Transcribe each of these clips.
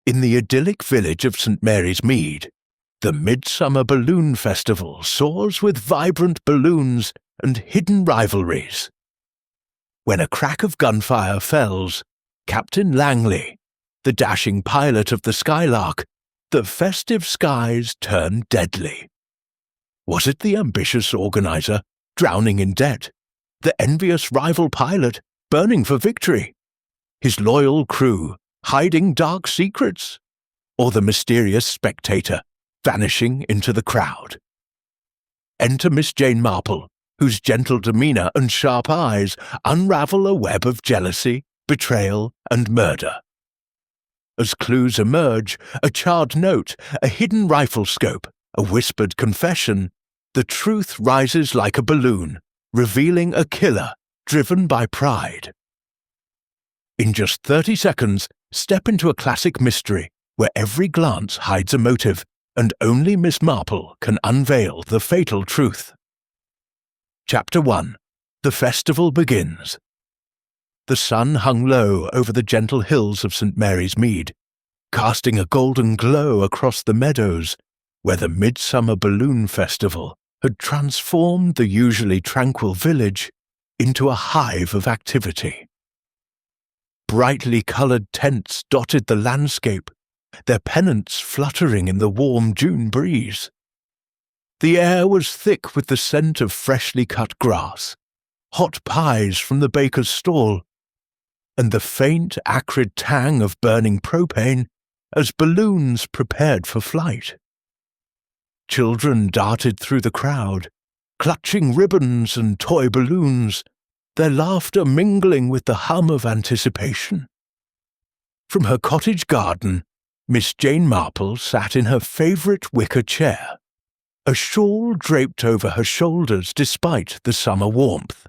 In the idyllic village of St. Mary's Mead, the Midsummer Balloon Festival soars with vibrant balloons and hidden rivalries. When a crack of gunfire fells Captain Langley, the dashing pilot of the Skylark, the festive skies turn deadly. Was it the ambitious organizer, drowning in debt, the envious rival pilot, burning for victory, his loyal crew, hiding dark secrets, or the mysterious spectator, vanishing into the crowd? Enter Miss Jane Marple, whose gentle demeanour and sharp eyes unravel a web of jealousy, betrayal, and murder. As clues emerge, a charred note, a hidden rifle scope, a whispered confession, the truth rises like a balloon, revealing a killer driven by pride. In just 30 seconds, step into a classic mystery where every glance hides a motive, and only Miss Marple can unveil the fatal truth. Chapter 1. The Festival Begins. The sun hung low over the gentle hills of St. Mary's Mead, casting a golden glow across the meadows where the Midsummer Balloon Festival had transformed the usually tranquil village into a hive of activity. Brightly coloured tents dotted the landscape, their pennants fluttering in the warm June breeze. The air was thick with the scent of freshly cut grass, hot pies from the baker's stall, and the faint, acrid tang of burning propane as balloons prepared for flight. Children darted through the crowd, clutching ribbons and toy balloons, their laughter mingling with the hum of anticipation. From her cottage garden, Miss Jane Marple sat in her favourite wicker chair, a shawl draped over her shoulders despite the summer warmth.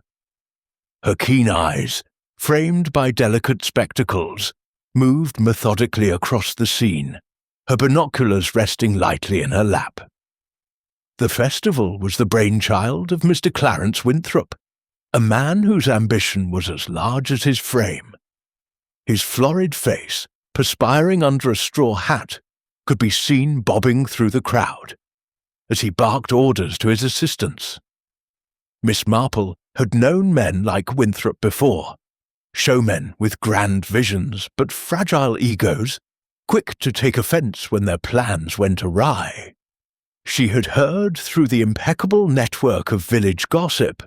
Her keen eyes, framed by delicate spectacles, moved methodically across the scene, her binoculars resting lightly in her lap. The festival was the brainchild of Mr. Clarence Winthrop, a man whose ambition was as large as his frame. His florid face, perspiring under a straw hat, could be seen bobbing through the crowd, as he barked orders to his assistants. Miss Marple had known men like Winthrop before, showmen with grand visions but fragile egos, quick to take offence when their plans went awry. She had heard through the impeccable network of village gossip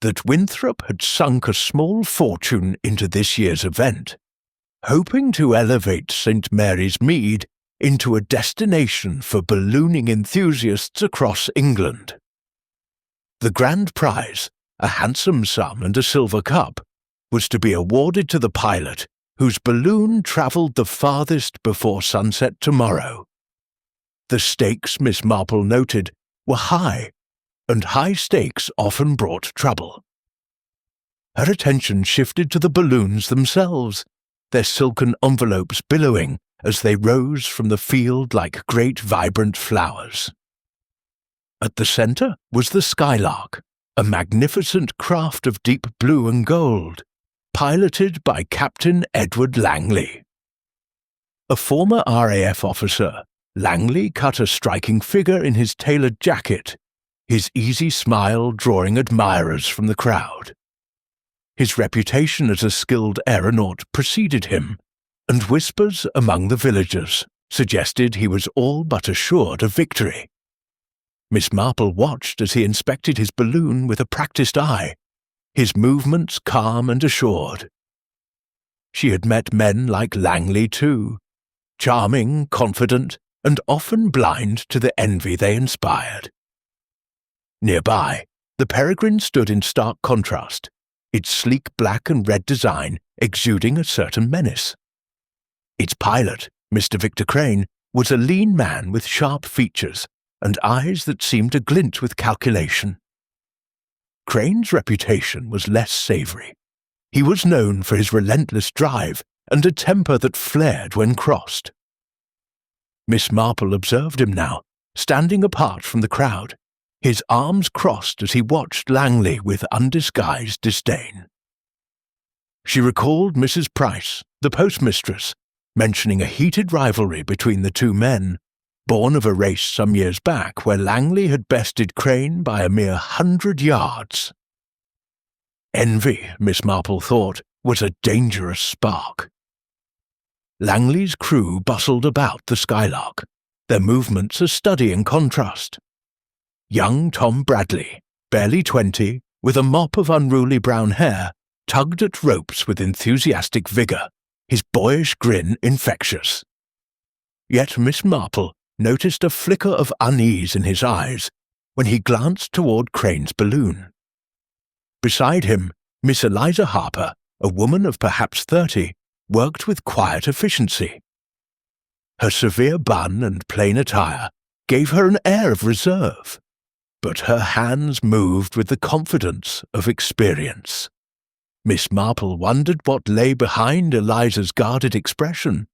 that Winthrop had sunk a small fortune into this year's event, hoping to elevate St. Mary's Mead into a destination for ballooning enthusiasts across England. The grand prize, a handsome sum and a silver cup, was to be awarded to the pilot whose balloon travelled the farthest before sunset tomorrow. The stakes, Miss Marple noted, were high, and high stakes often brought trouble. Her attention shifted to the balloons themselves, their silken envelopes billowing as they rose from the field like great vibrant flowers. At the centre was the Skylark, a magnificent craft of deep blue and gold, piloted by Captain Edward Langley. A former RAF officer, Langley cut a striking figure in his tailored jacket, his easy smile drawing admirers from the crowd. His reputation as a skilled aeronaut preceded him, and whispers among the villagers suggested he was all but assured of victory. Miss Marple watched as he inspected his balloon with a practised eye, his movements calm and assured. She had met men like Langley too, charming, confident, and often blind to the envy they inspired. Nearby, the Peregrine stood in stark contrast, its sleek black and red design exuding a certain menace. Its pilot, Mr. Victor Crane, was a lean man with sharp features and eyes that seemed to glint with calculation. Crane's reputation was less savoury. He was known for his relentless drive and a temper that flared when crossed. Miss Marple observed him now, standing apart from the crowd, his arms crossed as he watched Langley with undisguised disdain. She recalled Mrs. Price, the postmistress, mentioning a heated rivalry between the two men, born of a race some years back where Langley had bested Crane by a mere 100 yards. Envy, Miss Marple thought, was a dangerous spark. Langley's crew bustled about the Skylark, their movements a study in contrast. Young Tom Bradley, barely 20, with a mop of unruly brown hair, tugged at ropes with enthusiastic vigour, his boyish grin infectious. Yet Miss Marple noticed a flicker of unease in his eyes when he glanced toward Crane's balloon. Beside him, Miss Eliza Harper, a woman of perhaps 30, worked with quiet efficiency. Her severe bun and plain attire gave her an air of reserve, but her hands moved with the confidence of experience. Miss Marple wondered what lay behind Eliza's guarded expression.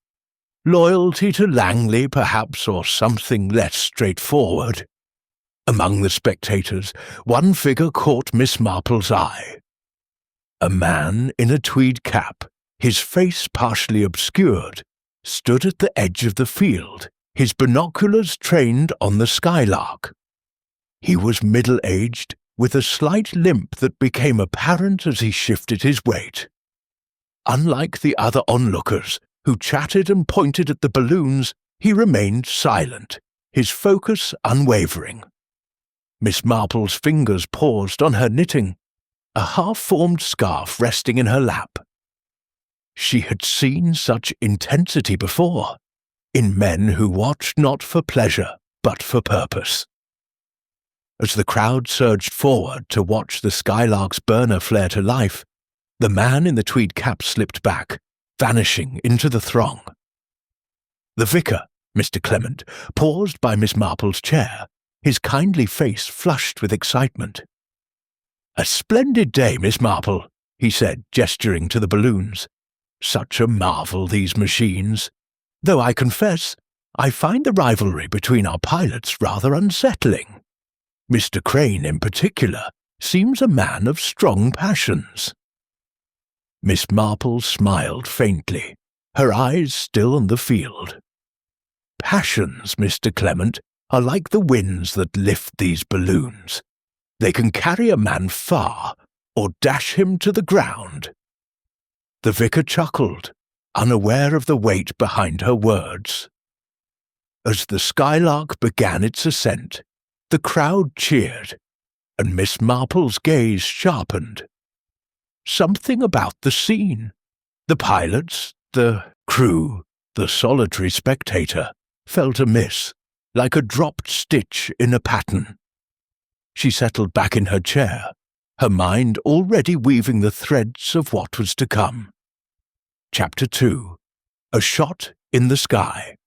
Loyalty to Langley, perhaps, or something less straightforward. Among the spectators, one figure caught Miss Marple's eye. A man in a tweed cap, his face partially obscured, stood at the edge of the field, his binoculars trained on the Skylark. He was middle-aged, with a slight limp that became apparent as he shifted his weight. Unlike the other onlookers, who chatted and pointed at the balloons, he remained silent, his focus unwavering. Miss Marple's fingers paused on her knitting, a half-formed scarf resting in her lap. She had seen such intensity before, in men who watched not for pleasure, but for purpose. As the crowd surged forward to watch the Skylark's burner flare to life, the man in the tweed cap slipped back, vanishing into the throng. The vicar, Mr. Clement, paused by Miss Marple's chair, his kindly face flushed with excitement. "A splendid day, Miss Marple," he said, gesturing to the balloons. "Such a marvel, these machines. Though I confess, I find the rivalry between our pilots rather unsettling. Mr. Crane, in particular, seems a man of strong passions." Miss Marple smiled faintly, her eyes still on the field. "Passions, Mr. Clement, are like the winds that lift these balloons. They can carry a man far, or dash him to the ground." The vicar chuckled, unaware of the weight behind her words. As the Skylark began its ascent, the crowd cheered, and Miss Marple's gaze sharpened. Something about the scene, the pilots, the crew, the solitary spectator, felt amiss, like a dropped stitch in a pattern. She settled back in her chair, her mind already weaving the threads of what was to come. Chapter 2. A Shot in the Sky.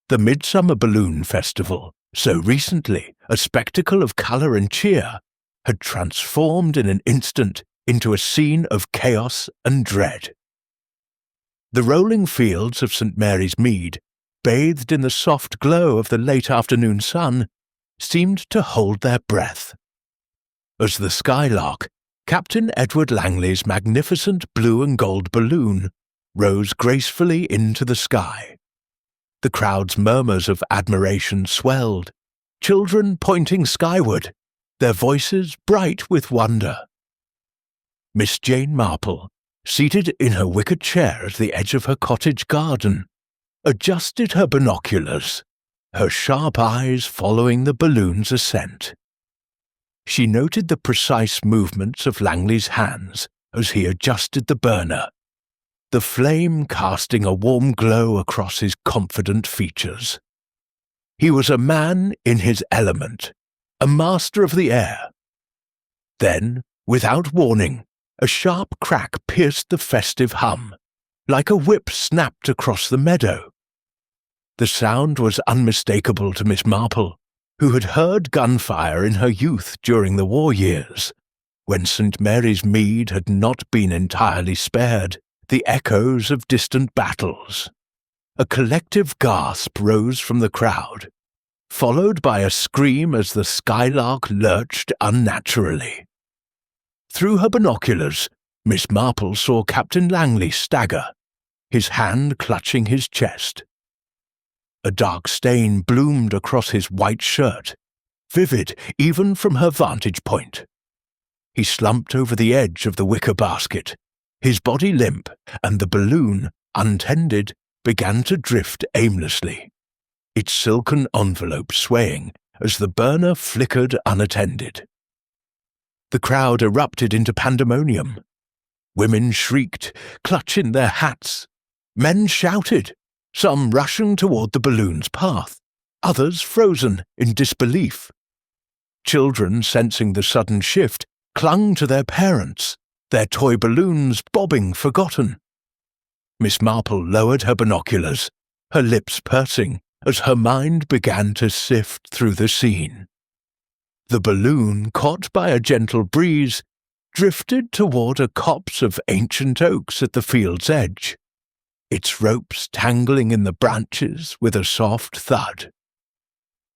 The Midsummer Balloon Festival, so recently a spectacle of colour and cheer, had transformed in an instant into a scene of chaos and dread. The rolling fields of St. Mary's Mead, bathed in the soft glow of the late afternoon sun, seemed to hold their breath. As the Skylark, Captain Edward Langley's magnificent blue and gold balloon, rose gracefully into the sky. The crowd's murmurs of admiration swelled, children pointing skyward, their voices bright with wonder. Miss Jane Marple, seated in her wicker chair at the edge of her cottage garden, adjusted her binoculars, her sharp eyes following the balloon's ascent. She noted the precise movements of Langley's hands as he adjusted the burner, the flame casting a warm glow across his confident features. He was a man in his element, a master of the air. Then, without warning, a sharp crack pierced the festive hum, like a whip snapped across the meadow. The sound was unmistakable to Miss Marple, who had heard gunfire in her youth during the war years, when St. Mary's Mead had not been entirely spared the echoes of distant battles. A collective gasp rose from the crowd, followed by a scream as the Skylark lurched unnaturally. Through her binoculars, Miss Marple saw Captain Langley stagger, his hand clutching his chest. A dark stain bloomed across his white shirt, vivid even from her vantage point. He slumped over the edge of the wicker basket, his body limp, and the balloon, untended, began to drift aimlessly, its silken envelope swaying as the burner flickered unattended. The crowd erupted into pandemonium. Women shrieked, clutching their hats. Men shouted, some rushing toward the balloon's path, others frozen in disbelief. Children, sensing the sudden shift, clung to their parents, their toy balloons bobbing forgotten. Miss Marple lowered her binoculars, her lips pursing, as her mind began to sift through the scene. The balloon, caught by a gentle breeze, drifted toward a copse of ancient oaks at the field's edge, its ropes tangling in the branches with a soft thud.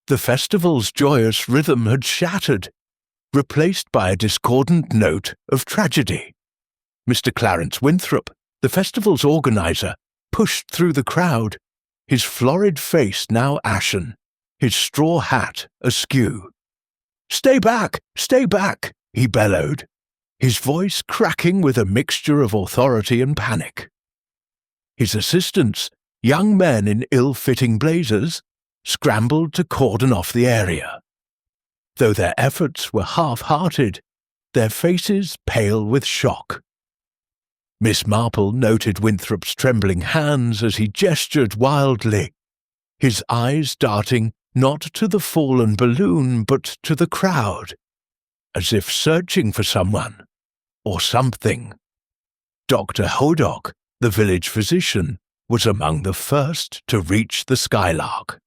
The festival's joyous rhythm had shattered, replaced by a discordant note of tragedy. Mr. Clarence Winthrop, the festival's organizer, pushed through the crowd, his florid face now ashen, his straw hat askew. "Stay back! Stay back!" he bellowed, his voice cracking with a mixture of authority and panic. His assistants, young men in ill-fitting blazers, scrambled to cordon off the area. Though their efforts were half-hearted, their faces pale with shock. Miss Marple noted Winthrop's trembling hands as he gestured wildly, his eyes darting not to the fallen balloon but to the crowd, as if searching for someone or something. Dr. Hodok, the village physician, was among the first to reach the Skylark.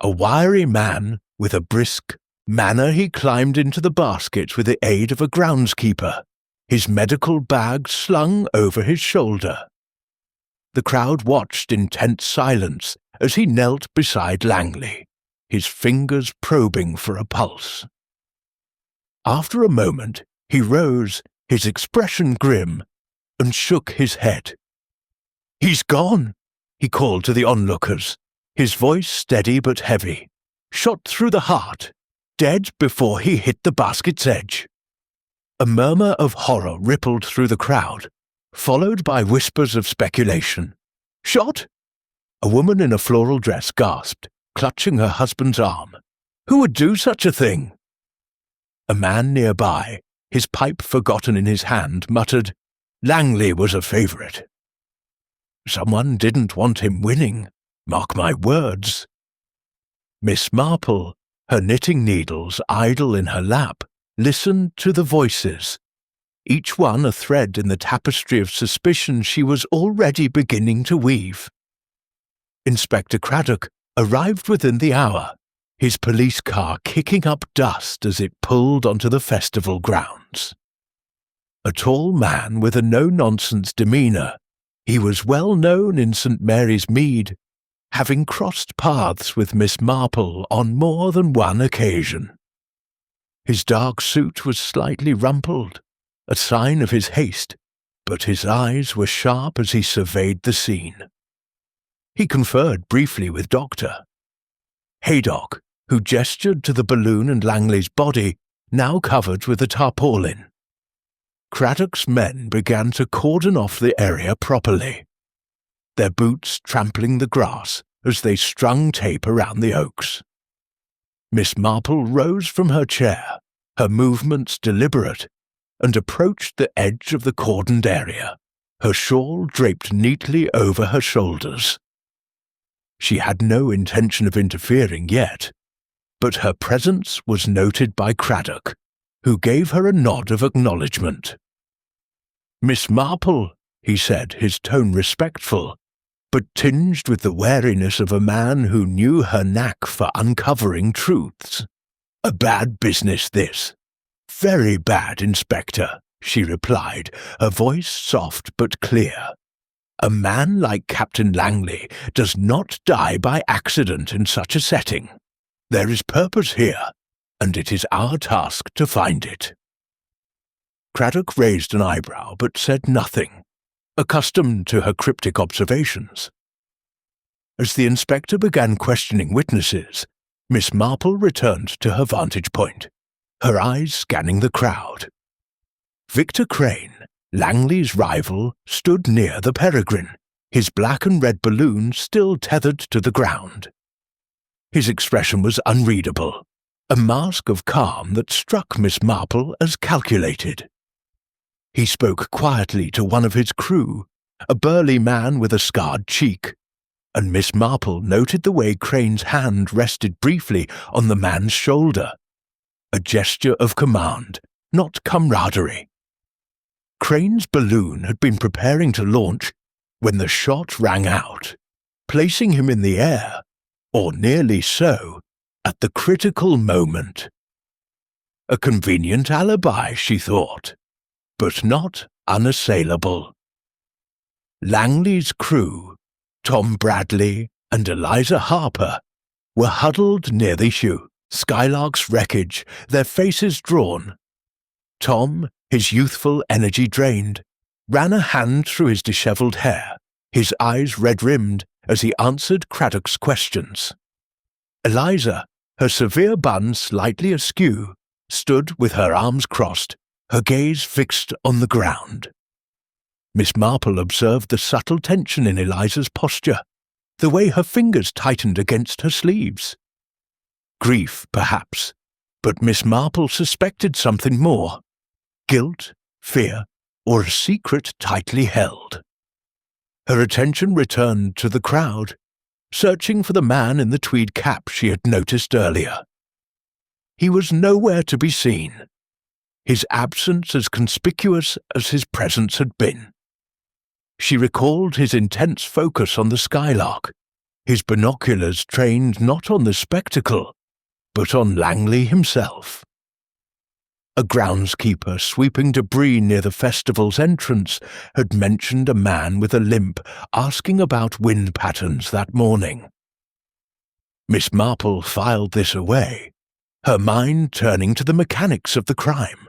A wiry man with a brisk manner, he climbed into the basket with the aid of a groundskeeper, his medical bag slung over his shoulder. The crowd watched in tense silence as he knelt beside Langley, his fingers probing for a pulse. After a moment, he rose, his expression grim, and shook his head. "He's gone," he called to the onlookers, his voice steady but heavy, shot through the heart, dead before he hit the basket's edge. A murmur of horror rippled through the crowd, followed by whispers of speculation. "Shot?" A woman in a floral dress gasped, clutching her husband's arm. "Who would do such a thing?" A man nearby, his pipe forgotten in his hand, muttered, "Langley was a favourite." "Someone didn't want him winning, mark my words." Miss Marple, her knitting needles idle in her lap, listened to the voices, each one a thread in the tapestry of suspicion she was already beginning to weave. Inspector Craddock arrived within the hour, his police car kicking up dust as it pulled onto the festival grounds. A tall man with a no-nonsense demeanour, he was well known in St. Mary's Mead, having crossed paths with Miss Marple on more than one occasion. His dark suit was slightly rumpled, a sign of his haste, but his eyes were sharp as he surveyed the scene. He conferred briefly with Dr. Haydock, who gestured to the balloon and Langley's body, now covered with a tarpaulin. Craddock's men began to cordon off the area properly, their boots trampling the grass as they strung tape around the oaks. Miss Marple rose from her chair, her movements deliberate, and approached the edge of the cordoned area, her shawl draped neatly over her shoulders. She had no intention of interfering yet, but her presence was noted by Craddock, who gave her a nod of acknowledgement. "Miss Marple," he said, his tone respectful, but tinged with the wariness of a man who knew her knack for uncovering truths. "A bad business, this." "Very bad, Inspector," she replied, her voice soft but clear. "A man like Captain Langley does not die by accident in such a setting. There is purpose here, and it is our task to find it." Craddock raised an eyebrow but said nothing, accustomed to her cryptic observations. As the inspector began questioning witnesses, Miss Marple returned to her vantage point, her eyes scanning the crowd. Victor Crane, Langley's rival, stood near the Peregrine, his black and red balloon still tethered to the ground. His expression was unreadable, a mask of calm that struck Miss Marple as calculated. He spoke quietly to one of his crew, a burly man with a scarred cheek, and Miss Marple noted the way Crane's hand rested briefly on the man's shoulder, a gesture of command, not camaraderie. Crane's balloon had been preparing to launch when the shot rang out, placing him in the air, or nearly so, at the critical moment. A convenient alibi, she thought, but not unassailable. Langley's crew, Tom Bradley and Eliza Harper, were huddled near the Skylark's wreckage, their faces drawn. Tom, his youthful energy drained, ran a hand through his dishevelled hair, his eyes red-rimmed as he answered Craddock's questions. Eliza, her severe bun slightly askew, stood with her arms crossed, her gaze fixed on the ground. Miss Marple observed the subtle tension in Eliza's posture, the way her fingers tightened against her sleeves. Grief, perhaps, but Miss Marple suspected something more. Guilt, fear, or a secret tightly held. Her attention returned to the crowd, searching for the man in the tweed cap she had noticed earlier. He was nowhere to be seen, his absence as conspicuous as his presence had been. She recalled his intense focus on the Skylark, his binoculars trained not on the spectacle, but on Langley himself. A groundskeeper sweeping debris near the festival's entrance had mentioned a man with a limp asking about wind patterns that morning. Miss Marple filed this away, her mind turning to the mechanics of the crime.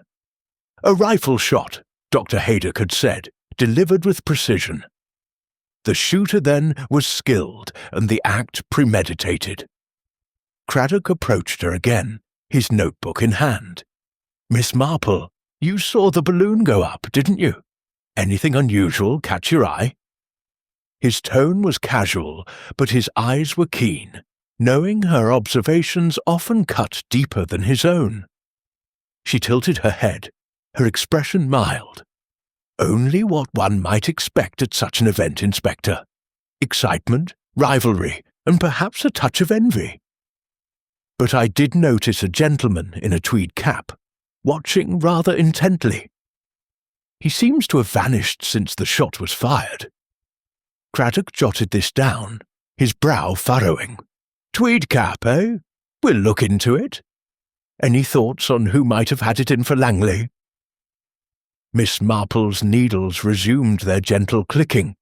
A rifle shot, Dr. Haydock had said, delivered with precision. The shooter then was skilled and the act premeditated. Craddock approached her again, his notebook in hand. "Miss Marple, you saw the balloon go up, didn't you? Anything unusual catch your eye?" His tone was casual, but his eyes were keen, knowing her observations often cut deeper than his own. She tilted her head, her expression mild. "Only what one might expect at such an event, Inspector. Excitement, rivalry, and perhaps a touch of envy. But I did notice a gentleman in a tweed cap, watching rather intently. He seems to have vanished since the shot was fired." Craddock jotted this down, his brow furrowing. "Tweed cap, eh? We'll look into it. Any thoughts on who might have had it in for Langley?" Miss Marple's needles resumed their gentle clicking,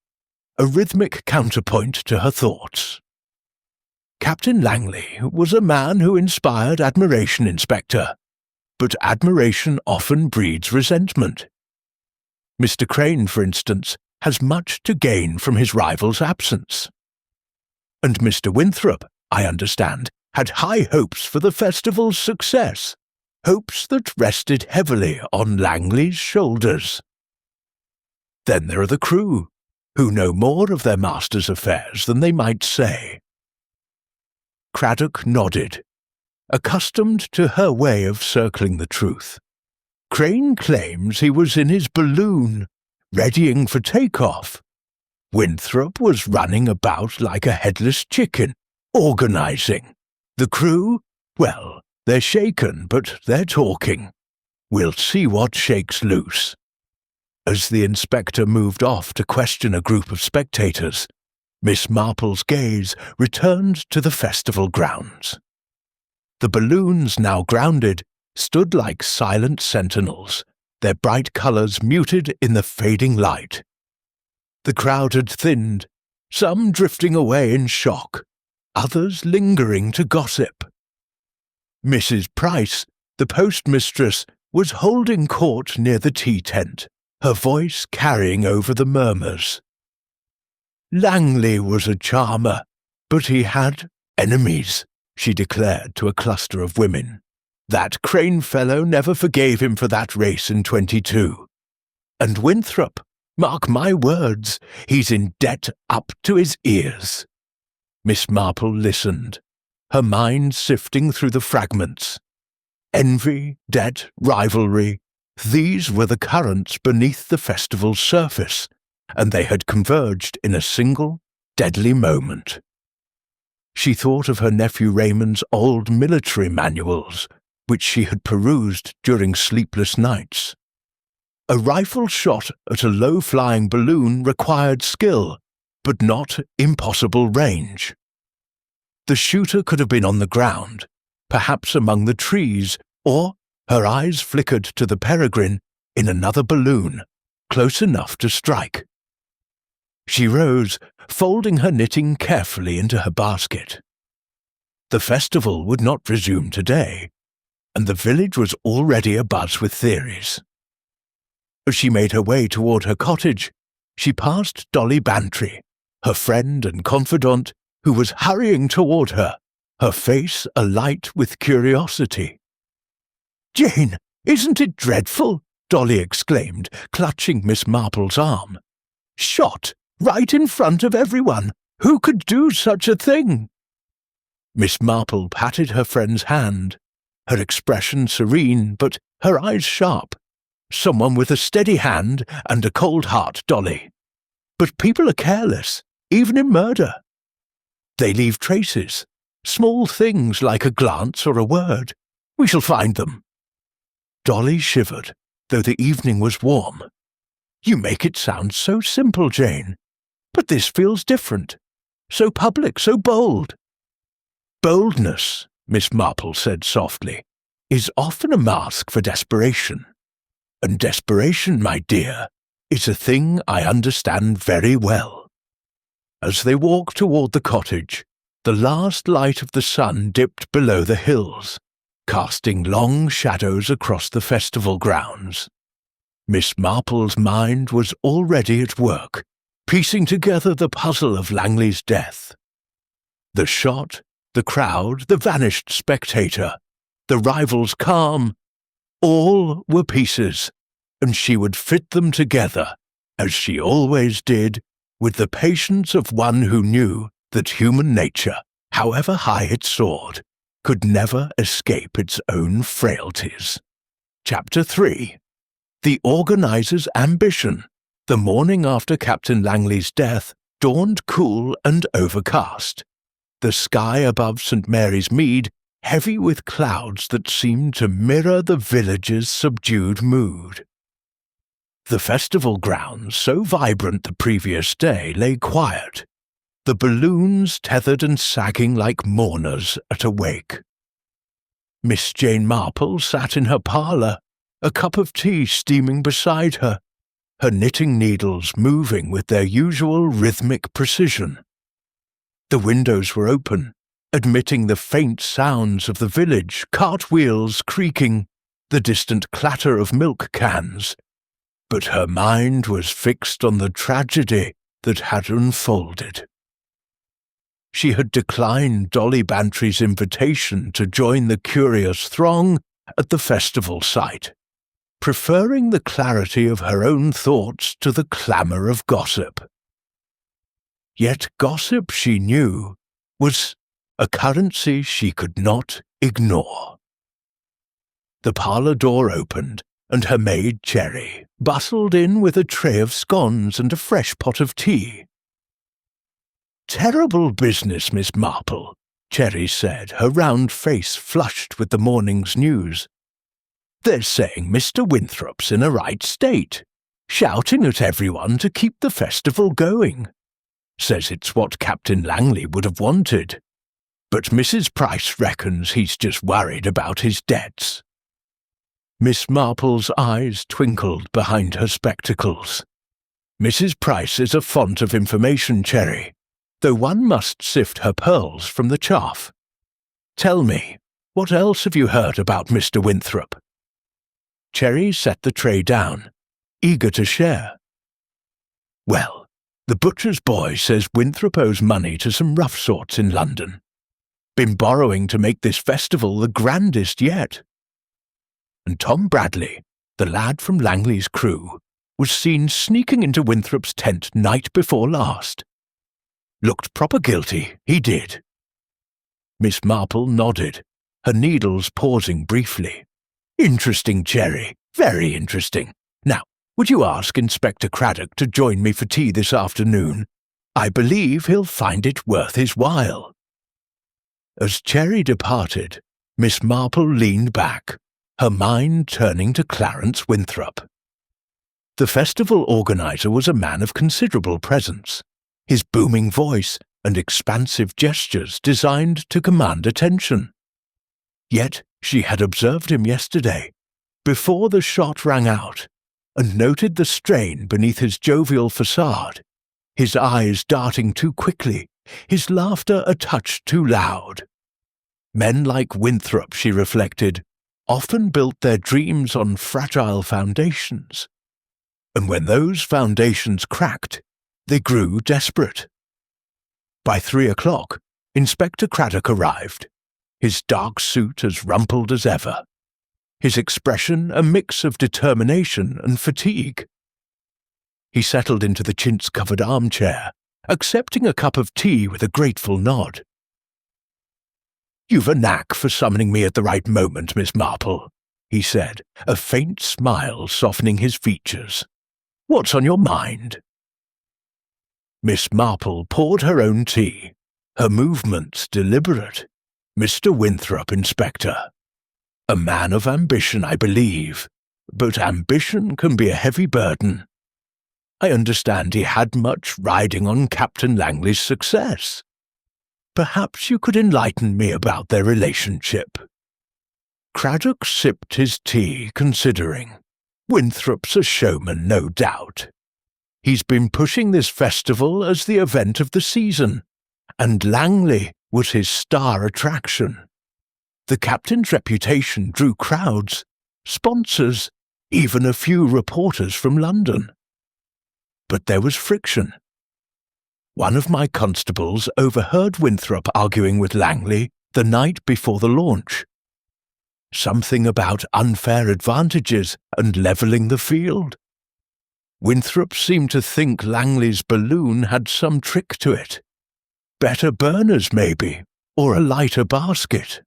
a rhythmic counterpoint to her thoughts. "Captain Langley was a man who inspired admiration, Inspector, but admiration often breeds resentment. Mr. Crane, for instance, has much to gain from his rival's absence. And Mr. Winthrop, I understand, had high hopes for the festival's success, hopes that rested heavily on Langley's shoulders. Then there are the crew, who know more of their master's affairs than they might say." Craddock nodded, accustomed to her way of circling the truth. "Crane claims he was in his balloon, readying for takeoff. Winthrop was running about like a headless chicken, organizing. The crew, well, they're shaken, but they're talking. We'll see what shakes loose." As the inspector moved off to question a group of spectators, Miss Marple's gaze returned to the festival grounds. The balloons, now grounded, stood like silent sentinels, their bright colours muted in the fading light. The crowd had thinned, some drifting away in shock, others lingering to gossip. Mrs. Price, the postmistress, was holding court near the tea tent, her voice carrying over the murmurs. Langley was a charmer, but he had enemies, she declared to a cluster of women. That Crane fellow never forgave him for that race in 22. And Winthrop, mark my words, he's in debt up to his ears. Miss Marple listened, her mind sifting through the fragments. Envy, debt, rivalry, these were the currents beneath the festival's surface, and they had converged in a single, deadly moment. She thought of her nephew Raymond's old military manuals, which she had perused during sleepless nights. A rifle shot at a low-flying balloon required skill, but not impossible range. The shooter could have been on the ground, perhaps among the trees, or, her eyes flickered to the peregrine, in another balloon, close enough to strike. She rose, folding her knitting carefully into her basket. The festival would not resume today, and the village was already abuzz with theories. As she made her way toward her cottage, she passed Dolly Bantry, her friend and confidant, who was hurrying toward her, her face alight with curiosity. "Jane, isn't it dreadful?" Dolly exclaimed, clutching Miss Marple's arm. "Shot, right in front of everyone. Who could do such a thing?" Miss Marple patted her friend's hand, her expression serene, but her eyes sharp. "Someone with a steady hand and a cold heart, Dolly. But people are careless, even in murder. They leave traces, small things like a glance or a word. We shall find them." Dolly shivered, though the evening was warm. "You make it sound so simple, Jane. But this feels different. So public, so bold." "Boldness," Miss Marple said softly, "is often a mask for desperation. And desperation, my dear, is a thing I understand very well." As they walked toward the cottage, the last light of the sun dipped below the hills, casting long shadows across the festival grounds. Miss Marple's mind was already at work, piecing together the puzzle of Langley's death. The shot, the crowd, the vanished spectator, the rival's calm, all were pieces, and she would fit them together, as she always did, with the patience of one who knew that human nature, however high it soared, could never escape its own frailties. Chapter 3. The Organizer's Ambition. The morning after Captain Langley's death dawned cool and overcast, the sky above St. Mary's Mead heavy with clouds that seemed to mirror the village's subdued mood. The festival grounds, so vibrant the previous day, lay quiet, the balloons tethered and sagging like mourners at a wake. Miss Jane Marple sat in her parlour, a cup of tea steaming beside her, her knitting needles moving with their usual rhythmic precision. The windows were open, admitting the faint sounds of the village, cartwheels creaking, the distant clatter of milk cans. But her mind was fixed on the tragedy that had unfolded. She had declined Dolly Bantry's invitation to join the curious throng at the festival site, preferring the clarity of her own thoughts to the clamour of gossip. Yet gossip, she knew, was a currency she could not ignore. The parlour door opened, and her maid Cherry bustled in with a tray of scones and a fresh pot of tea. "Terrible business, Miss Marple," Cherry said, her round face flushed with the morning's news. "They're saying Mr. Winthrop's in a right state, shouting at everyone to keep the festival going. Says it's what Captain Langley would have wanted. But Mrs. Price reckons he's just worried about his debts." Miss Marple's eyes twinkled behind her spectacles. "Mrs. Price is a font of information, Cherry, though one must sift her pearls from the chaff. Tell me, what else have you heard about Mr. Winthrop?" Cherry set the tray down, eager to share. "Well, the butcher's boy says Winthrop owes money to some rough sorts in London. Been borrowing to make this festival the grandest yet." And Tom Bradley, the lad from Langley's crew, was seen sneaking into Winthrop's tent night before last. Looked proper guilty, he did. Miss Marple nodded, her needles pausing briefly. "Interesting, Cherry, very interesting. Now, would you ask Inspector Craddock to join me for tea this afternoon? I believe he'll find it worth his while." As Cherry departed, Miss Marple leaned back, her mind turning to Clarence Winthrop. The festival organizer was a man of considerable presence, his booming voice and expansive gestures designed to command attention. Yet she had observed him yesterday, before the shot rang out, and noted the strain beneath his jovial facade, his eyes darting too quickly, his laughter a touch too loud. Men like Winthrop, she reflected, often built their dreams on fragile foundations. And when those foundations cracked, they grew desperate. By 3 o'clock, Inspector Craddock arrived, his dark suit as rumpled as ever, his expression a mix of determination and fatigue. He settled into the chintz-covered armchair, accepting a cup of tea with a grateful nod. "You've a knack for summoning me at the right moment, Miss Marple," he said, a faint smile softening his features. "What's on your mind?" Miss Marple poured her own tea, her movements deliberate. "Mr. Winthrop, Inspector. A man of ambition, I believe, but ambition can be a heavy burden. I understand he had much riding on Captain Langley's success. Perhaps you could enlighten me about their relationship." Craddock sipped his tea, considering. Winthrop's a showman, no doubt. He's been pushing this festival as the event of the season, and Langley was his star attraction. The captain's reputation drew crowds, sponsors, even a few reporters from London. But there was friction. One of my constables overheard Winthrop arguing with Langley the night before the launch. Something about unfair advantages and levelling the field. Winthrop seemed to think Langley's balloon had some trick to it. Better burners, maybe, or a lighter basket.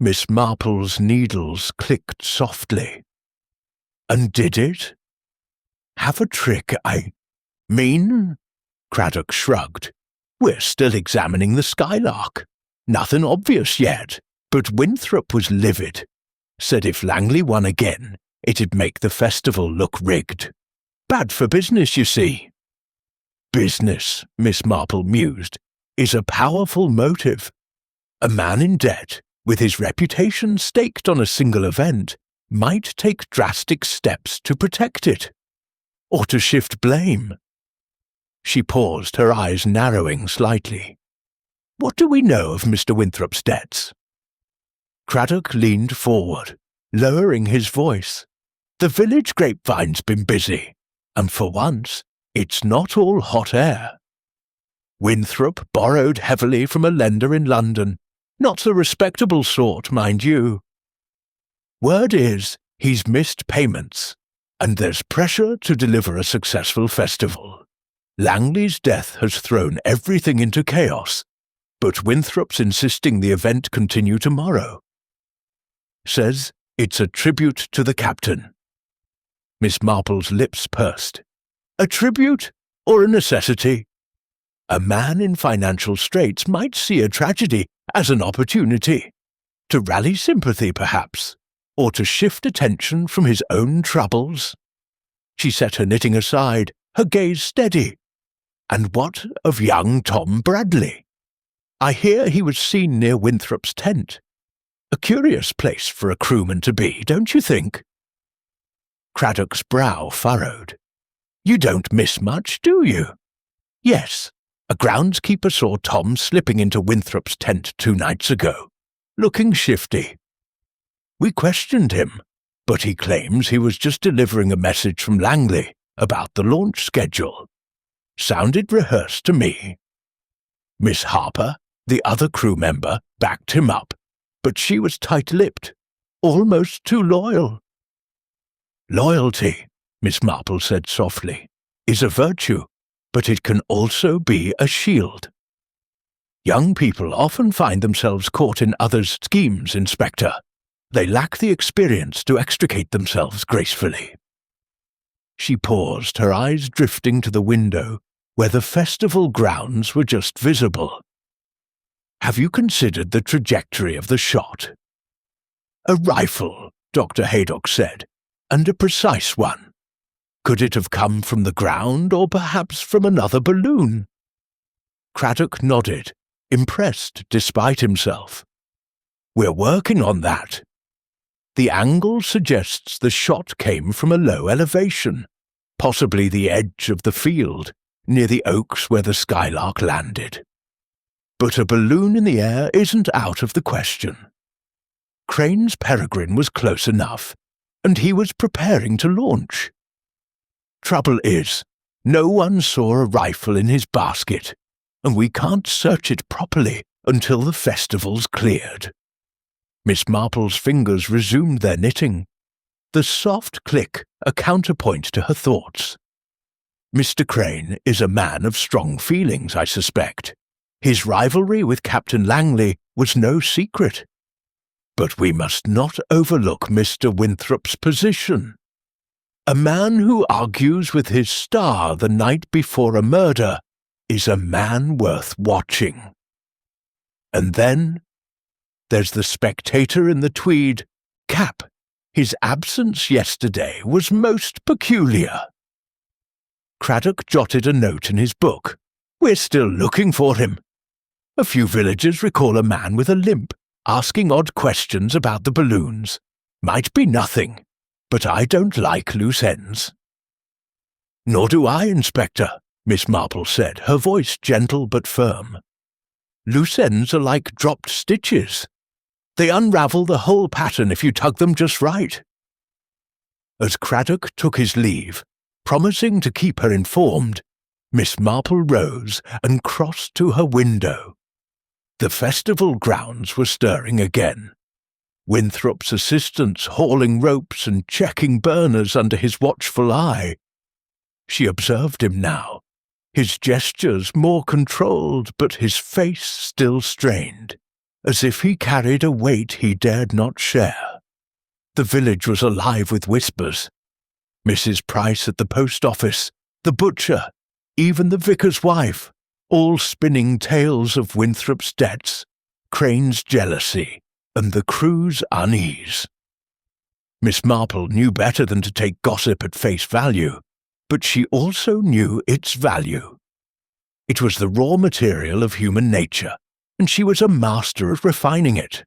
Miss Marple's needles clicked softly. "And did it? Have a trick, I mean?" Craddock shrugged. "We're still examining the Skylark. Nothing obvious yet, but Winthrop was livid. Said if Langley won again, it'd make the festival look rigged. Bad for business, you see." "Business," Miss Marple mused, "is a powerful motive. A man in debt, with his reputation staked on a single event, might take drastic steps to protect it. Or to shift blame." She paused, her eyes narrowing slightly. "What do we know of Mr. Winthrop's debts?" Craddock leaned forward, lowering his voice. "The village grapevine's been busy, and for once, it's not all hot air. Winthrop borrowed heavily from a lender in London, not the respectable sort, mind you. Word is, he's missed payments, and there's pressure to deliver a successful festival. Langley's death has thrown everything into chaos, but Winthrop's insisting the event continue tomorrow. Says it's a tribute to the captain." Miss Marple's lips pursed. "A tribute or a necessity? A man in financial straits might see a tragedy as an opportunity, to rally sympathy perhaps, or to shift attention from his own troubles." She set her knitting aside, her gaze steady. "And what of young Tom Bradley? I hear he was seen near Winthrop's tent. A curious place for a crewman to be, don't you think?" Craddock's brow furrowed. "You don't miss much, do you?" "Yes. A groundskeeper saw Tom slipping into Winthrop's tent 2 nights ago, looking shifty. We questioned him, but he claims he was just delivering a message from Langley about the launch schedule. Sounded rehearsed to me. Miss Harper, the other crew member, backed him up, but she was tight-lipped, almost too loyal. Loyalty, Miss Marple said softly, is a virtue, but it can also be a shield. Young people often find themselves caught in others' schemes, Inspector. They lack the experience to extricate themselves gracefully. She paused, her eyes drifting to the window, where the festival grounds were just visible. Have you considered the trajectory of the shot? A rifle, Dr. Haydock said, and a precise one. Could it have come from the ground or perhaps from another balloon? Craddock nodded, impressed despite himself. We're working on that. The angle suggests the shot came from a low elevation, possibly the edge of the field, near the oaks where the Skylark landed. But a balloon in the air isn't out of the question. Crane's Peregrine was close enough, and he was preparing to launch. Trouble is, no one saw a rifle in his basket, and we can't search it properly until the festival's cleared. Miss Marple's fingers resumed their knitting, the soft click a counterpoint to her thoughts. Mr. Crane is a man of strong feelings, I suspect. His rivalry with Captain Langley was no secret. But we must not overlook Mr. Winthrop's position. A man who argues with his star the night before a murder is a man worth watching. And then there's the spectator in the tweed cap. His absence yesterday was most peculiar. Craddock jotted a note in his book. We're still looking for him. A few villagers recall a man with a limp, asking odd questions about the balloons. Might be nothing, but I don't like loose ends. Nor do I, Inspector, Miss Marple said, her voice gentle but firm. Loose ends are like dropped stitches. They unravel the whole pattern if you tug them just right. As Craddock took his leave, promising to keep her informed, Miss Marple rose and crossed to her window. The festival grounds were stirring again. Winthrop's assistants hauling ropes and checking burners under his watchful eye. She observed him now, his gestures more controlled but his face still strained, as if he carried a weight he dared not share. The village was alive with whispers. Mrs. Price at the post office, the butcher, even the vicar's wife, all spinning tales of Winthrop's debts, Crane's jealousy, and the crew's unease. Miss Marple knew better than to take gossip at face value, but she also knew its value. It was the raw material of human nature, and she was a master at refining it.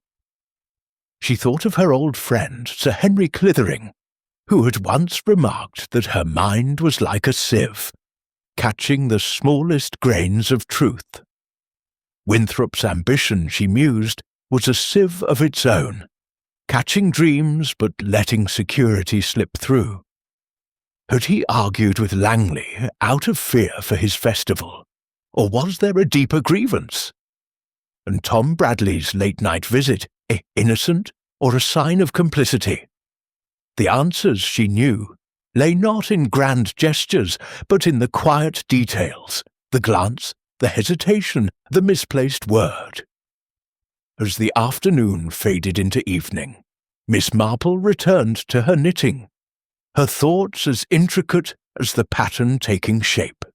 She thought of her old friend, Sir Henry Clithering, who had once remarked that her mind was like a sieve, catching the smallest grains of truth. Winthrop's ambition, she mused, was a sieve of its own, catching dreams but letting security slip through. Had he argued with Langley out of fear for his festival, or was there a deeper grievance? And Tom Bradley's late-night visit, innocent or a sign of complicity? The answers, she knew, lay not in grand gestures, but in the quiet details, the glance, the hesitation, the misplaced word. As the afternoon faded into evening, Miss Marple returned to her knitting, her thoughts as intricate as the pattern taking shape.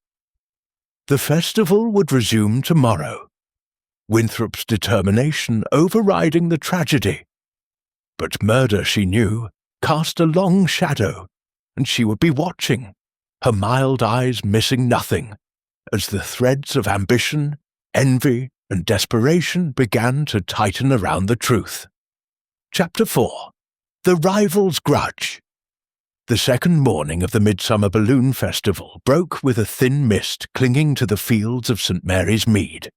The festival would resume tomorrow, Winthrop's determination overriding the tragedy. But murder, she knew, cast a long shadow, and she would be watching, her mild eyes missing nothing, as the threads of ambition, envy, and desperation began to tighten around the truth. Chapter 4. The Rival's Grudge. The second morning of the Midsummer Balloon Festival broke with a thin mist clinging to the fields of St. Mary's Mead.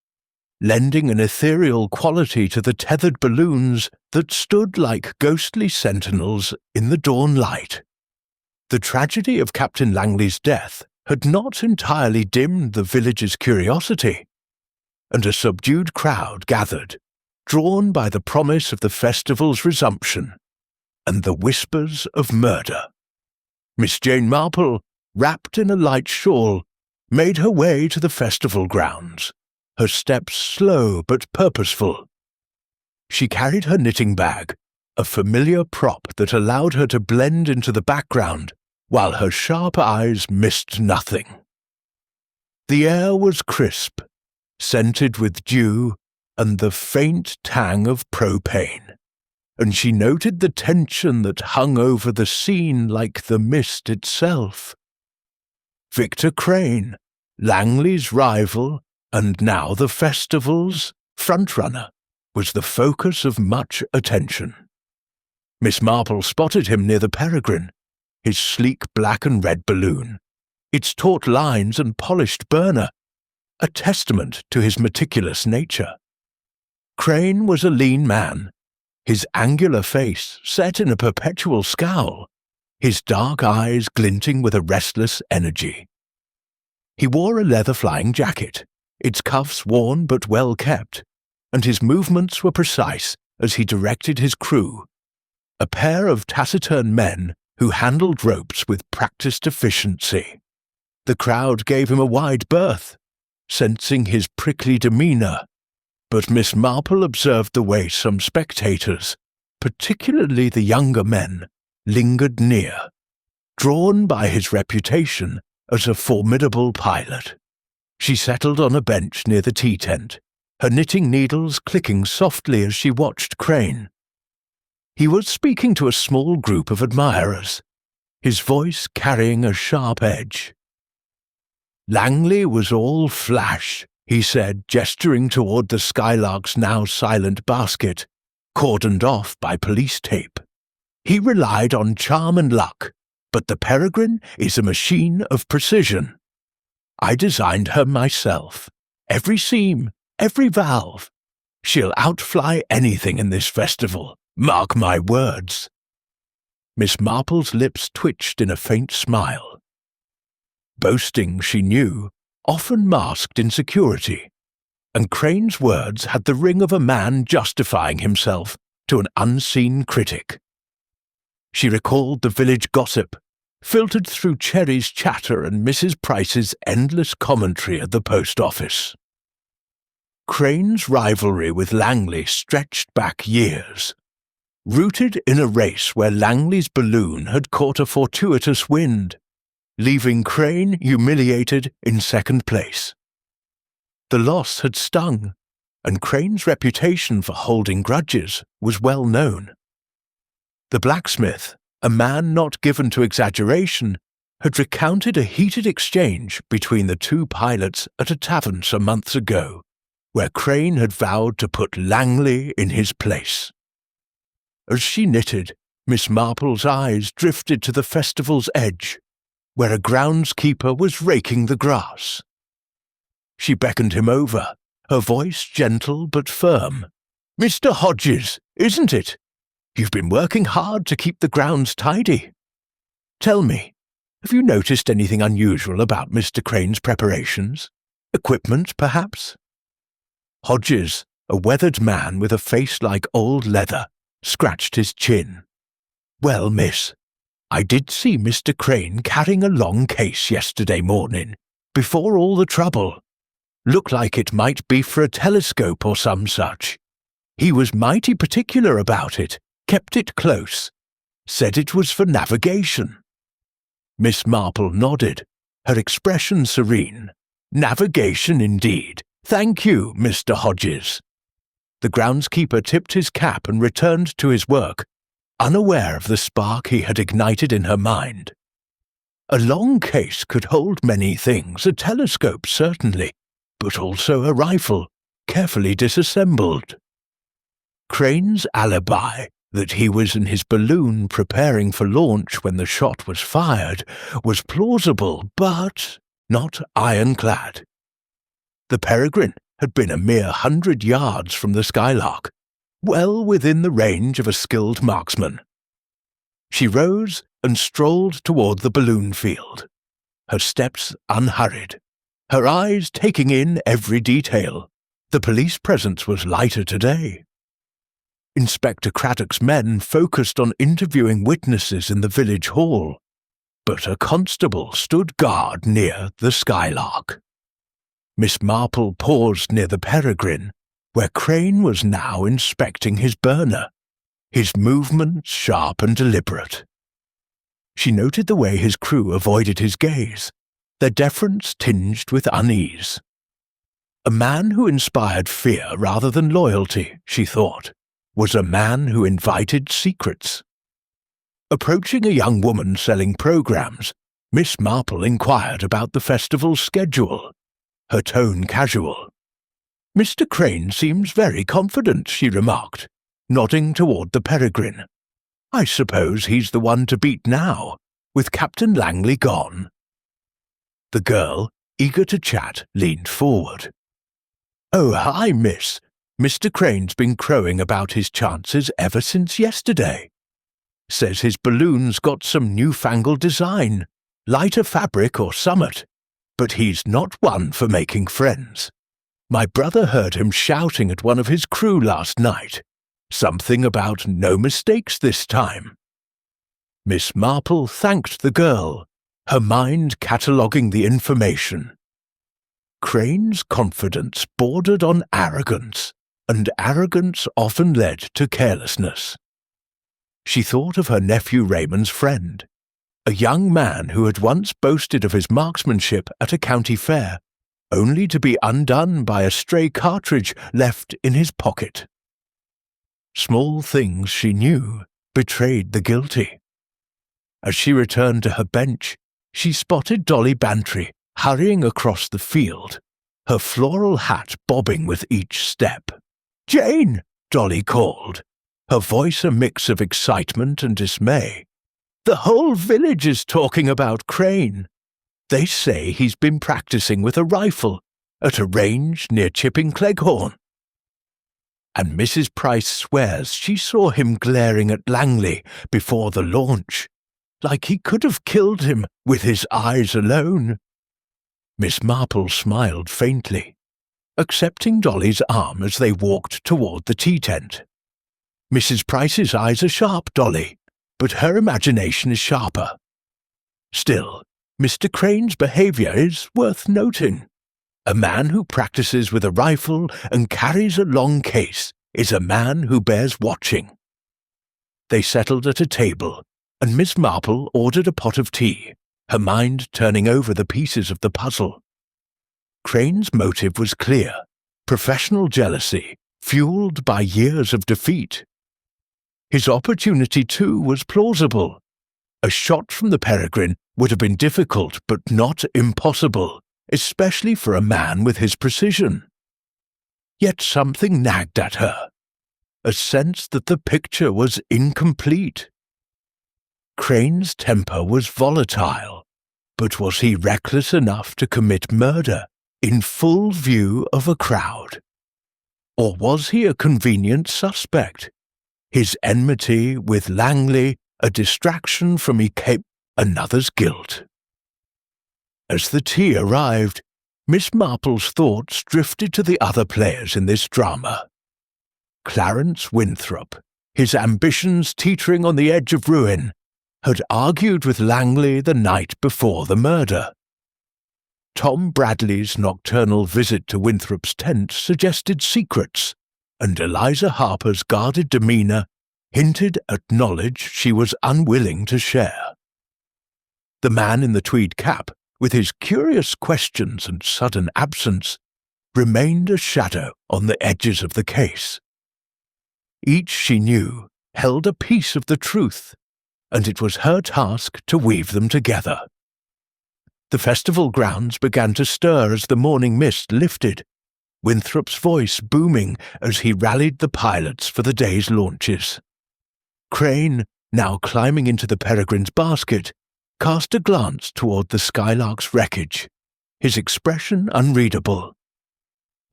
lending an ethereal quality to the tethered balloons that stood like ghostly sentinels in the dawn light. The tragedy of Captain Langley's death had not entirely dimmed the village's curiosity, and a subdued crowd gathered, drawn by the promise of the festival's resumption and the whispers of murder. Miss Jane Marple, wrapped in a light shawl, made her way to the festival grounds, her steps slow but purposeful. She carried her knitting bag, a familiar prop that allowed her to blend into the background while her sharp eyes missed nothing. The air was crisp, scented with dew and the faint tang of propane, and she noted the tension that hung over the scene like the mist itself. Victor Crane, Langley's rival and now the festival's frontrunner, was the focus of much attention. Miss Marple spotted him near the Peregrine, his sleek black and red balloon, its taut lines and polished burner, a testament to his meticulous nature. Crane was a lean man, his angular face set in a perpetual scowl, his dark eyes glinting with a restless energy. He wore a leather flying jacket, its cuffs worn but well kept, and his movements were precise as he directed his crew, a pair of taciturn men who handled ropes with practiced efficiency. The crowd gave him a wide berth, sensing his prickly demeanour, but Miss Marple observed the way some spectators, particularly the younger men, lingered near, drawn by his reputation as a formidable pilot. She settled on a bench near the tea tent, her knitting needles clicking softly as she watched Crane. He was speaking to a small group of admirers, his voice carrying a sharp edge. Langley was all flash, he said, gesturing toward the Skylark's now silent basket, cordoned off by police tape. He relied on charm and luck, but the Peregrine is a machine of precision. I designed her myself, every seam, every valve. She'll outfly anything in this festival, mark my words. Miss Marple's lips twitched in a faint smile. Boasting, she knew, often masked insecurity, and Crane's words had the ring of a man justifying himself to an unseen critic. She recalled the village gossip, filtered through Cherry's chatter and Mrs. Price's endless commentary at the post office. Crane's rivalry with Langley stretched back years, rooted in a race where Langley's balloon had caught a fortuitous wind, leaving Crane humiliated in second place. The loss had stung, and Crane's reputation for holding grudges was well known. The blacksmith, a man not given to exaggeration, had recounted a heated exchange between the two pilots at a tavern some months ago, where Crane had vowed to put Langley in his place. As she knitted, Miss Marple's eyes drifted to the festival's edge, where a groundskeeper was raking the grass. She beckoned him over, her voice gentle but firm. "Mr. Hodges, isn't it? You've been working hard to keep the grounds tidy. Tell me, have you noticed anything unusual about Mr. Crane's preparations? Equipment, perhaps?" Hodges, a weathered man with a face like old leather, scratched his chin. "Well, miss, I did see Mr. Crane carrying a long case yesterday morning, before all the trouble. Looked like it might be for a telescope or some such. He was mighty particular about it, kept it close, said it was for navigation." Miss Marple nodded, her expression serene. "Navigation indeed. Thank you, Mr. Hodges." The groundskeeper tipped his cap and returned to his work, unaware of the spark he had ignited in her mind. A long case could hold many things, a telescope certainly, but also a rifle, carefully disassembled. Crane's alibi, that he was in his balloon preparing for launch when the shot was fired, was plausible but not ironclad. The Peregrine, had been a mere 100 yards from the Skylark, well within the range of a skilled marksman. She rose and strolled toward the balloon field, her steps unhurried, her eyes taking in every detail. The police presence was lighter today. Inspector Craddock's men focused on interviewing witnesses in the village hall, but a constable stood guard near the Skylark. Miss Marple paused near the Peregrine, where Crane was now inspecting his burner, his movements sharp and deliberate. She noted the way his crew avoided his gaze, their deference tinged with unease. A man who inspired fear rather than loyalty, she thought, was a man who invited secrets. Approaching a young woman selling programs, Miss Marple inquired about the festival's schedule, her tone casual. "Mr. Crane seems very confident," she remarked, nodding toward the Peregrine. "I suppose he's the one to beat now, with Captain Langley gone." The girl, eager to chat, leaned forward. "Oh, hi, miss. Mr. Crane's been crowing about his chances ever since yesterday. Says his balloon's got some newfangled design, lighter fabric or summit, but he's not one for making friends. My brother heard him shouting at one of his crew last night, something about no mistakes this time." Miss Marple thanked the girl, her mind cataloguing the information. Crane's confidence bordered on arrogance, and arrogance often led to carelessness. She thought of her nephew Raymond's friend, a young man who had once boasted of his marksmanship at a county fair, only to be undone by a stray cartridge left in his pocket. Small things, she knew, betrayed the guilty. As she returned to her bench, she spotted Dolly Bantry hurrying across the field, her floral hat bobbing with each step. "Jane!" Dolly called, her voice a mix of excitement and dismay. "The whole village is talking about Crane. They say he's been practicing with a rifle at a range near Chipping Cleghorn. And Mrs. Price swears she saw him glaring at Langley before the launch, like he could have killed him with his eyes alone." Miss Marple smiled faintly, accepting Dolly's arm as they walked toward the tea tent. "Mrs. Price's eyes are sharp, Dolly, but her imagination is sharper. Still, Mr. Crane's behavior is worth noting. A man who practices with a rifle and carries a long case is a man who bears watching." They settled at a table, and Miss Marple ordered a pot of tea, her mind turning over the pieces of the puzzle. Crane's motive was clear: professional jealousy, fueled by years of defeat. His opportunity, too, was plausible. A shot from the Peregrine would have been difficult but not impossible, especially for a man with his precision. Yet something nagged at her, a sense that the picture was incomplete. Crane's temper was volatile, but was he reckless enough to commit murder in full view of a crowd? Or was he a convenient suspect, his enmity with Langley a distraction from another's guilt? As the tea arrived, Miss Marple's thoughts drifted to the other players in this drama. Clarence Winthrop, his ambitions teetering on the edge of ruin, had argued with Langley the night before the murder. Tom Bradley's nocturnal visit to Winthrop's tent suggested secrets, and Eliza Harper's guarded demeanour hinted at knowledge she was unwilling to share. The man in the tweed cap, with his curious questions and sudden absence, remained a shadow on the edges of the case. Each, she knew, held a piece of the truth, and it was her task to weave them together. The festival grounds began to stir as the morning mist lifted, Winthrop's voice booming as he rallied the pilots for the day's launches. Crane, now climbing into the Peregrine's basket, cast a glance toward the Skylark's wreckage, his expression unreadable.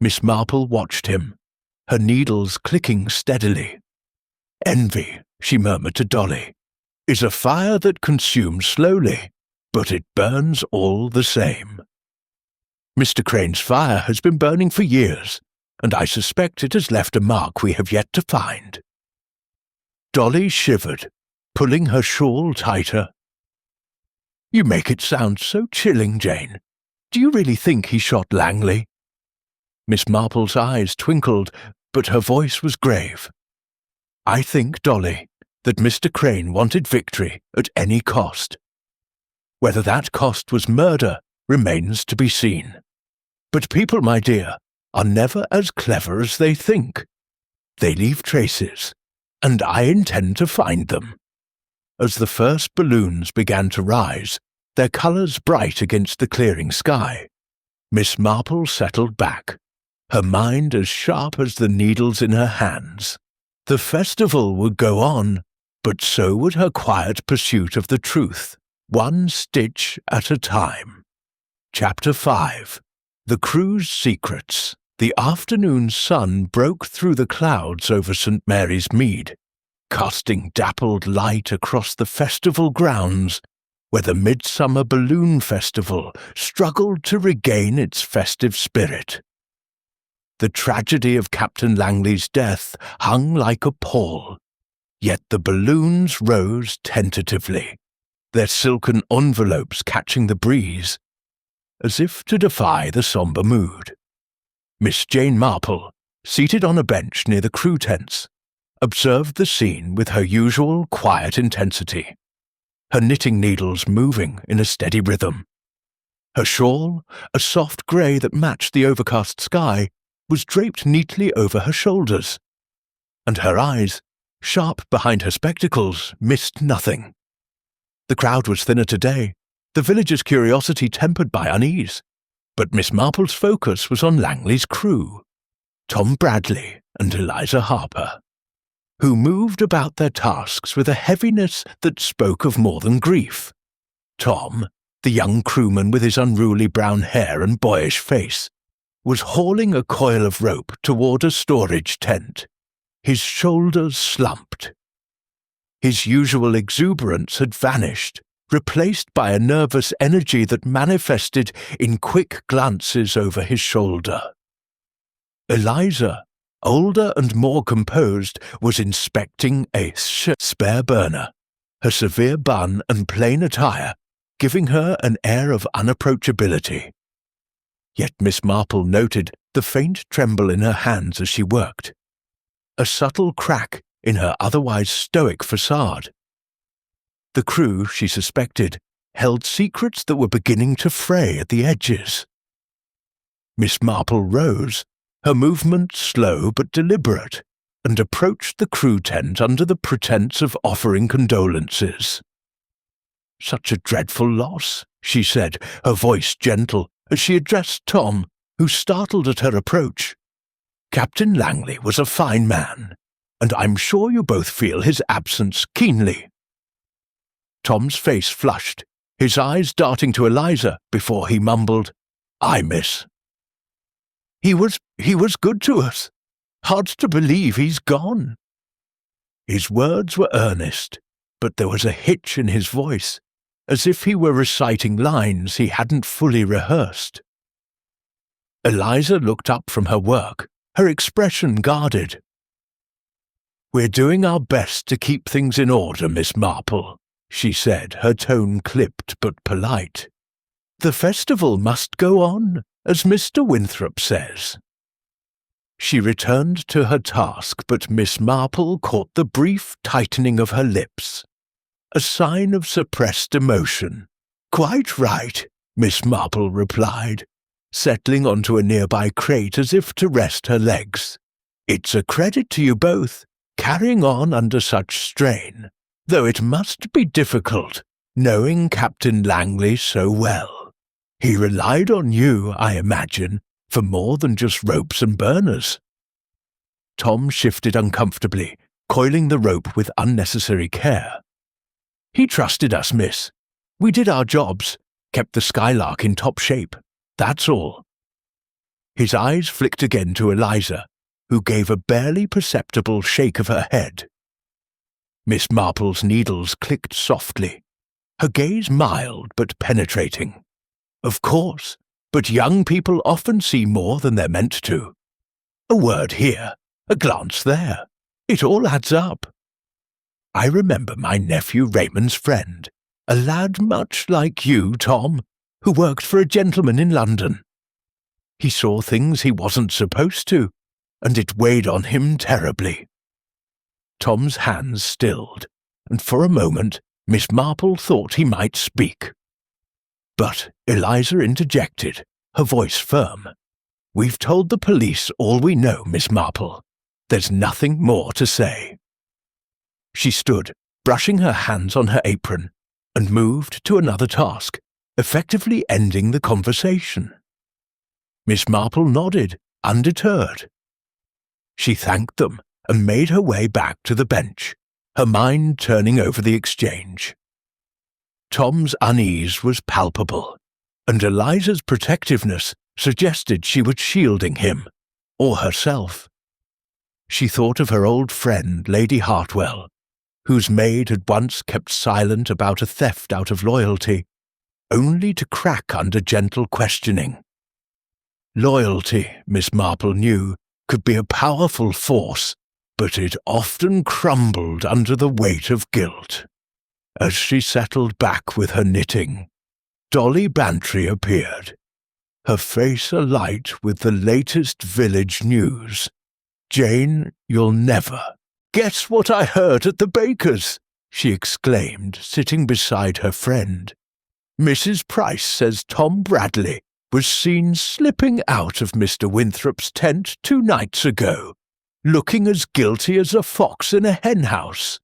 Miss Marple watched him, her needles clicking steadily. "Envy," she murmured to Dolly, "is a fire that consumes slowly, but it burns all the same. Mr. Crane's fire has been burning for years, and I suspect it has left a mark we have yet to find." Dolly shivered, pulling her shawl tighter. "You make it sound so chilling, Jane. Do you really think he shot Langley?" Miss Marple's eyes twinkled, but her voice was grave. "I think, Dolly, that Mr. Crane wanted victory at any cost. Whether that cost was murder remains to be seen. But people, my dear, are never as clever as they think. They leave traces, and I intend to find them." As the first balloons began to rise, their colours bright against the clearing sky, Miss Marple settled back, her mind as sharp as the needles in her hands. The festival would go on, but so would her quiet pursuit of the truth, one stitch at a time. Chapter 5. The Crew's Secrets. The afternoon sun broke through the clouds over St. Mary's Mead, casting dappled light across the festival grounds where the Midsummer Balloon Festival struggled to regain its festive spirit. The tragedy of Captain Langley's death hung like a pall, yet the balloons rose tentatively, their silken envelopes catching the breeze, as if to defy the sombre mood. Miss Jane Marple, seated on a bench near the crew tents, observed the scene with her usual quiet intensity, her knitting needles moving in a steady rhythm. Her shawl, a soft grey that matched the overcast sky, was draped neatly over her shoulders, and her eyes, sharp behind her spectacles, missed nothing. The crowd was thinner today, the villagers' curiosity tempered by unease, but Miss Marple's focus was on Langley's crew, Tom Bradley and Eliza Harper, who moved about their tasks with a heaviness that spoke of more than grief. Tom, the young crewman with his unruly brown hair and boyish face, was hauling a coil of rope toward a storage tent. His shoulders slumped. His usual exuberance had vanished, replaced by a nervous energy that manifested in quick glances over his shoulder. Eliza, older and more composed, was inspecting a spare burner, her severe bun and plain attire giving her an air of unapproachability. Yet Miss Marple noted the faint tremble in her hands as she worked, a subtle crack in her otherwise stoic facade. The crew, she suspected, held secrets that were beginning to fray at the edges. Miss Marple rose, her movement slow but deliberate, and approached the crew tent under the pretense of offering condolences. "Such a dreadful loss," she said, her voice gentle, as she addressed Tom, who startled at her approach. "Captain Langley was a fine man, and I'm sure you both feel his absence keenly." Tom's face flushed, his eyes darting to Eliza before he mumbled, "Aye, miss. He was good to us. Hard to believe he's gone." His words were earnest, but there was a hitch in his voice, as if he were reciting lines he hadn't fully rehearsed. Eliza looked up from her work, her expression guarded. "We're doing our best to keep things in order, Miss Marple," she said, her tone clipped but polite. "The festival must go on, as Mr. Winthrop says." She returned to her task, but Miss Marple caught the brief tightening of her lips, a sign of suppressed emotion. "Quite right," Miss Marple replied, settling onto a nearby crate as if to rest her legs. "It's a credit to you both, carrying on under such strain, though it must be difficult, knowing Captain Langley so well. He relied on you, I imagine, for more than just ropes and burners." Tom shifted uncomfortably, coiling the rope with unnecessary care. "He trusted us, miss. We did our jobs, kept the Skylark in top shape. That's all." His eyes flicked again to Eliza, who gave a barely perceptible shake of her head. Miss Marple's needles clicked softly, her gaze mild but penetrating. Of course, but young people often see more than they're meant to. A word here, a glance there. It all adds up. I remember my nephew Raymond's friend, a lad much like you, Tom, who worked for a gentleman in London. He saw things he wasn't supposed to, and it weighed on him terribly. Tom's hands stilled, and for a moment Miss Marple thought he might speak. But Eliza interjected, her voice firm. "We've told the police all we know, Miss Marple. There's nothing more to say." She stood, brushing her hands on her apron, and moved to another task, effectively ending the conversation. Miss Marple nodded, undeterred. She thanked them and made her way back to the bench, her mind turning over the exchange. Tom's unease was palpable, and Eliza's protectiveness suggested she was shielding him, or herself. She thought of her old friend, Lady Hartwell, whose maid had once kept silent about a theft out of loyalty, only to crack under gentle questioning. Loyalty, Miss Marple knew, could be a powerful force, but it often crumbled under the weight of guilt. As she settled back with her knitting, Dolly Bantry appeared, her face alight with the latest village news. "Jane, you'll never guess what I heard at the baker's," she exclaimed, sitting beside her friend. "Mrs. Price says Tom Bradley was seen slipping out of Mr. Winthrop's tent 2 nights ago, looking as guilty as a fox in a henhouse.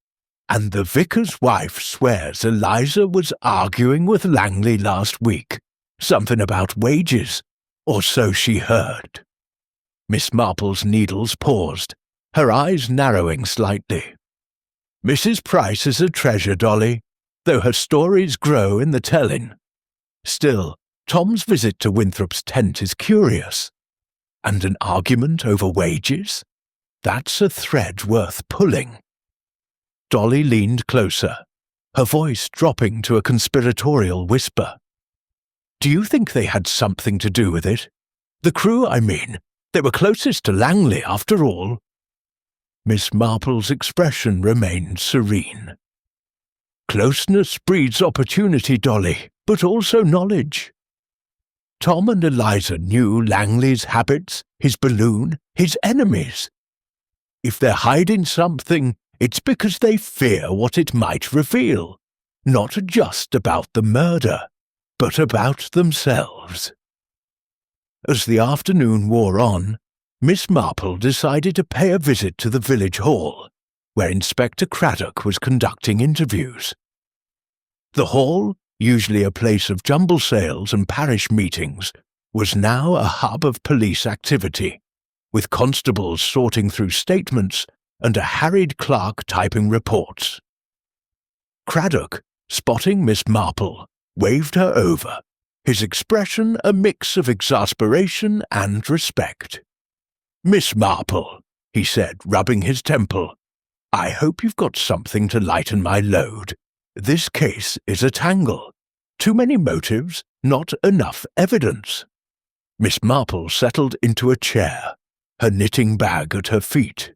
And the vicar's wife swears Eliza was arguing with Langley last week, something about wages, or so she heard." Miss Marple's needles paused, her eyes narrowing slightly. "Mrs. Price is a treasure, Dolly, though her stories grow in the telling. Still, Tom's visit to Winthrop's tent is curious. And an argument over wages? That's a thread worth pulling." Dolly leaned closer, her voice dropping to a conspiratorial whisper. "Do you think they had something to do with it? The crew, I mean. They were closest to Langley, after all." Miss Marple's expression remained serene. "Closeness breeds opportunity, Dolly, but also knowledge. Tom and Eliza knew Langley's habits, his balloon, his enemies. If they're hiding something, it's because they fear what it might reveal, not just about the murder, but about themselves." As the afternoon wore on, Miss Marple decided to pay a visit to the village hall, where Inspector Craddock was conducting interviews. The hall, usually a place of jumble sales and parish meetings, was now a hub of police activity, with constables sorting through statements and a harried clerk typing reports. Craddock, spotting Miss Marple, waved her over, his expression a mix of exasperation and respect. "Miss Marple," he said, rubbing his temple, "I hope you've got something to lighten my load. This case is a tangle. Too many motives, not enough evidence." Miss Marple settled into a chair, her knitting bag at her feet.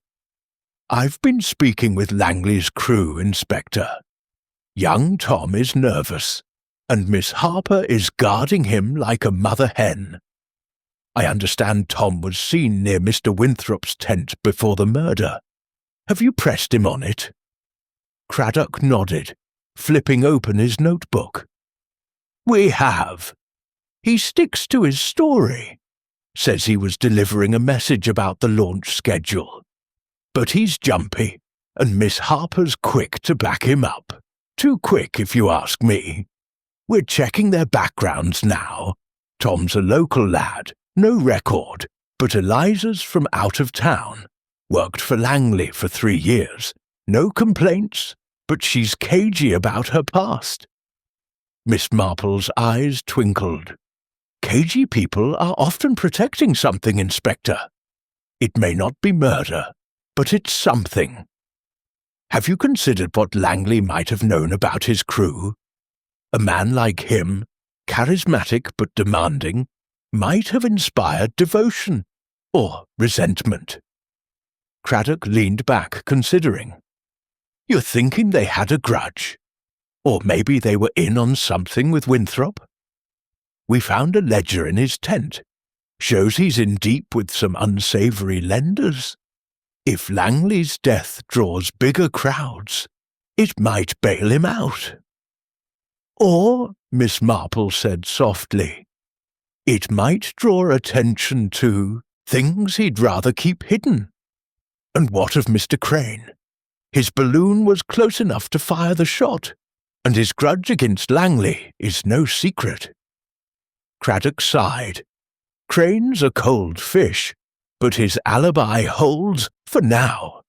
"I've been speaking with Langley's crew, Inspector. Young Tom is nervous, and Miss Harper is guarding him like a mother hen. I understand Tom was seen near Mr. Winthrop's tent before the murder. Have you pressed him on it?" Craddock nodded, flipping open his notebook. "We have. He sticks to his story. Says he was delivering a message about the launch schedule. But he's jumpy, and Miss Harper's quick to back him up. Too quick, if you ask me. We're checking their backgrounds now. Tom's a local lad, no record, but Eliza's from out of town. Worked for Langley for 3 years. No complaints, but she's cagey about her past." Miss Marple's eyes twinkled. Cagey people are often protecting something, Inspector. It may not be murder, but it's something. Have you considered what Langley might have known about his crew? A man like him, charismatic but demanding, might have inspired devotion or resentment. Craddock leaned back, considering. You're thinking they had a grudge? Or maybe they were in on something with Winthrop? We found a ledger in his tent. Shows he's in deep with some unsavory lenders. If Langley's death draws bigger crowds, it might bail him out. Or, Miss Marple said softly, it might draw attention to things he'd rather keep hidden. And what of Mr. Crane? His balloon was close enough to fire the shot, and his grudge against Langley is no secret. Craddock sighed. Crane's a cold fish, but his alibi holds for now.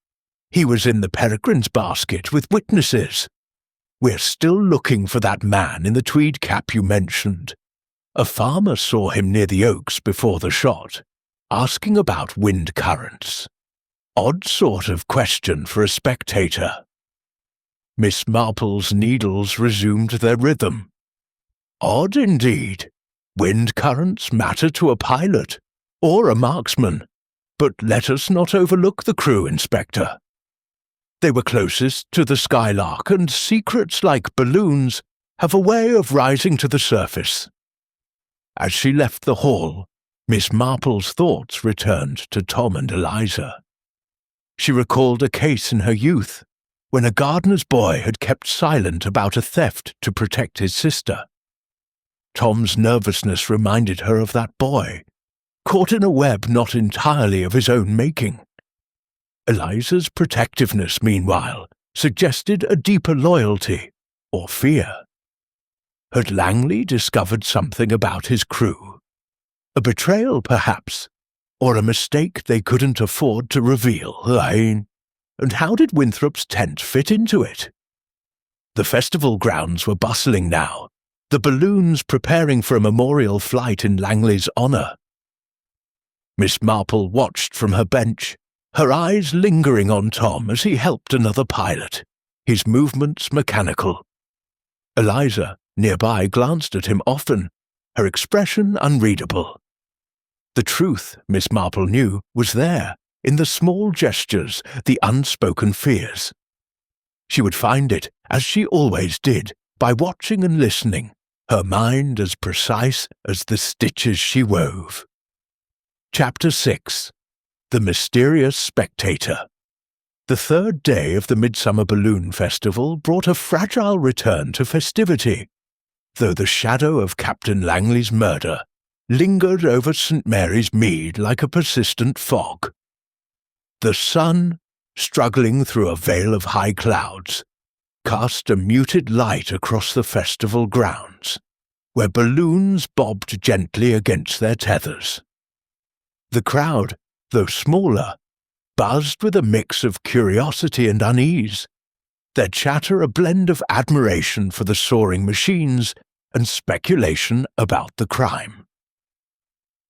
He was in the Peregrine's basket with witnesses. We're still looking for that man in the tweed cap you mentioned. A farmer saw him near the oaks before the shot, asking about wind currents. Odd sort of question for a spectator. Miss Marple's needles resumed their rhythm. Odd indeed. Wind currents matter to a pilot, or a marksman, but let us not overlook the crew, Inspector. They were closest to the Skylark, and secrets like balloons have a way of rising to the surface. As she left the hall, Miss Marple's thoughts returned to Tom and Eliza. She recalled a case in her youth, when a gardener's boy had kept silent about a theft to protect his sister. Tom's nervousness reminded her of that boy, caught in a web not entirely of his own making. Eliza's protectiveness, meanwhile, suggested a deeper loyalty, or fear. Had Langley discovered something about his crew? A betrayal, perhaps, or a mistake they couldn't afford to reveal, And how did Winthrop's tent fit into it? The festival grounds were bustling now, the balloons preparing for a memorial flight in Langley's honour. Miss Marple watched from her bench, her eyes lingering on Tom as he helped another pilot, his movements mechanical. Eliza, nearby, glanced at him often, her expression unreadable. The truth, Miss Marple knew, was there, in the small gestures, the unspoken fears. She would find it, as she always did, by watching and listening, her mind as precise as the stitches she wove. Chapter 6. The Mysterious Spectator. The third day of the Midsummer Balloon Festival brought a fragile return to festivity, though the shadow of Captain Langley's murder lingered over St. Mary's Mead like a persistent fog. The sun, struggling through a veil of high clouds, cast a muted light across the festival grounds, where balloons bobbed gently against their tethers. The crowd, though smaller, buzzed with a mix of curiosity and unease, their chatter a blend of admiration for the soaring machines and speculation about the crime.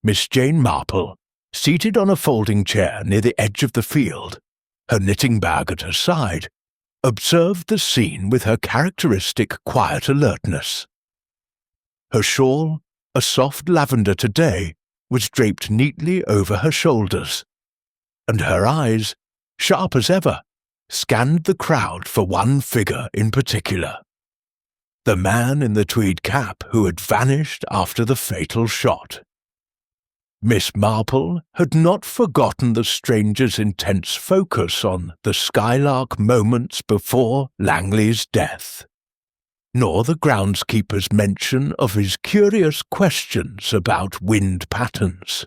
Miss Jane Marple, seated on a folding chair near the edge of the field, her knitting bag at her side, observed the scene with her characteristic quiet alertness. Her shawl, a soft lavender today, was draped neatly over her shoulders, and her eyes, sharp as ever, scanned the crowd for one figure in particular. The man in the tweed cap who had vanished after the fatal shot. Miss Marple had not forgotten the stranger's intense focus on the Skylark moments before Langley's death, nor the groundskeeper's mention of his curious questions about wind patterns.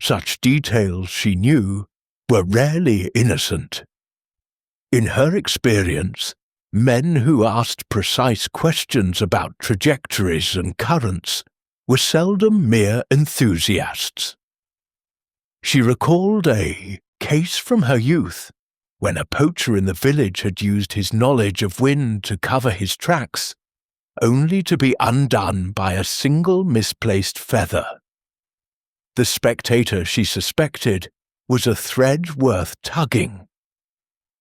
Such details, she knew, were rarely innocent. In her experience, men who asked precise questions about trajectories and currents were seldom mere enthusiasts. She recalled a case from her youth, when a poacher in the village had used his knowledge of wind to cover his tracks, only to be undone by a single misplaced feather. The spectator she suspected was a thread worth tugging.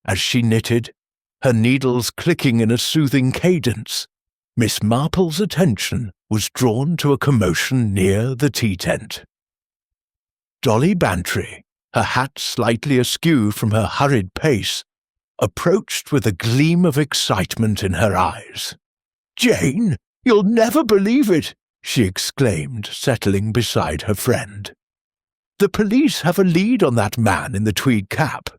As she knitted, her needles clicking in a soothing cadence, Miss Marple's attention was drawn to a commotion near the tea tent. Dolly Bantry, her hat slightly askew from her hurried pace, approached with a gleam of excitement in her eyes. "Jane, you'll never believe it!" she exclaimed, settling beside her friend. "The police have a lead on that man in the tweed cap.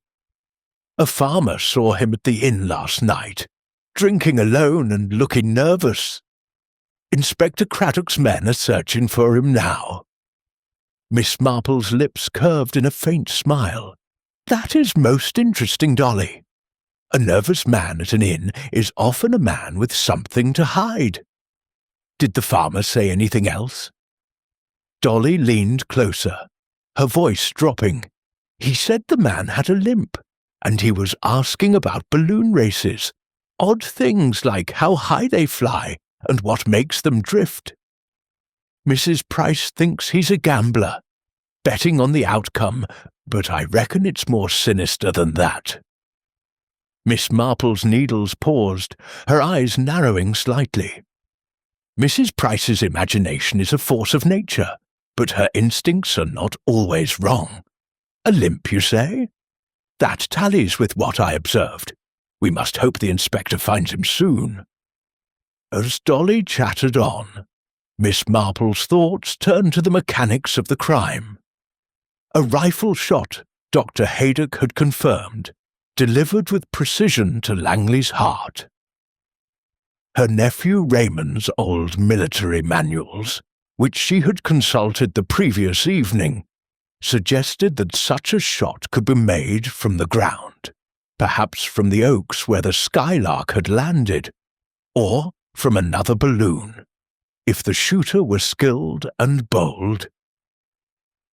A farmer saw him at the inn last night, drinking alone and looking nervous. Inspector Craddock's men are searching for him now." Miss Marple's lips curved in a faint smile. "That is most interesting, Dolly. A nervous man at an inn is often a man with something to hide. Did the farmer say anything else?" Dolly leaned closer, her voice dropping. "He said the man had a limp, and he was asking about balloon races, odd things like how high they fly and what makes them drift. Mrs. Price thinks he's a gambler, betting on the outcome, but I reckon it's more sinister than that." Miss Marple's needles paused, her eyes narrowing slightly. Mrs. Price's imagination is a force of nature, but her instincts are not always wrong. A limp, you say? That tallies with what I observed. We must hope the inspector finds him soon. As Dolly chattered on, Miss Marple's thoughts turned to the mechanics of the crime. A rifle shot, Dr. Haydock had confirmed, delivered with precision to Langley's heart. Her nephew Raymond's old military manuals, which she had consulted the previous evening, suggested that such a shot could be made from the ground, perhaps from the oaks where the Skylark had landed, or from another balloon, if the shooter were skilled and bold.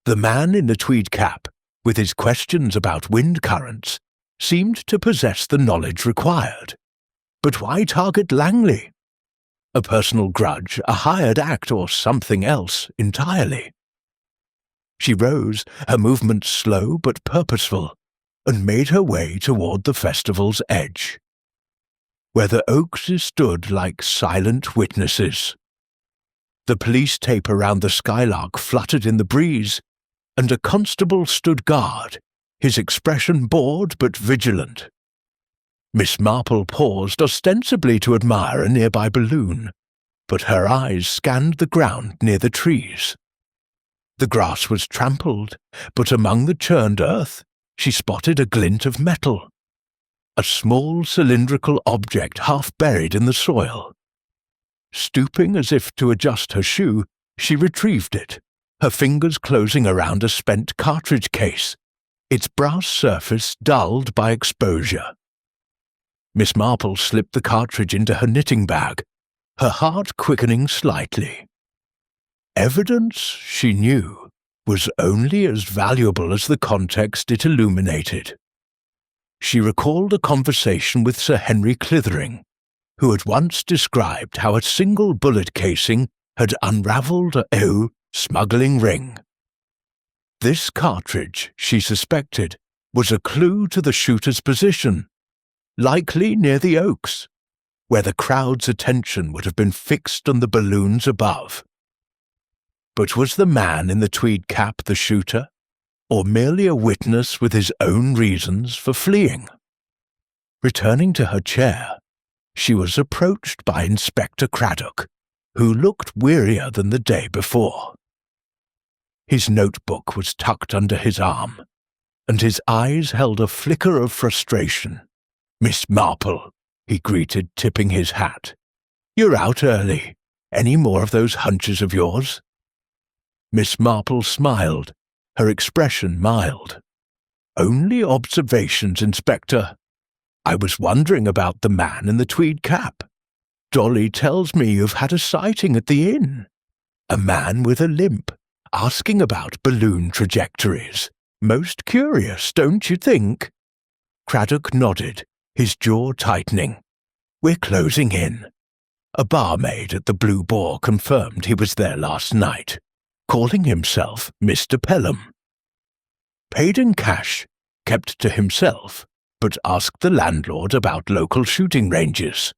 The man in the tweed cap, with his questions about wind currents, seemed to possess the knowledge required. But why target Langley? A personal grudge, a hired act, or something else entirely? She rose, her movements slow but purposeful, and made her way toward the festival's edge, where the oaks stood like silent witnesses. The police tape around the Skylark fluttered in the breeze, and a constable stood guard, his expression bored but vigilant. Miss Marple paused ostensibly to admire a nearby balloon, but her eyes scanned the ground near the trees. The grass was trampled, but among the churned earth she spotted a glint of metal, a small cylindrical object half buried in the soil. Stooping as if to adjust her shoe, she retrieved it, her fingers closing around a spent cartridge case, its brass surface dulled by exposure. Miss Marple slipped the cartridge into her knitting bag, her heart quickening slightly. Evidence, she knew, was only as valuable as the context it illuminated. She recalled a conversation with Sir Henry Clithering, who had once described how a single bullet casing had unravelled a smuggling ring. This cartridge, she suspected, was a clue to the shooter's position, likely near the oaks, where the crowd's attention would have been fixed on the balloons above. But was the man in the tweed cap the shooter, or merely a witness with his own reasons for fleeing? Returning to her chair, she was approached by Inspector Craddock, who looked wearier than the day before. His notebook was tucked under his arm, and his eyes held a flicker of frustration. "Miss Marple," he greeted, tipping his hat. "You're out early. Any more of those hunches of yours?" Miss Marple smiled, her expression mild. "Only observations, Inspector. I was wondering about the man in the tweed cap. Dolly tells me you've had a sighting at the inn. A man with a limp, asking about balloon trajectories. Most curious, don't you think?" Craddock nodded, his jaw tightening. "We're closing in. A barmaid at the Blue Boar confirmed he was there last night, calling himself Mr. Pelham. Paid in cash, kept to himself, but asked the landlord about local shooting ranges.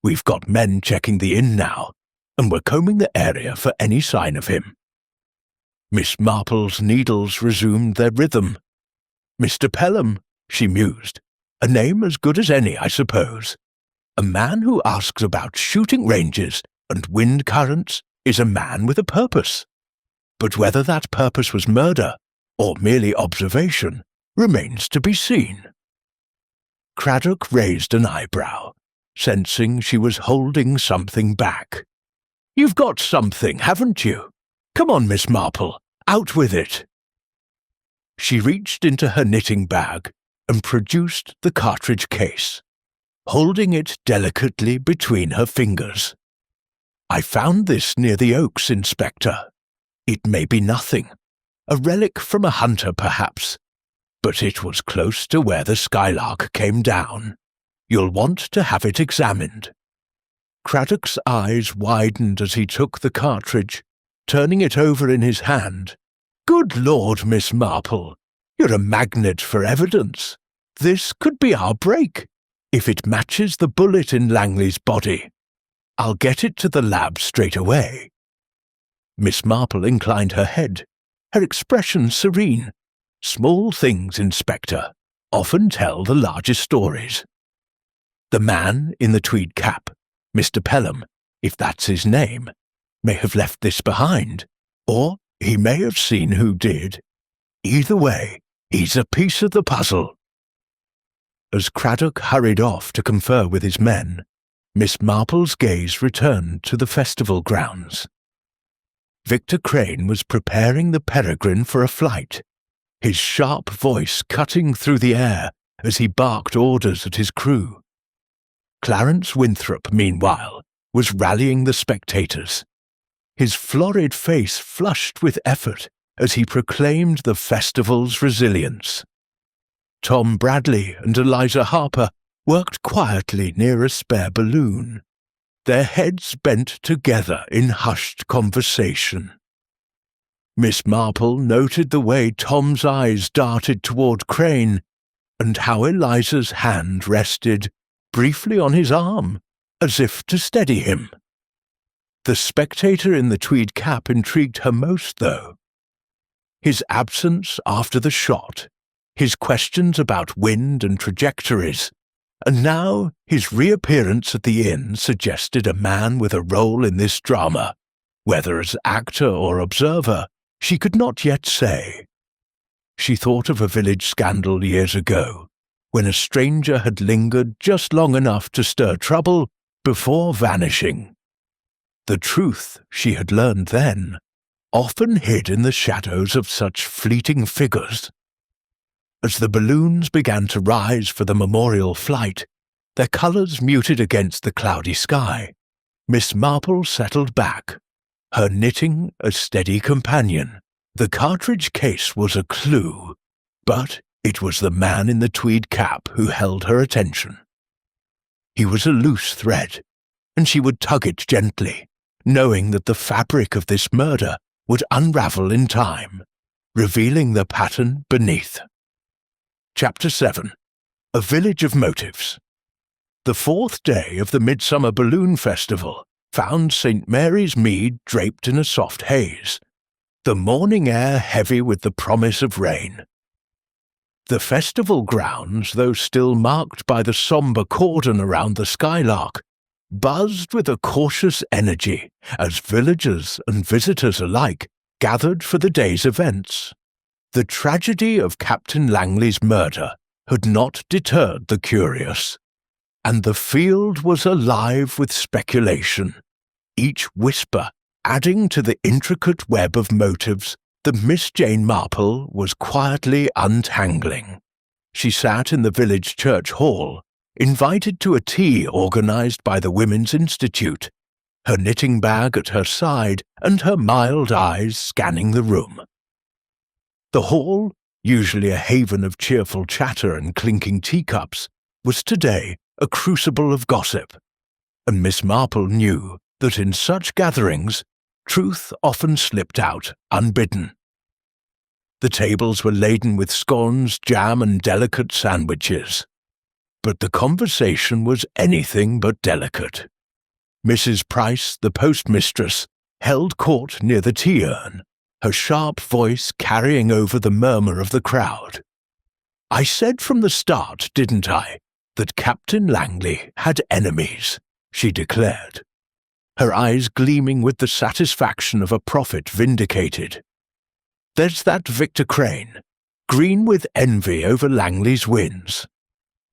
We've got men checking the inn now, and we're combing the area for any sign of him. Miss Marple's needles resumed their rhythm. Mr. Pelham, she mused. A name as good as any, I suppose. A man who asks about shooting ranges and wind currents is a man with a purpose. But whether that purpose was murder or merely observation remains to be seen. Craddock raised an eyebrow, sensing she was holding something back. You've got something, haven't you? Come on, Miss Marple, out with it. She reached into her knitting bag and produced the cartridge case, holding it delicately between her fingers. I found this near the oaks, Inspector. It may be nothing, a relic from a hunter perhaps, but it was close to where the skylark came down. You'll want to have it examined. Craddock's eyes widened as he took the cartridge, turning it over in his hand. Good Lord, Miss Marple, you're a magnet for evidence. This could be our break, if it matches the bullet in Langley's body. I'll get it to the lab straight away. Miss Marple inclined her head, her expression serene. Small things, Inspector, often tell the largest stories. The man in the tweed cap, Mr. Pelham, if that's his name, may have left this behind, or he may have seen who did. Either way, he's a piece of the puzzle. As Craddock hurried off to confer with his men, Miss Marple's gaze returned to the festival grounds. Victor Crane was preparing the Peregrine for a flight, his sharp voice cutting through the air as he barked orders at his crew. Clarence Winthrop, meanwhile, was rallying the spectators. His florid face flushed with effort as he proclaimed the festival's resilience. Tom Bradley and Eliza Harper worked quietly near a spare balloon, their heads bent together in hushed conversation. Miss Marple noted the way Tom's eyes darted toward Crane, and how Eliza's hand rested briefly on his arm, as if to steady him. The spectator in the tweed cap intrigued her most, though. His absence after the shot, his questions about wind and trajectories, and now his reappearance at the inn suggested a man with a role in this drama, whether as actor or observer, she could not yet say. She thought of a village scandal years ago, when a stranger had lingered just long enough to stir trouble before vanishing. The truth, she had learned then, often hid in the shadows of such fleeting figures. As the balloons began to rise for the memorial flight, their colours muted against the cloudy sky, Miss Marple settled back, her knitting a steady companion. The cartridge case was a clue, but it was the man in the tweed cap who held her attention. He was a loose thread, and she would tug it gently, knowing that the fabric of this murder would unravel in time, revealing the pattern beneath. Chapter 7. A Village of Motives. The fourth day of the Midsummer Balloon Festival found St. Mary's Mead draped in a soft haze, the morning air heavy with the promise of rain. The festival grounds, though still marked by the sombre cordon around the skylark, buzzed with a cautious energy as villagers and visitors alike gathered for the day's events. The tragedy of Captain Langley's murder had not deterred the curious, and the field was alive with speculation, each whisper adding to the intricate web of motives that Miss Jane Marple was quietly untangling. She sat in the village church hall, invited to a tea organized by the Women's Institute, her knitting bag at her side and her mild eyes scanning the room. The hall, usually a haven of cheerful chatter and clinking teacups, was today a crucible of gossip. and Miss Marple knew that in such gatherings, truth often slipped out unbidden. The tables were laden with scones, jam, and delicate sandwiches. But the conversation was anything but delicate. Mrs. Price, the postmistress, held court near the tea urn, her sharp voice carrying over the murmur of the crowd. "I said from the start, didn't I, that Captain Langley had enemies," she declared, her eyes gleaming with the satisfaction of a prophet vindicated. "There's that Victor Crane, green with envy over Langley's wins.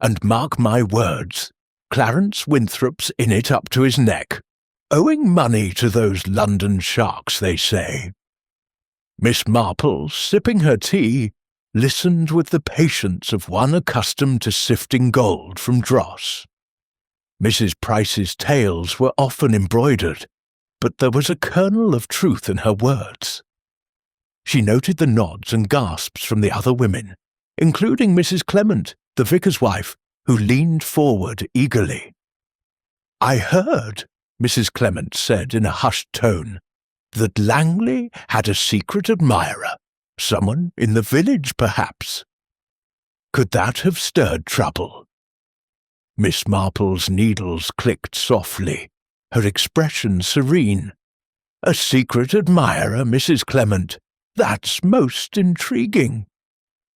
And mark my words, Clarence Winthrop's in it up to his neck, owing money to those London sharks, they say." Miss Marple, sipping her tea, listened with the patience of one accustomed to sifting gold from dross. Mrs. Price's tales were often embroidered, but there was a kernel of truth in her words. She noted the nods and gasps from the other women, including Mrs. Clement, the vicar's wife, who leaned forward eagerly. "I heard," Mrs. Clement said in a hushed tone, "that Langley had a secret admirer, someone in the village, perhaps. Could that have stirred trouble?" Miss Marple's needles clicked softly, her expression serene. "A secret admirer, Mrs. Clement? That's most intriguing.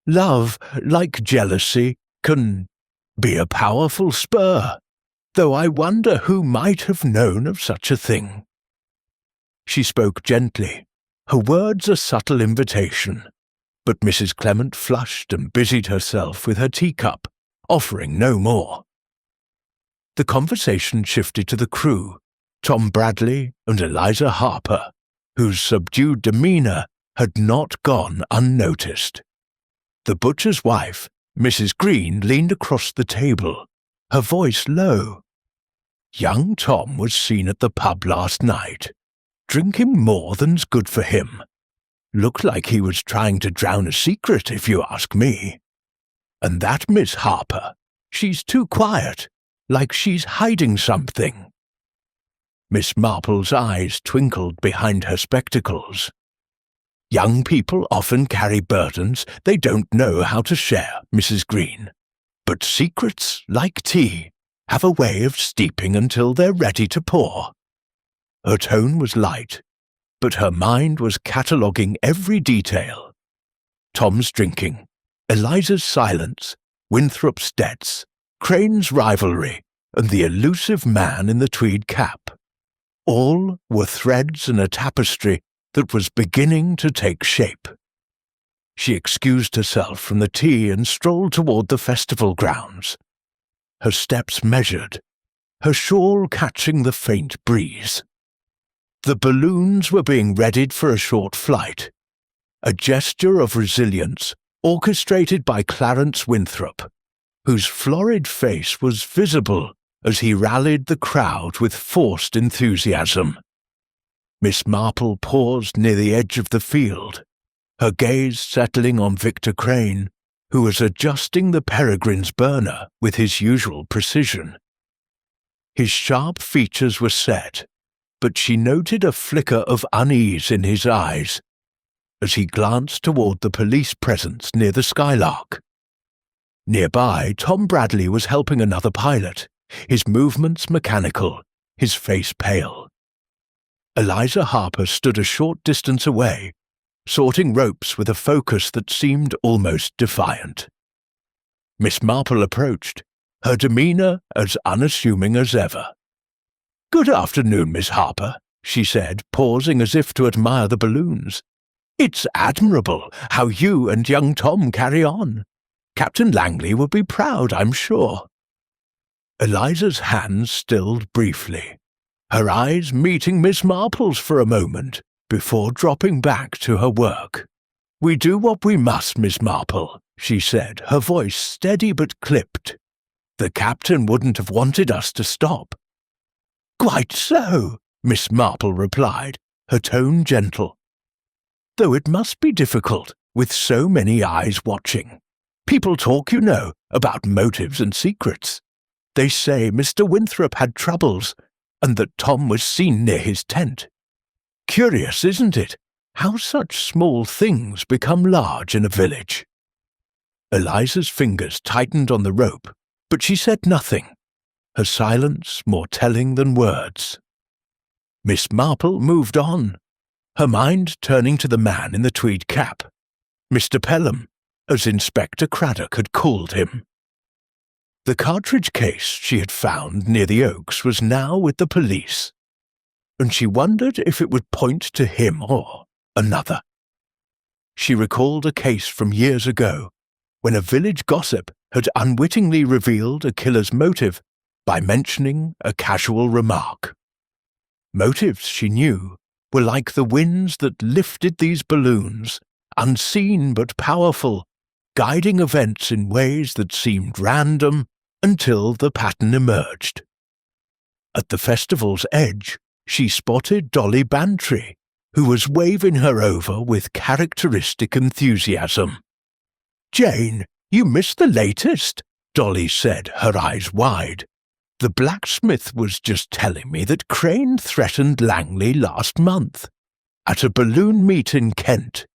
Love, like jealousy, can be a powerful spur, though I wonder who might have known of such a thing." She spoke gently, her words a subtle invitation, but Mrs. Clement flushed and busied herself with her teacup, offering no more. The conversation shifted to the crew, Tom Bradley and Eliza Harper, whose subdued demeanour had not gone unnoticed. The butcher's wife, Mrs. Green, leaned across the table, her voice low. "Young Tom was seen at the pub last night, drinking more than's good for him. Looked like he was trying to drown a secret, if you ask me. And that Miss Harper, she's too quiet, like she's hiding something." Miss Marple's eyes twinkled behind her spectacles. "Young people often carry burdens they don't know how to share, Mrs. Green. But secrets, like tea, have a way of steeping until they're ready to pour." Her tone was light, but her mind was cataloguing every detail. Tom's drinking, Eliza's silence, Winthrop's debts, Crane's rivalry, and the elusive man in the tweed cap. All were threads in a tapestry that was beginning to take shape. She excused herself from the tea and strolled toward the festival grounds, her steps measured, her shawl catching the faint breeze. The balloons were being readied for a short flight, a gesture of resilience orchestrated by Clarence Winthrop, whose florid face was visible as he rallied the crowd with forced enthusiasm. Miss Marple paused near the edge of the field, her gaze settling on Victor Crane, who was adjusting the Peregrine's burner with his usual precision. His sharp features were set, but she noted a flicker of unease in his eyes as he glanced toward the police presence near the Skylark. Nearby, Tom Bradley was helping another pilot, his movements mechanical, his face pale. Eliza Harper stood a short distance away, sorting ropes with a focus that seemed almost defiant. Miss Marple approached, her demeanour as unassuming as ever. "Good afternoon, Miss Harper," she said, pausing as if to admire the balloons. "It's admirable how you and young Tom carry on. Captain Langley will be proud, I'm sure." Eliza's hands stilled briefly, her eyes meeting Miss Marple's for a moment before dropping back to her work. "We do what we must, Miss Marple," she said, her voice steady but clipped. "The captain wouldn't have wanted us to stop." "Quite so," Miss Marple replied, her tone gentle. "Though it must be difficult, with so many eyes watching. People talk, you know, about motives and secrets. They say Mr. Winthrop had troubles, and that Tom was seen near his tent. Curious, isn't it, how such small things become large in a village? Eliza's fingers tightened on the rope, but she said nothing, her silence more telling than words. Miss Marple moved on, her mind turning to the man in the tweed cap, Mr. Pelham, as Inspector Craddock had called him. The cartridge case she had found near the oaks was now with the police, and she wondered if it would point to him or another. She recalled a case from years ago, when a village gossip had unwittingly revealed a killer's motive by mentioning a casual remark. Motives, she knew, were like the winds that lifted these balloons, unseen but powerful, guiding events in ways that seemed random until the pattern emerged. At the festival's edge, she spotted Dolly Bantry, who was waving her over with characteristic enthusiasm. "Jane, you missed the latest," Dolly said, her eyes wide. "The blacksmith was just telling me that Crane threatened Langley last month, at a balloon meet in Kent.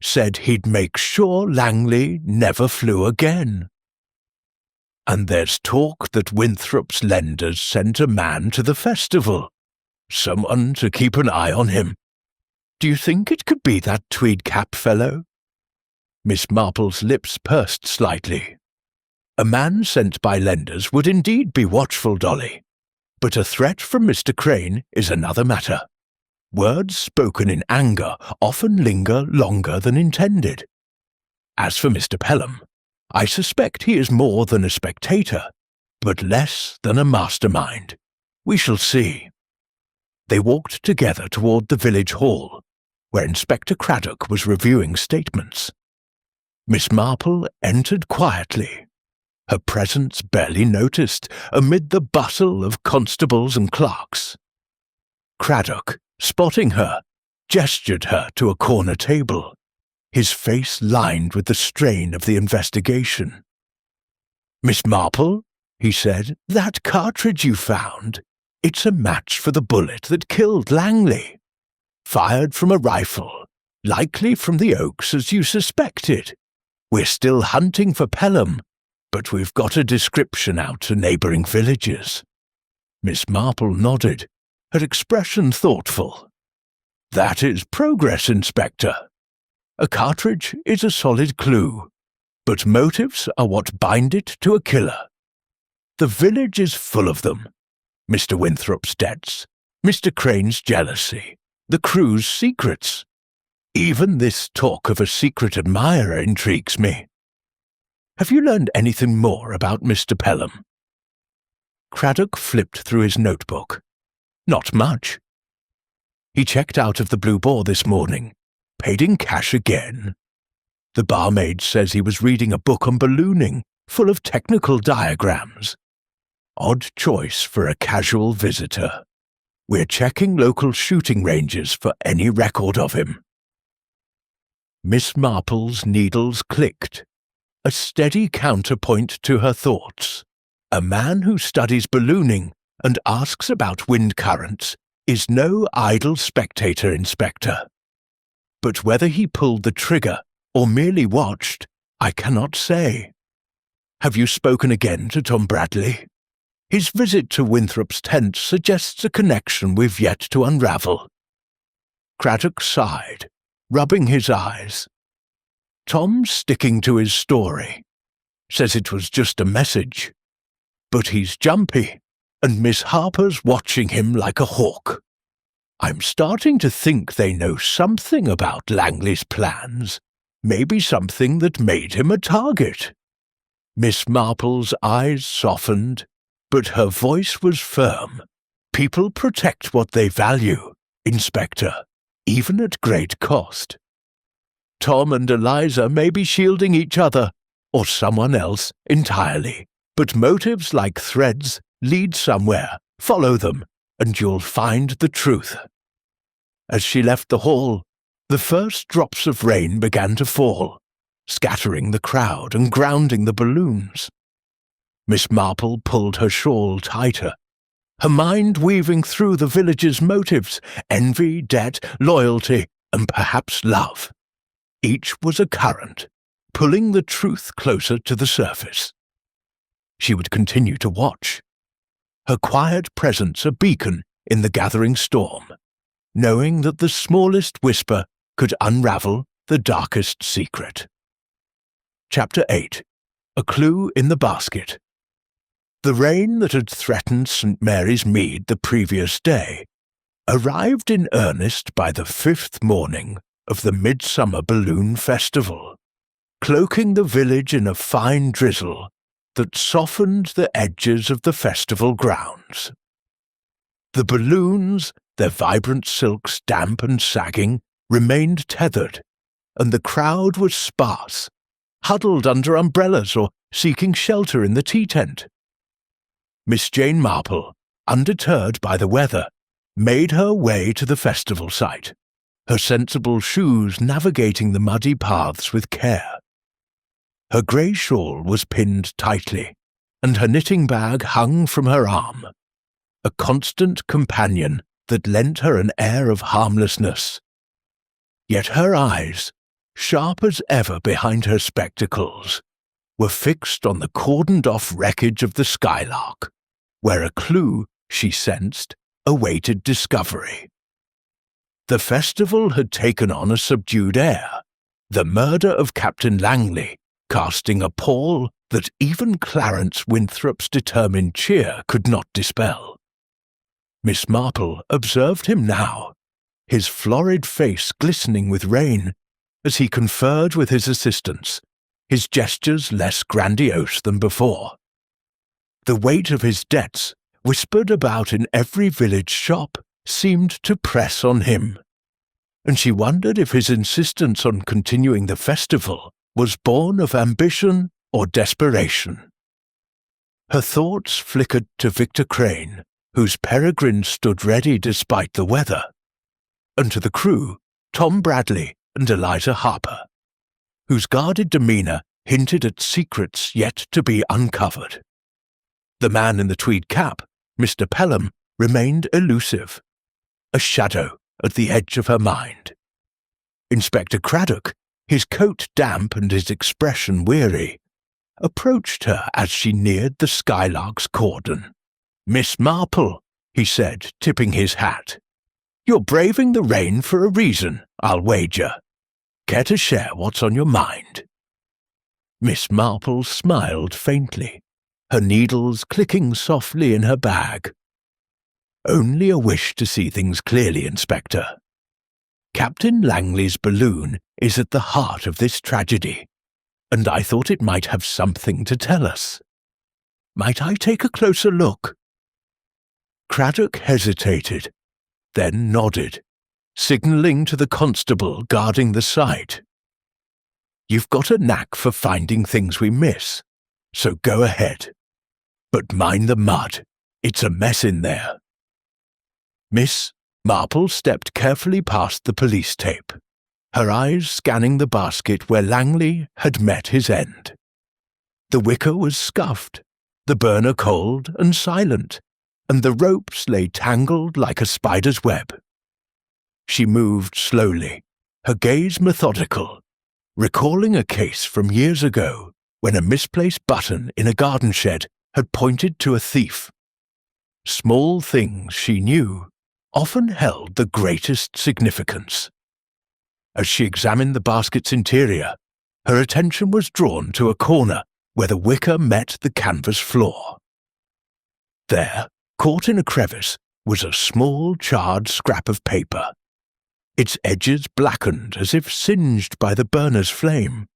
Said he'd make sure Langley never flew again. And there's talk that Winthrop's lenders sent a man to the festival, someone to keep an eye on him. Do you think it could be that tweed-cap fellow?" Miss Marple's lips pursed slightly. "A man sent by lenders would indeed be watchful, Dolly, but a threat from Mr. Crane is another matter. Words spoken in anger often linger longer than intended. As for Mr. Pelham, I suspect he is more than a spectator, but less than a mastermind. We shall see." They walked together toward the village hall, where Inspector Craddock was reviewing statements. Miss Marple entered quietly, her presence barely noticed amid the bustle of constables and clerks. Craddock, spotting her, gestured her to a corner table, his face lined with the strain of the investigation. "Miss Marple," he said, "that cartridge you found, it's a match for the bullet that killed Langley. Fired from a rifle, likely from the oaks as you suspected. We're still hunting for Pelham, but we've got a description out to neighbouring villages." Miss Marple nodded, her expression thoughtful. "That is progress, Inspector. A cartridge is a solid clue, but motives are what bind it to a killer. The village is full of them. Mr. Winthrop's debts, Mr. Crane's jealousy, the crew's secrets. Even this talk of a secret admirer intrigues me. Have you learned anything more about Mr. Pelham?" Craddock flipped through his notebook. "Not much. He checked out of the Blue Boar this morning, paid in cash again. The barmaid says he was reading a book on ballooning, full of technical diagrams. Odd choice for a casual visitor. We're checking local shooting ranges for any record of him." Miss Marple's needles clicked, a steady counterpoint to her thoughts. A man who studies ballooning and asks about wind currents is no idle spectator, Inspector. But whether he pulled the trigger or merely watched, I cannot say. Have you spoken again to Tom Bradley? His visit to Winthrop's tent suggests a connection we've yet to unravel." Craddock sighed, rubbing his eyes. "Tom's sticking to his story. Says it was just a message. But he's jumpy, and Miss Harper's watching him like a hawk. I'm starting to think they know something about Langley's plans, maybe something that made him a target." Miss Marple's eyes softened, but her voice was firm. "People protect what they value, Inspector, even at great cost. Tom and Eliza may be shielding each other, or someone else entirely, but motives like threads lead somewhere. Follow them, and you'll find the truth." As she left the hall, the first drops of rain began to fall, scattering the crowd and grounding the balloons. Miss Marple pulled her shawl tighter, her mind weaving through the village's motives, envy, debt, loyalty, and perhaps love. Each was a current, pulling the truth closer to the surface. She would continue to watch, her quiet presence a beacon in the gathering storm, knowing that the smallest whisper could unravel the darkest secret. Chapter 8. A Clue in the Basket. The rain that had threatened St. Mary's Mead the previous day arrived in earnest by the 5th morning of the Midsummer Balloon Festival, cloaking the village in a fine drizzle that softened the edges of the festival grounds. The balloons, their vibrant silks damp and sagging, remained tethered, and the crowd was sparse, huddled under umbrellas or seeking shelter in the tea tent. Miss Jane Marple, undeterred by the weather, made her way to the festival site, her sensible shoes navigating the muddy paths with care. Her grey shawl was pinned tightly, and her knitting bag hung from her arm, a constant companion that lent her an air of harmlessness. Yet her eyes, sharp as ever behind her spectacles, were fixed on the cordoned-off wreckage of the Skylark, where a clue, she sensed, awaited discovery. The festival had taken on a subdued air, the murder of Captain Langley casting a pall that even Clarence Winthrop's determined cheer could not dispel. Miss Marple observed him now, his florid face glistening with rain, as he conferred with his assistants, his gestures less grandiose than before. The weight of his debts, whispered about in every village shop, seemed to press on him, and she wondered if his insistence on continuing the festival was born of ambition or desperation. Her thoughts flickered to Victor Crane, whose peregrine stood ready despite the weather, and to the crew, Tom Bradley and Eliza Harper, whose guarded demeanour hinted at secrets yet to be uncovered. The man in the tweed cap, Mr. Pelham, remained elusive, a shadow at the edge of her mind. Inspector Craddock, his coat damp and his expression weary, approached her as she neared the Skylark's cordon. "Miss Marple," he said, tipping his hat. "You're braving the rain for a reason, I'll wager. Care to share what's on your mind?" Miss Marple smiled faintly, her needles clicking softly in her bag. "Only a wish to see things clearly, Inspector. Captain Langley's balloon is at the heart of this tragedy, and I thought it might have something to tell us. Might I take a closer look?" Craddock hesitated, then nodded, signalling to the constable guarding the site. "You've got a knack for finding things we miss, so go ahead. But mind the mud, it's a mess in there." Miss Marple stepped carefully past the police tape, her eyes scanning the basket where Langley had met his end. The wicker was scuffed, the burner cold and silent, and the ropes lay tangled like a spider's web. She moved slowly, her gaze methodical, recalling a case from years ago when a misplaced button in a garden shed had pointed to a thief. Small things, she knew, often held the greatest significance. As she examined the basket's interior, her attention was drawn to a corner where the wicker met the canvas floor. There, caught in a crevice, was a small charred scrap of paper, its edges blackened as if singed by the burner's flame.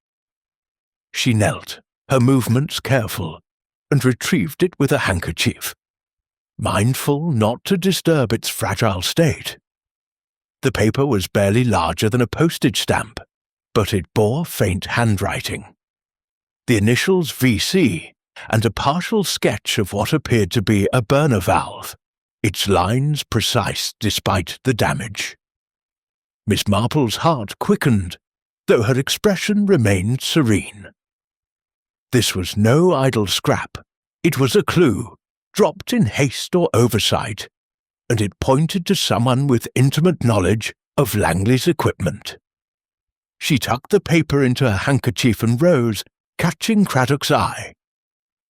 She knelt, her movements careful, and retrieved it with a handkerchief, mindful not to disturb its fragile state. The paper was barely larger than a postage stamp, but it bore faint handwriting. The initials VC and a partial sketch of what appeared to be a burner valve, its lines precise despite the damage. Miss Marple's heart quickened, though her expression remained serene. This was no idle scrap. It was a clue, dropped in haste or oversight, and it pointed to someone with intimate knowledge of Langley's equipment. She tucked the paper into her handkerchief and rose, catching Craddock's eye.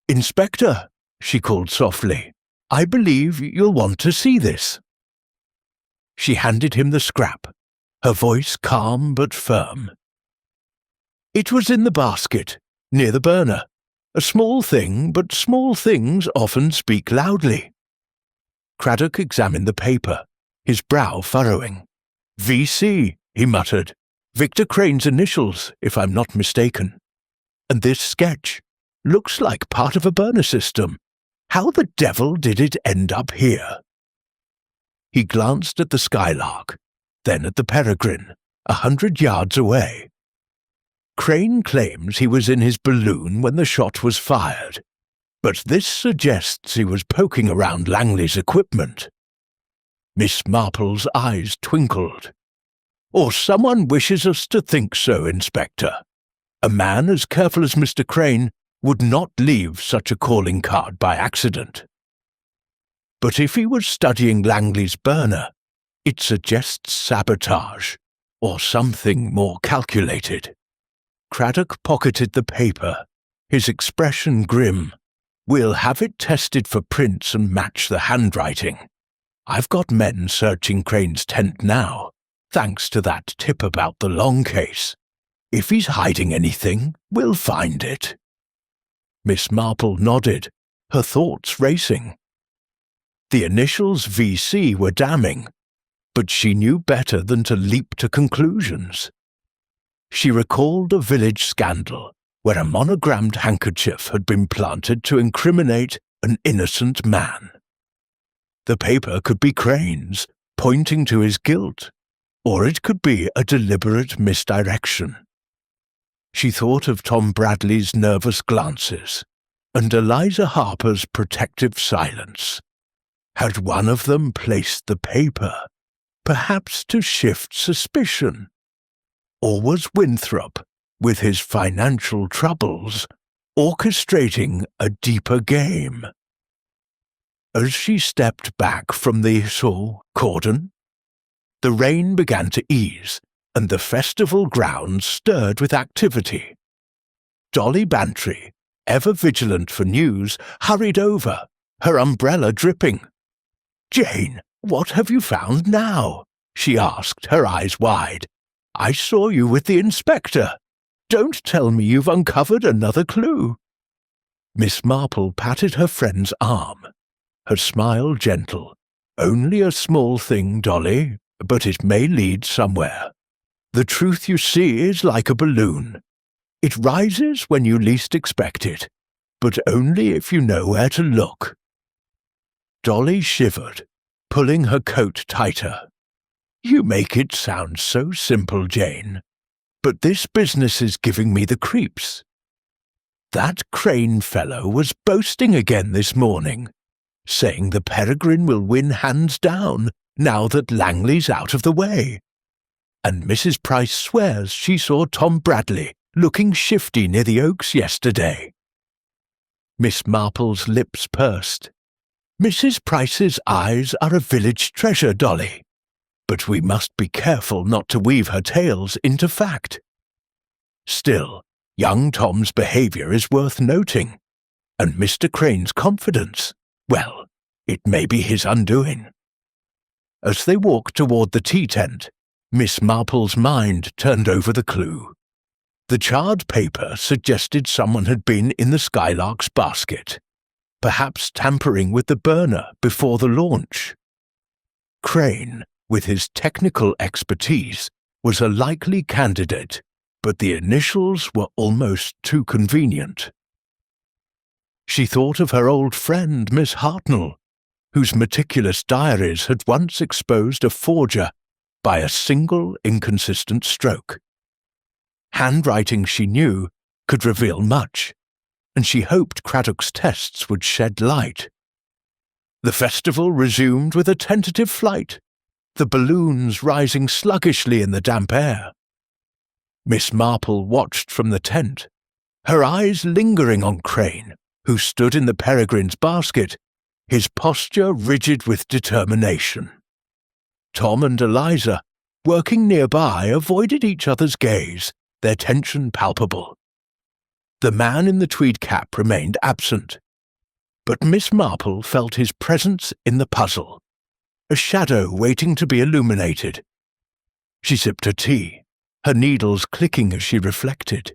"Inspector," she called softly, "I believe you'll want to see this." She handed him the scrap, her voice calm but firm. "It was in the basket, near the burner. A small thing, but small things often speak loudly." Craddock examined the paper, his brow furrowing. "VC," he muttered. "Victor Crane's initials, if I'm not mistaken. And this sketch looks like part of a burner system. How the devil did it end up here?" He glanced at the Skylark, then at the Peregrine, 100 yards away. Crane claims he was in his balloon when the shot was fired, but this suggests he was poking around Langley's equipment. Miss Marple's eyes twinkled. "Or someone wishes us to think so, Inspector. A man as careful as Mr. Crane would not leave such a calling card by accident. But if he was studying Langley's burner, it suggests sabotage, or something more calculated." Craddock pocketed the paper, his expression grim. "We'll have it tested for prints and match the handwriting. I've got men searching Crane's tent now, thanks to that tip about the long case. If he's hiding anything, we'll find it." Miss Marple nodded, her thoughts racing. The initials VC were damning, but she knew better than to leap to conclusions. She recalled a village scandal where a monogrammed handkerchief had been planted to incriminate an innocent man. The paper could be Crane's, pointing to his guilt, or it could be a deliberate misdirection. She thought of Tom Bradley's nervous glances and Eliza Harper's protective silence. Had one of them placed the paper, perhaps to shift suspicion? Or was Winthrop, with his financial troubles, orchestrating a deeper game? As she stepped back from the cordon, the rain began to ease, and the festival grounds stirred with activity. Dolly Bantry, ever vigilant for news, hurried over, her umbrella dripping. "Jane, what have you found now?" she asked, her eyes wide. "I saw you with the inspector. Don't tell me you've uncovered another clue." Miss Marple patted her friend's arm, her smile gentle. "Only a small thing, Dolly, but it may lead somewhere. The truth, you see, is like a balloon. It rises when you least expect it, but only if you know where to look." Dolly shivered, pulling her coat tighter. "You make it sound so simple, Jane, but this business is giving me the creeps. That Crane fellow was boasting again this morning, saying the Peregrine will win hands down now that Langley's out of the way. And Mrs. Price swears she saw Tom Bradley looking shifty near the Oaks yesterday." Miss Marple's lips pursed. "Mrs. Price's eyes are a village treasure, Dolly, but we must be careful not to weave her tales into fact. Still, young Tom's behaviour is worth noting, and Mr. Crane's confidence, well, it may be his undoing." As they walked toward the tea tent, Miss Marple's mind turned over the clue. The charred paper suggested someone had been in the Skylark's basket, perhaps tampering with the burner before the launch. Crane, with his technical expertise, was a likely candidate, but the initials were almost too convenient. She thought of her old friend Miss Hartnell, whose meticulous diaries had once exposed a forger by a single inconsistent stroke. Handwriting, she knew, could reveal much, and she hoped Craddock's tests would shed light. The festival resumed with a tentative flight, the balloons rising sluggishly in the damp air. Miss Marple watched from the tent, her eyes lingering on Crane, who stood in the Peregrine's basket, his posture rigid with determination. Tom and Eliza, working nearby, avoided each other's gaze, their tension palpable. The man in the tweed cap remained absent, but Miss Marple felt his presence in the puzzle, a shadow waiting to be illuminated. She sipped her tea, her needles clicking as she reflected.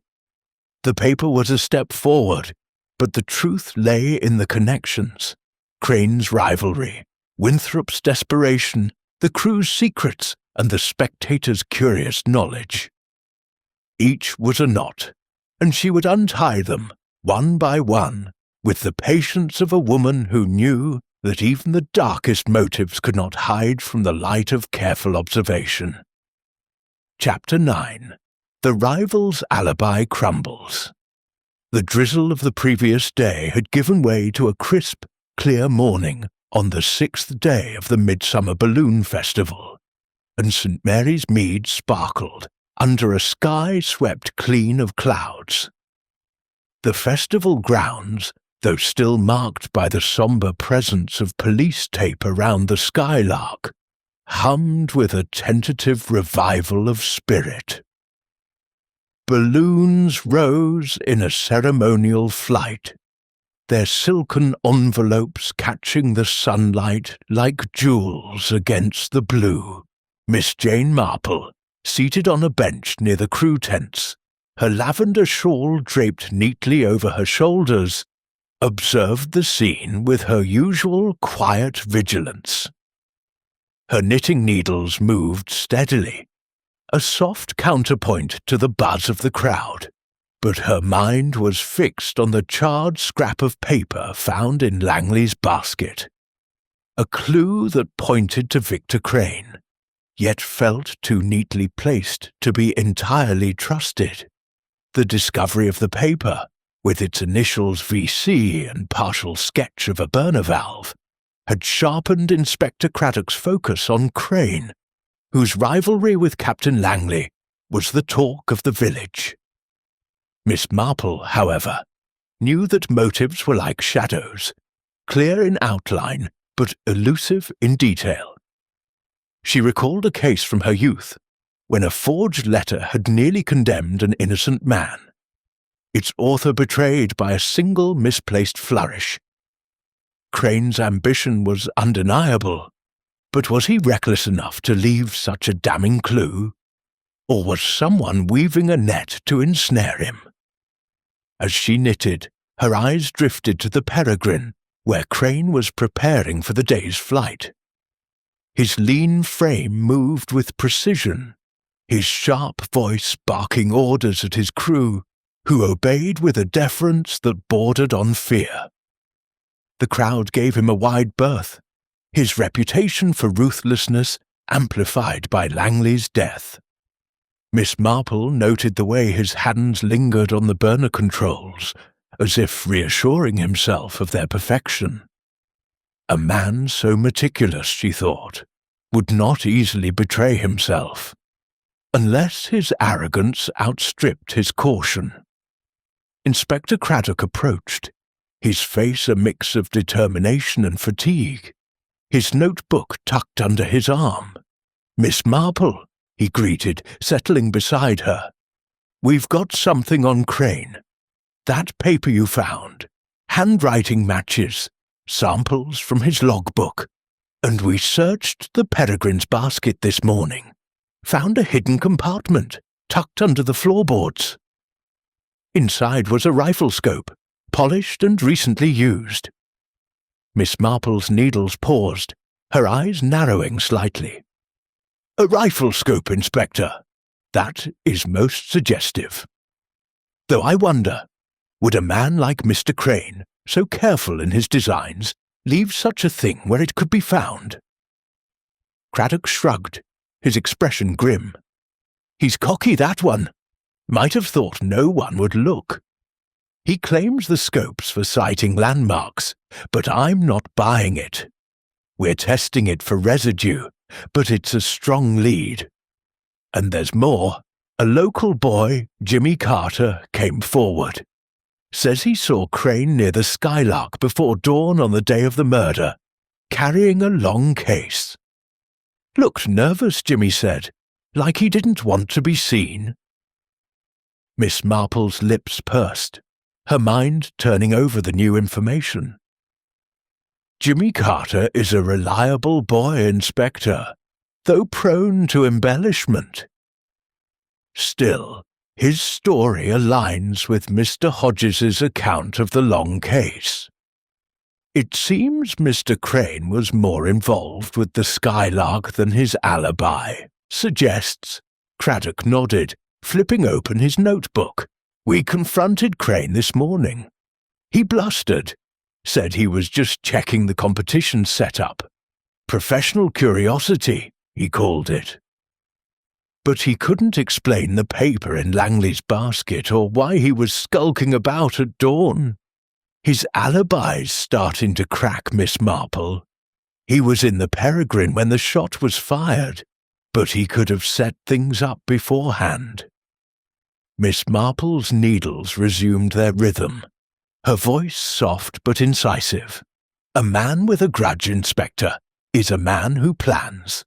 The paper was a step forward, but the truth lay in the connections. Crane's rivalry, Winthrop's desperation, the crew's secrets, and the spectator's curious knowledge. Each was a knot, and she would untie them, one by one, with the patience of a woman who knew that even the darkest motives could not hide from the light of careful observation. Chapter 9. The rival's alibi crumbles. The drizzle of the previous day had given way to a crisp, clear morning on the 6th day of the Midsummer Balloon Festival, and St. Mary's Mead sparkled under a sky swept clean of clouds. The festival grounds, though still marked by the sombre presence of police tape around the skylark, hummed with a tentative revival of spirit. Balloons rose in a ceremonial flight, their silken envelopes catching the sunlight like jewels against the blue. Miss Jane Marple, seated on a bench near the crew tents, her lavender shawl draped neatly over her shoulders, observed the scene with her usual quiet vigilance. Her knitting needles moved steadily, a soft counterpoint to the buzz of the crowd, but her mind was fixed on the charred scrap of paper found in Langley's basket, a clue that pointed to Victor Crane, yet felt too neatly placed to be entirely trusted. The discovery of the paper, with its initials VC and partial sketch of a burner valve, had sharpened Inspector Craddock's focus on Crane, whose rivalry with Captain Langley was the talk of the village. Miss Marple, however, knew that motives were like shadows, clear in outline but elusive in detail. She recalled a case from her youth, when a forged letter had nearly condemned an innocent man, its author betrayed by a single misplaced flourish. Crane's ambition was undeniable, but was he reckless enough to leave such a damning clue? Or was someone weaving a net to ensnare him? As she knitted, her eyes drifted to the Peregrine, where Crane was preparing for the day's flight. His lean frame moved with precision, his sharp voice barking orders at his crew, who obeyed with a deference that bordered on fear. The crowd gave him a wide berth, his reputation for ruthlessness amplified by Langley's death. Miss Marple noted the way his hands lingered on the burner controls, as if reassuring himself of their perfection. A man so meticulous, she thought, would not easily betray himself, unless his arrogance outstripped his caution. Inspector Craddock approached, his face a mix of determination and fatigue, his notebook tucked under his arm. "Miss Marple," he greeted, settling beside her. "We've got something on Crane. That paper you found, handwriting matches, samples from his logbook, and we searched the Peregrine's basket this morning. Found a hidden compartment, tucked under the floorboards. Inside was a rifle scope, polished and recently used." Miss Marple's needles paused, her eyes narrowing slightly. "A rifle scope, Inspector. That is most suggestive. Though I wonder, would a man like Mr. Crane, so careful in his designs, leave such a thing where it could be found?" Craddock shrugged, his expression grim. "He's cocky, that one. Might have thought no one would look. He claims the scope's for sighting landmarks, but I'm not buying it. We're testing it for residue, but it's a strong lead. And there's more. A local boy, Jimmy Carter, came forward. says he saw Crane near the Skylark before dawn on the day of the murder, carrying a long case. Looked nervous, Jimmy said, like he didn't want to be seen. Miss Marple's lips pursed, her mind turning over the new information. Jimmy Carter is a reliable boy, Inspector, though prone to embellishment. Still, his story aligns with Mr. Hodges's account of the long case. It seems Mr. Crane was more involved with the Skylark than his alibi suggests. Craddock nodded, flipping open his notebook. We confronted Crane this morning. He blustered, said he was just checking the competition setup. Professional curiosity, he called it. But he couldn't explain the paper in Langley's basket or why he was skulking about at dawn. His alibi's starting to crack, Miss Marple. He was in the Peregrine when the shot was fired, but he could have set things up beforehand. Miss Marple's needles resumed their rhythm, her voice soft but incisive. A man with a grudge, Inspector, is a man who plans.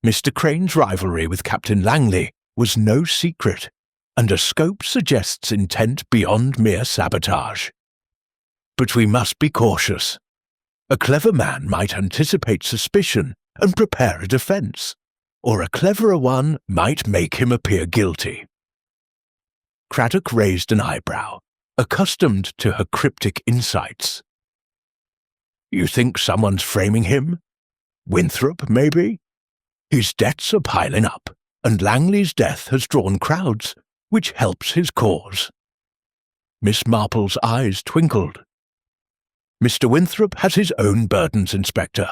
Mr. Crane's rivalry with Captain Langley was no secret, and a scope suggests intent beyond mere sabotage. But we must be cautious. A clever man might anticipate suspicion and prepare a defense, or a cleverer one might make him appear guilty. Craddock raised an eyebrow, accustomed to her cryptic insights. You think someone's framing him? Winthrop, maybe? His debts are piling up, and Langley's death has drawn crowds, which helps his cause. Miss Marple's eyes twinkled. Mr. Winthrop has his own burdens, Inspector,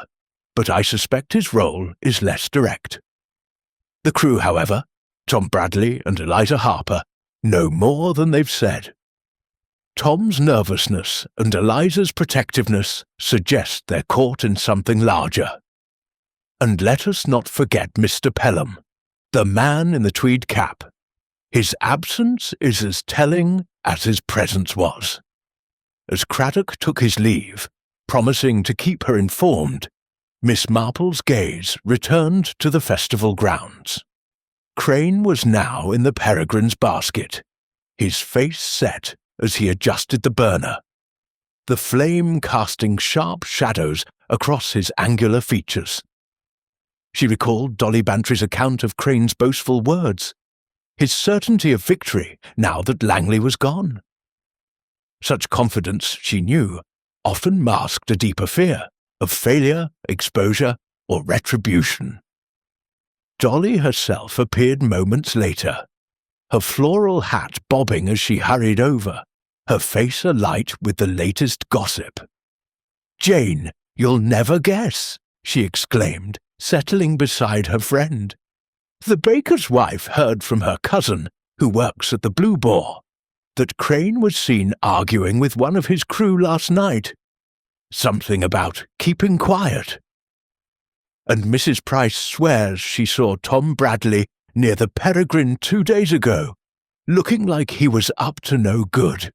but I suspect his role is less direct. The crew, however, Tom Bradley and Eliza Harper, know more than they've said. Tom's nervousness and Eliza's protectiveness suggest they're caught in something larger. And let us not forget Mr. Pelham, the man in the tweed cap. His absence is as telling as his presence was. As Craddock took his leave, promising to keep her informed, Miss Marple's gaze returned to the festival grounds. Crane was now in the Peregrine's basket, his face set as he adjusted the burner, the flame casting sharp shadows across his angular features. She recalled Dolly Bantry's account of Crane's boastful words, his certainty of victory now that Langley was gone. Such confidence, she knew, often masked a deeper fear of failure, exposure, or retribution. Dolly herself appeared moments later, her floral hat bobbing as she hurried over, her face alight with the latest gossip. "Jane, you'll never guess," she exclaimed, settling beside her friend. "The baker's wife heard from her cousin, who works at the Blue Boar, that Crane was seen arguing with one of his crew last night. Something about keeping quiet. And Mrs. Price swears she saw Tom Bradley near the Peregrine 2 days ago, looking like he was up to no good."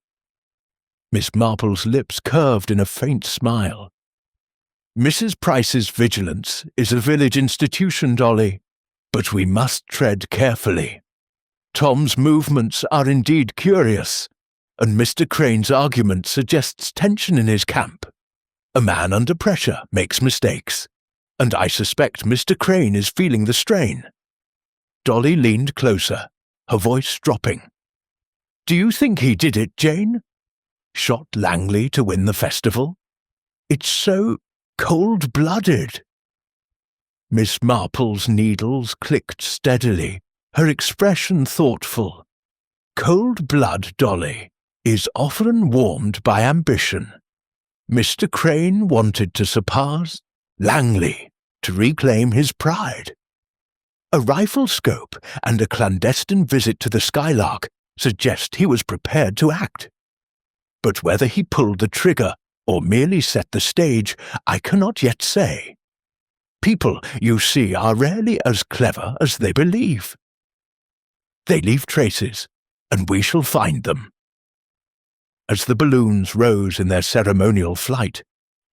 Miss Marple's lips curved in a faint smile. "Mrs. Price's vigilance is a village institution, Dolly, but we must tread carefully. Tom's movements are indeed curious, and Mr. Crane's argument suggests tension in his camp. A man under pressure makes mistakes, and I suspect Mr. Crane is feeling the strain." Dolly leaned closer, her voice dropping. "Do you think he did it, Jane? Shot Langley to win the festival? It's so cold-blooded." Miss Marple's needles clicked steadily, her expression thoughtful. Cold blood, Dolly, is often warmed by ambition. Mr. Crane wanted to surpass Langley, to reclaim his pride. A rifle scope and a clandestine visit to the Skylark suggest he was prepared to act. But whether he pulled the trigger or merely set the stage, I cannot yet say. People, you see, are rarely as clever as they believe. They leave traces, and we shall find them. as the balloons rose in their ceremonial flight,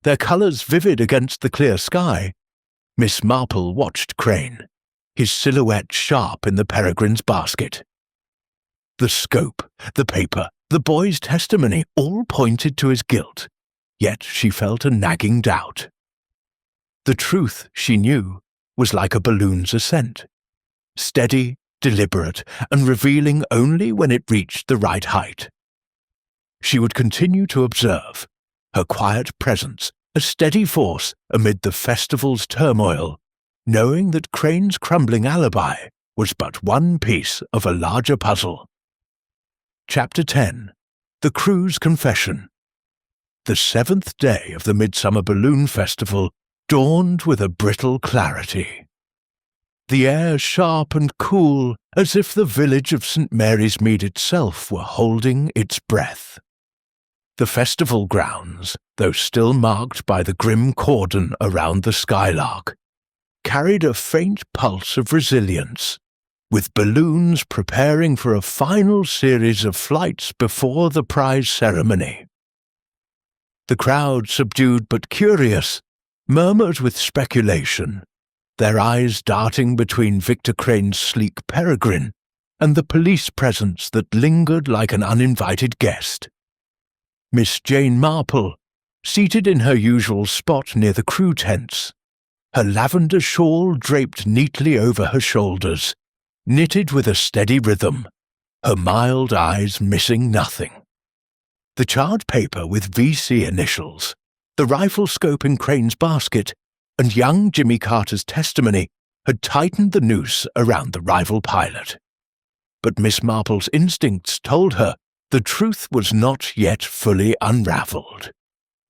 their colours vivid against the clear sky, Miss Marple watched Crane, his silhouette sharp in the peregrine's basket. The scope, the paper, the boy's testimony all pointed to his guilt, yet she felt a nagging doubt. The truth, she knew, was like a balloon's ascent, steady, deliberate, and revealing only when it reached the right height. She would continue to observe, her quiet presence a steady force amid the festival's turmoil, knowing that Crane's crumbling alibi was but one piece of a larger puzzle. Chapter 10. The Crew's Confession. The 7th day of the Midsummer Balloon Festival dawned with a brittle clarity. The air sharp and cool, as if the village of St. Mary's Mead itself were holding its breath. The festival grounds, though still marked by the grim cordon around the skylark, carried a faint pulse of resilience, with balloons preparing for a final series of flights before the prize ceremony. The crowd, subdued but curious, murmured with speculation, their eyes darting between Victor Crane's sleek peregrine and the police presence that lingered like an uninvited guest. Miss Jane Marple, seated in her usual spot near the crew tents, her lavender shawl draped neatly over her shoulders, knitted with a steady rhythm, her mild eyes missing nothing. The charred paper with VC initials, the rifle scope in Crane's basket, and young Jimmy Carter's testimony had tightened the noose around the rival pilot. But Miss Marple's instincts told her the truth was not yet fully unravelled.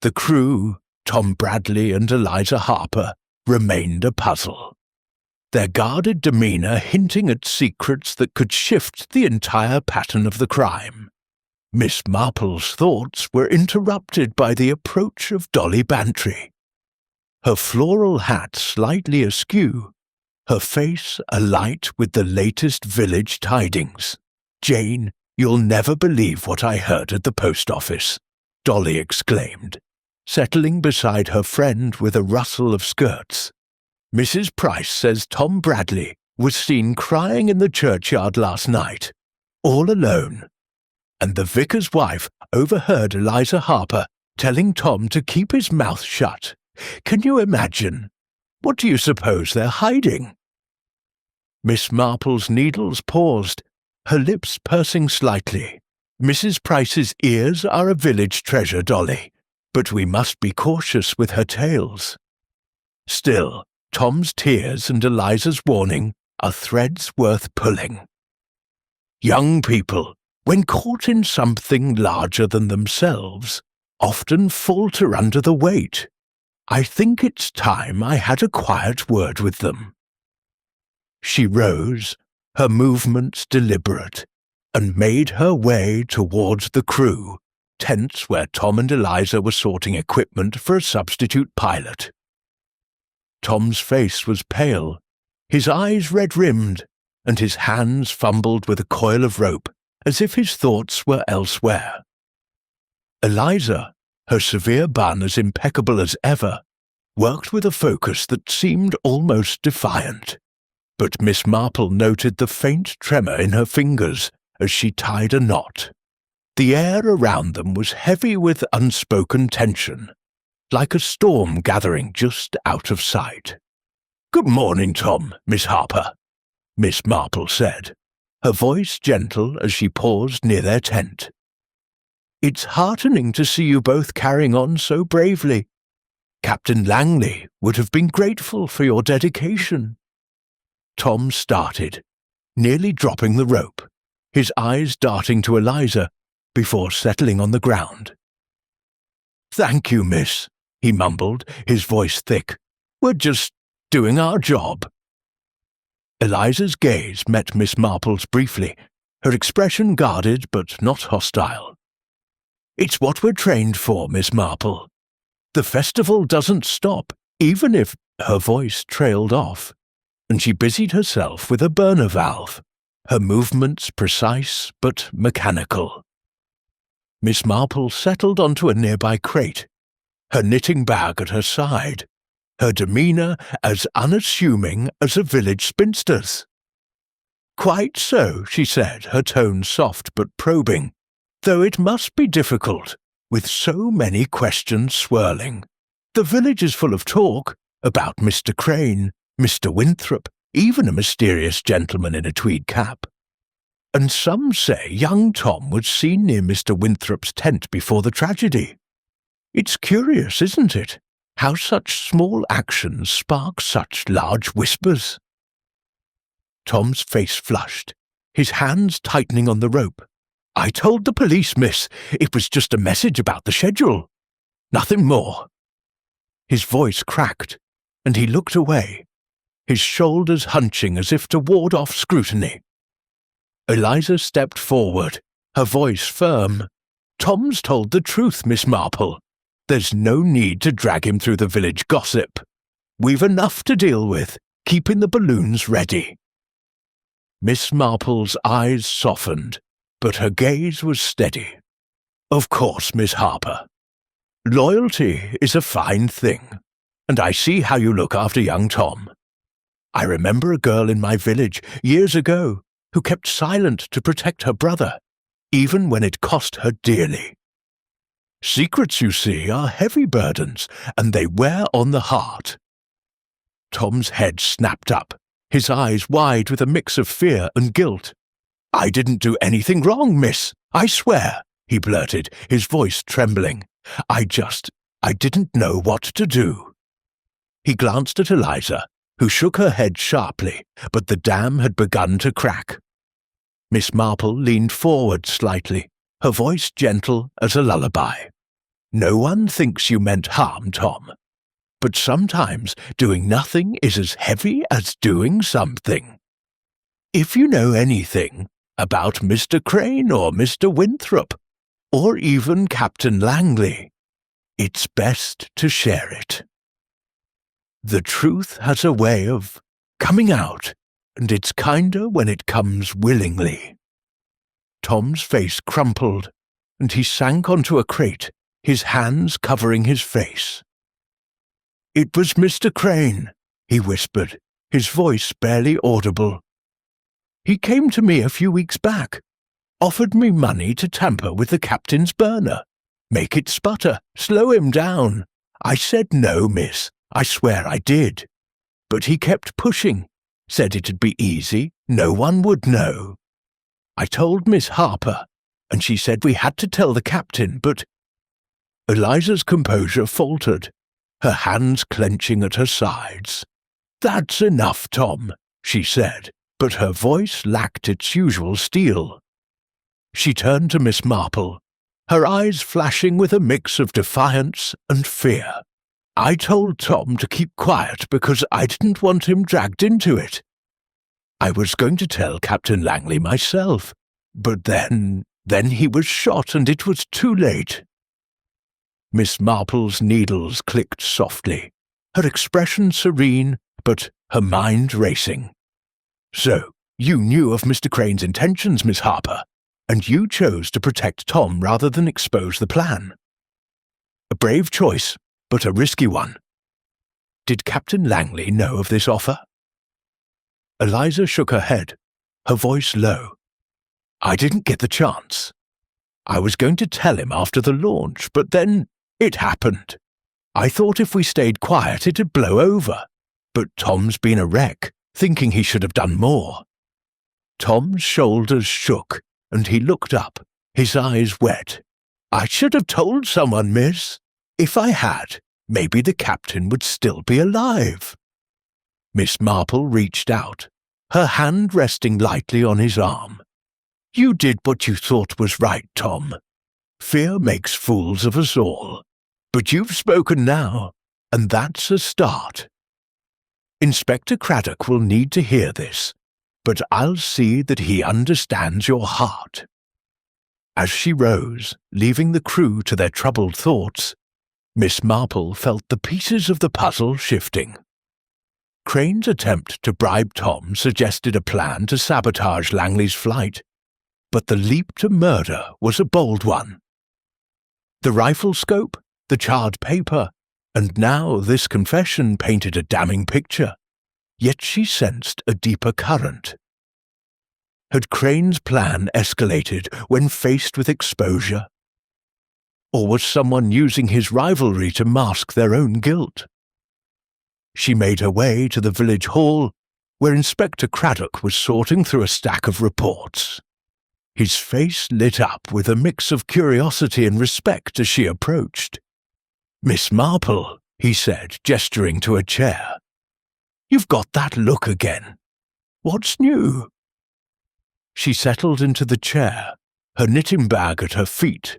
The crew, Tom Bradley and Eliza Harper, remained a puzzle, their guarded demeanour hinting at secrets that could shift the entire pattern of the crime. Miss Marple's thoughts were interrupted by the approach of Dolly Bantry. Her floral hat slightly askew, her face alight with the latest village tidings. "Jane, you'll never believe what I heard at the post office," Dolly exclaimed, settling beside her friend with a rustle of skirts. "Mrs. Price says Tom Bradley was seen crying in the churchyard last night, all alone, and the vicar's wife overheard Eliza Harper telling Tom to keep his mouth shut. Can you imagine? What do you suppose they're hiding?" Miss Marple's needles paused, her lips pursing slightly. "Mrs. Price's ears are a village treasure, Dolly, but we must be cautious with her tales. Still, Tom's tears and Eliza's warning are threads worth pulling. Young people, when caught in something larger than themselves, often falter under the weight. I think it's time I had a quiet word with them." She rose, her movements deliberate, and made her way towards the crew, tents where Tom and Eliza were sorting equipment for a substitute pilot. Tom's face was pale, his eyes red-rimmed, and his hands fumbled with a coil of rope, as if his thoughts were elsewhere. Eliza, her severe bun as impeccable as ever, worked with a focus that seemed almost defiant, but Miss Marple noted the faint tremor in her fingers as she tied a knot. The air around them was heavy with unspoken tension, like a storm gathering just out of sight. "Good morning, Tom, Miss Harper," Miss Marple said, her voice gentle as she paused near their tent. "It's heartening to see you both carrying on so bravely. Captain Langley would have been grateful for your dedication." Tom started, nearly dropping the rope, his eyes darting to Eliza before settling on the ground. "Thank you, miss," he mumbled, his voice thick. "We're just doing our job." Eliza's gaze met Miss Marple's briefly, her expression guarded but not hostile. "It's what we're trained for, Miss Marple. The festival doesn't stop, even if—" Her voice trailed off, and she busied herself with a burner valve, her movements precise but mechanical. Miss Marple settled onto a nearby crate, her knitting bag at her side, her demeanour as unassuming as a village spinster's. "Quite so," she said, her tone soft but probing, "though it must be difficult, with so many questions swirling. The village is full of talk about Mr. Crane, Mr. Winthrop, even a mysterious gentleman in a tweed cap. And some say young Tom was seen near Mr. Winthrop's tent before the tragedy. It's curious, isn't it, how such small actions spark such large whispers?" Tom's face flushed, his hands tightening on the rope. "I told the police, miss. It was just a message about the schedule. Nothing more." His voice cracked, and he looked away, his shoulders hunching as if to ward off scrutiny. Eliza stepped forward, her voice firm. "Tom's told the truth, Miss Marple. There's no need to drag him through the village gossip. We've enough to deal with, keeping the balloons ready." Miss Marple's eyes softened, but her gaze was steady. "Of course, Miss Harper. Loyalty is a fine thing, and I see how you look after young Tom. I remember a girl in my village years ago who kept silent to protect her brother, even when it cost her dearly. Secrets, you see, are heavy burdens, and they wear on the heart." Tom's head snapped up, his eyes wide with a mix of fear and guilt. "I didn't do anything wrong, miss, I swear," he blurted, his voice trembling. I didn't know what to do." He glanced at Eliza, who shook her head sharply, but the dam had begun to crack. Miss Marple leaned forward slightly, her voice gentle as a lullaby. "No one thinks you meant harm, Tom. But sometimes doing nothing is as heavy as doing something. If you know anything about Mr. Crane or Mr. Winthrop, or even Captain Langley, it's best to share it. The truth has a way of coming out, and it's kinder when it comes willingly." Tom's face crumpled, and he sank onto a crate, his hands covering his face. "It was Mr. Crane," he whispered, his voice barely audible. "He came to me a few weeks back, offered me money to tamper with the captain's burner, make it sputter, slow him down. I said no, miss, I swear I did. But he kept pushing, said it'd be easy, no one would know. I told Miss Harper, and she said we had to tell the captain, but—" Eliza's composure faltered, her hands clenching at her sides. "That's enough, Tom," she said, but her voice lacked its usual steel. She turned to Miss Marple, her eyes flashing with a mix of defiance and fear. "I told Tom to keep quiet because I didn't want him dragged into it. I was going to tell Captain Langley myself, but then he was shot and it was too late." Miss Marple's needles clicked softly, her expression serene, but her mind racing. "So, you knew of Mr. Crane's intentions, Miss Harper, and you chose to protect Tom rather than expose the plan. A brave choice, but a risky one. Did Captain Langley know of this offer?" Eliza shook her head, her voice low. "I didn't get the chance. I was going to tell him after the launch, but then it happened. I thought if we stayed quiet it'd blow over, but Tom's been a wreck, thinking he should have done more." Tom's shoulders shook, and he looked up, his eyes wet. "I should have told someone, miss. If I had, maybe the captain would still be alive." Miss Marple reached out, her hand resting lightly on his arm. "You did what you thought was right, Tom. Fear makes fools of us all. But you've spoken now, and that's a start. Inspector Craddock will need to hear this, but I'll see that he understands your heart." As she rose, leaving the crew to their troubled thoughts, Miss Marple felt the pieces of the puzzle shifting. Crane's attempt to bribe Tom suggested a plan to sabotage Langley's flight, but the leap to murder was a bold one, The rifle scope, the charred paper, and now this confession painted a damning picture. Yet she sensed a deeper current. Had Crane's plan escalated when faced with exposure? Or was someone using his rivalry to mask their own guilt? She made her way to the village hall, where Inspector Craddock was sorting through a stack of reports. His face lit up with a mix of curiosity and respect as she approached. "Miss Marple," he said, gesturing to a chair. "You've got that look again. What's new?" She settled into the chair, her knitting bag at her feet.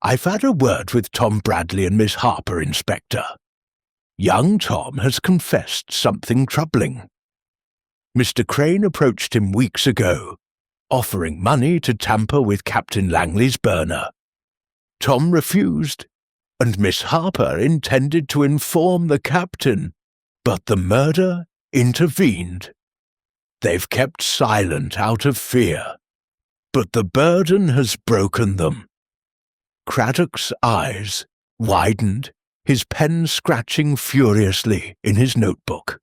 "I've had a word with Tom Bradley and Miss Harper, Inspector. Young Tom has confessed something troubling. Mr. Crane approached him weeks ago, offering money to tamper with Captain Langley's burner. Tom refused, and Miss Harper intended to inform the captain, but the murder intervened. They've kept silent out of fear, but the burden has broken them." Craddock's eyes widened, his pen scratching furiously in his notebook.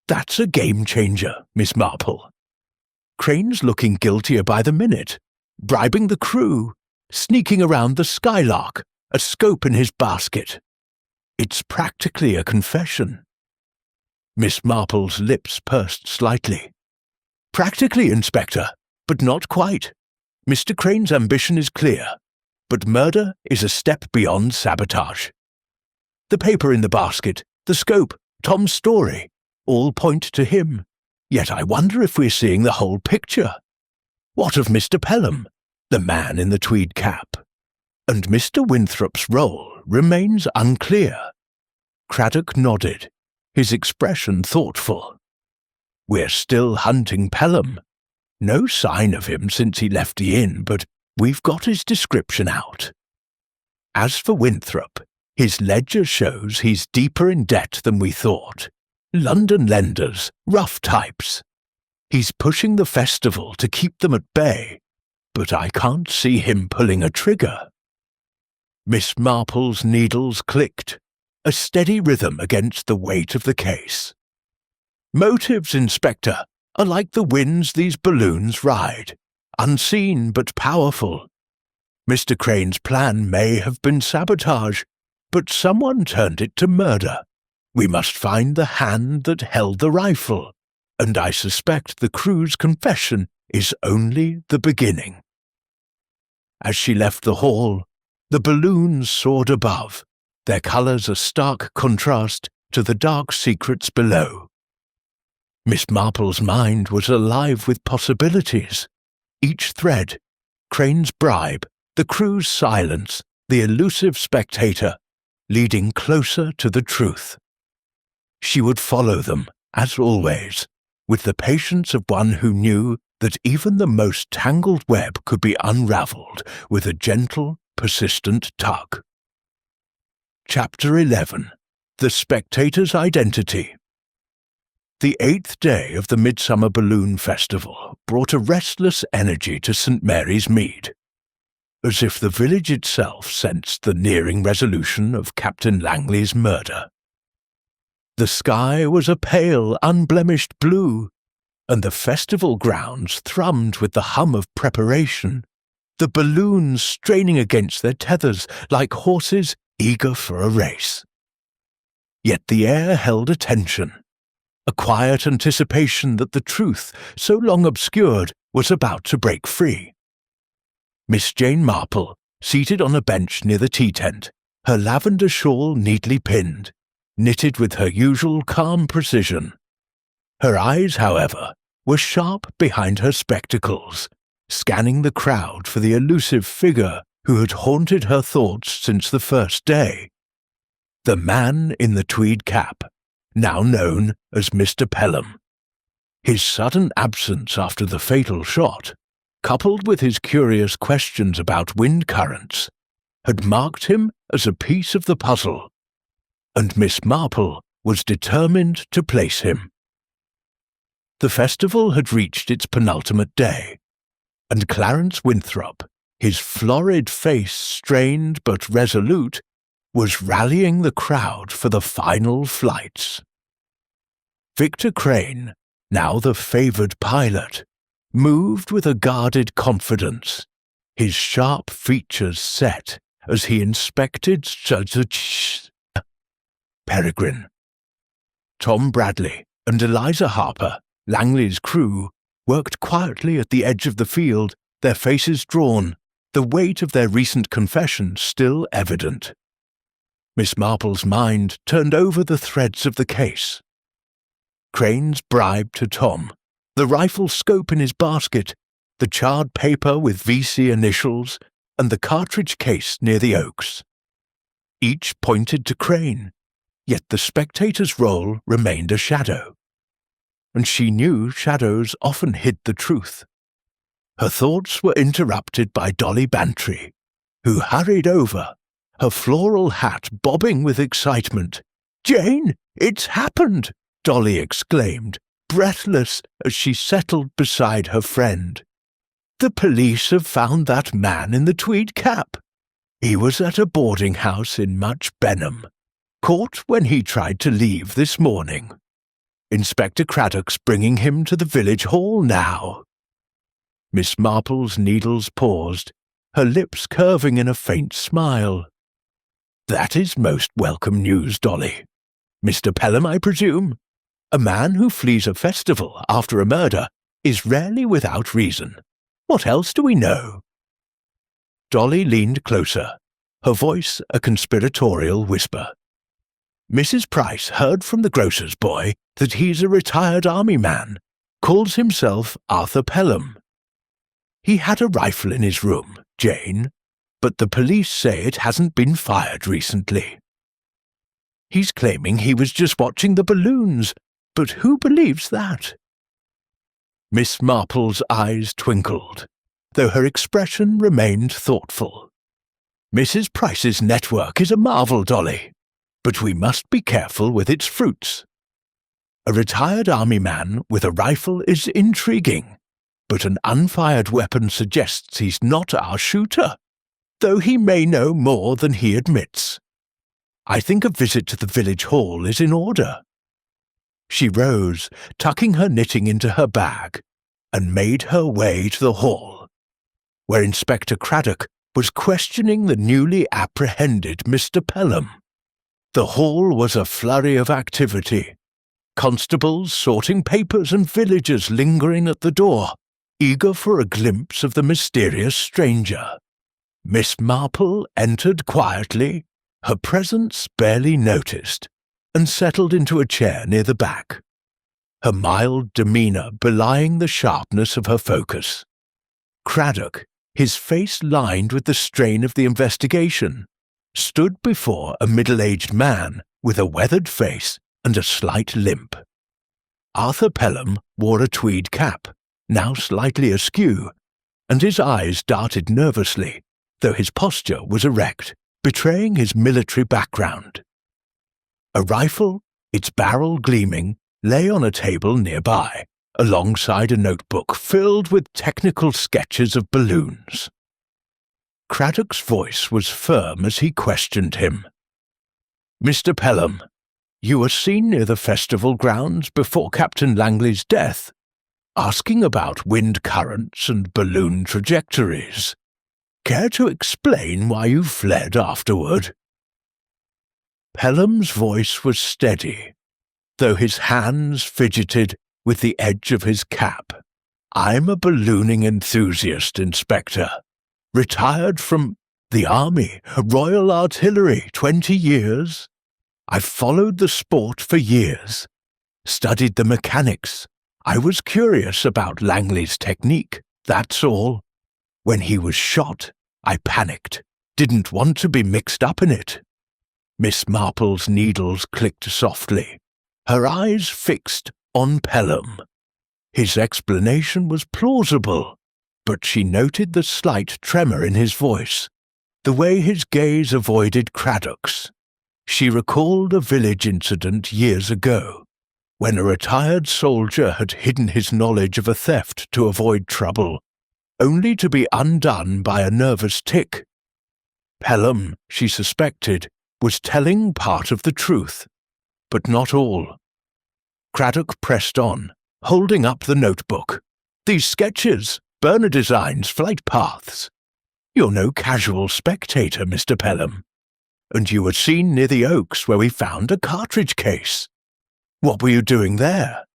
"That's a game-changer, Miss Marple. Crane's looking guiltier by the minute, bribing the crew, sneaking around the Skylark, a scope in his basket. It's practically a confession." Miss Marple's lips pursed slightly. "Practically, Inspector, but not quite. Mr. Crane's ambition is clear, but murder is a step beyond sabotage. The paper in the basket, the scope, Tom's story, all point to him. Yet I wonder if we're seeing the whole picture. What of Mr. Pelham, the man in the tweed cap? And Mr. Winthrop's role remains unclear." Craddock nodded, his expression thoughtful. "We're still hunting Pelham. No sign of him since he left the inn, but we've got his description out. As for Winthrop, his ledger shows he's deeper in debt than we thought. London lenders, rough types. He's pushing the festival to keep them at bay, but I can't see him pulling a trigger." Miss Marple's needles clicked, a steady rhythm against the weight of the case. "Motives, Inspector, are like the winds these balloons ride, unseen but powerful. Mr. Crane's plan may have been sabotage, but someone turned it to murder. We must find the hand that held the rifle, and I suspect the crew's confession is only the beginning." As she left the hall, the balloons soared above, their colours a stark contrast to the dark secrets below. Miss Marple's mind was alive with possibilities. Each thread, Crane's bribe, the crew's silence, the elusive spectator, leading closer to the truth. She would follow them, as always, with the patience of one who knew that even the most tangled web could be unravelled with a gentle, persistent tug. Chapter 11. The Spectator's Identity. The 8th day of the Midsummer Balloon Festival brought a restless energy to St. Mary's Mead, as if the village itself sensed the nearing resolution of Captain Langley's murder. The sky was a pale, unblemished blue, and the festival grounds thrummed with the hum of preparation, the balloons straining against their tethers like horses eager for a race. Yet the air held a tension, a quiet anticipation that the truth, so long obscured, was about to break free. Miss Jane Marple, seated on a bench near the tea-tent, her lavender shawl neatly pinned, knitted with her usual calm precision. Her eyes, however, were sharp behind her spectacles, scanning the crowd for the elusive figure who had haunted her thoughts since the first day. The man in the tweed cap, now known as Mr. Pelham. His sudden absence after the fatal shot, coupled with his curious questions about wind currents, had marked him as a piece of the puzzle, and Miss Marple was determined to place him. The festival had reached its penultimate day, and Clarence Winthrop, his florid face strained but resolute, was rallying the crowd for the final flights. Victor Crane, now the favoured pilot, moved with a guarded confidence, his sharp features set as he inspected Peregrine. Tom Bradley and Eliza Harper, Langley's crew, worked quietly at the edge of the field, their faces drawn, the weight of their recent confession still evident. Miss Marple's mind turned over the threads of the case. Crane's bribe to Tom, the rifle scope in his basket, the charred paper with VC initials, and the cartridge case near the oaks. Each pointed to Crane, yet the spectator's role remained a shadow. And she knew shadows often hid the truth. Her thoughts were interrupted by Dolly Bantry, who hurried over, her floral hat bobbing with excitement. "Jane, it's happened!" Dolly exclaimed, breathless as she settled beside her friend. "The police have found that man in the tweed cap. He was at a boarding house in Much Benham, caught when he tried to leave this morning. Inspector Craddock's bringing him to the village hall now." Miss Marple's needles paused, her lips curving in a faint smile. "That is most welcome news, Dolly. Mr. Pelham, I presume? A man who flees a festival after a murder is rarely without reason. What else do we know?" Dolly leaned closer, her voice a conspiratorial whisper. "Mrs. Price heard from the grocer's boy that he's a retired army man, calls himself Arthur Pelham. He had a rifle in his room, Jane, but the police say it hasn't been fired recently. He's claiming he was just watching the balloons, but who believes that?" Miss Marple's eyes twinkled, though her expression remained thoughtful. "Mrs. Price's network is a marvel, Dolly, but we must be careful with its fruits. A retired army man with a rifle is intriguing, but an unfired weapon suggests he's not our shooter, though he may know more than he admits. I think a visit to the village hall is in order." She rose, tucking her knitting into her bag, and made her way to the hall, where Inspector Craddock was questioning the newly apprehended Mr. Pelham. The hall was a flurry of activity. Constables sorting papers and villagers lingering at the door, eager for a glimpse of the mysterious stranger. Miss Marple entered quietly, her presence barely noticed, and settled into a chair near the back, her mild demeanour belying the sharpness of her focus. Craddock, his face lined with the strain of the investigation, stood before a middle-aged man with a weathered face and a slight limp. Arthur Pelham wore a tweed cap, now slightly askew, and his eyes darted nervously, though his posture was erect, betraying his military background. A rifle, its barrel gleaming, lay on a table nearby, alongside a notebook filled with technical sketches of balloons. Craddock's voice was firm as he questioned him. "Mr. Pelham, you were seen near the festival grounds before Captain Langley's death, asking about wind currents and balloon trajectories. Care to explain why you fled afterward?" Pelham's voice was steady, though his hands fidgeted with the edge of his cap. "I'm a ballooning enthusiast, Inspector. Retired from the Army, Royal Artillery, 20 years. I've followed the sport for years, studied the mechanics. I was curious about Langley's technique, that's all. When he was shot, I panicked, didn't want to be mixed up in it." Miss Marple's needles clicked softly, her eyes fixed on Pelham. His explanation was plausible, but she noted the slight tremor in his voice, the way his gaze avoided Craddock's. She recalled a village incident years ago, when a retired soldier had hidden his knowledge of a theft to avoid trouble, only to be undone by a nervous tic. Pelham, she suspected, was telling part of the truth, but not all. Craddock pressed on, holding up the notebook. "These sketches, burner designs, flight paths. You're no casual spectator, Mr. Pelham. And you were seen near the oaks where we found a cartridge case. What were you doing there?"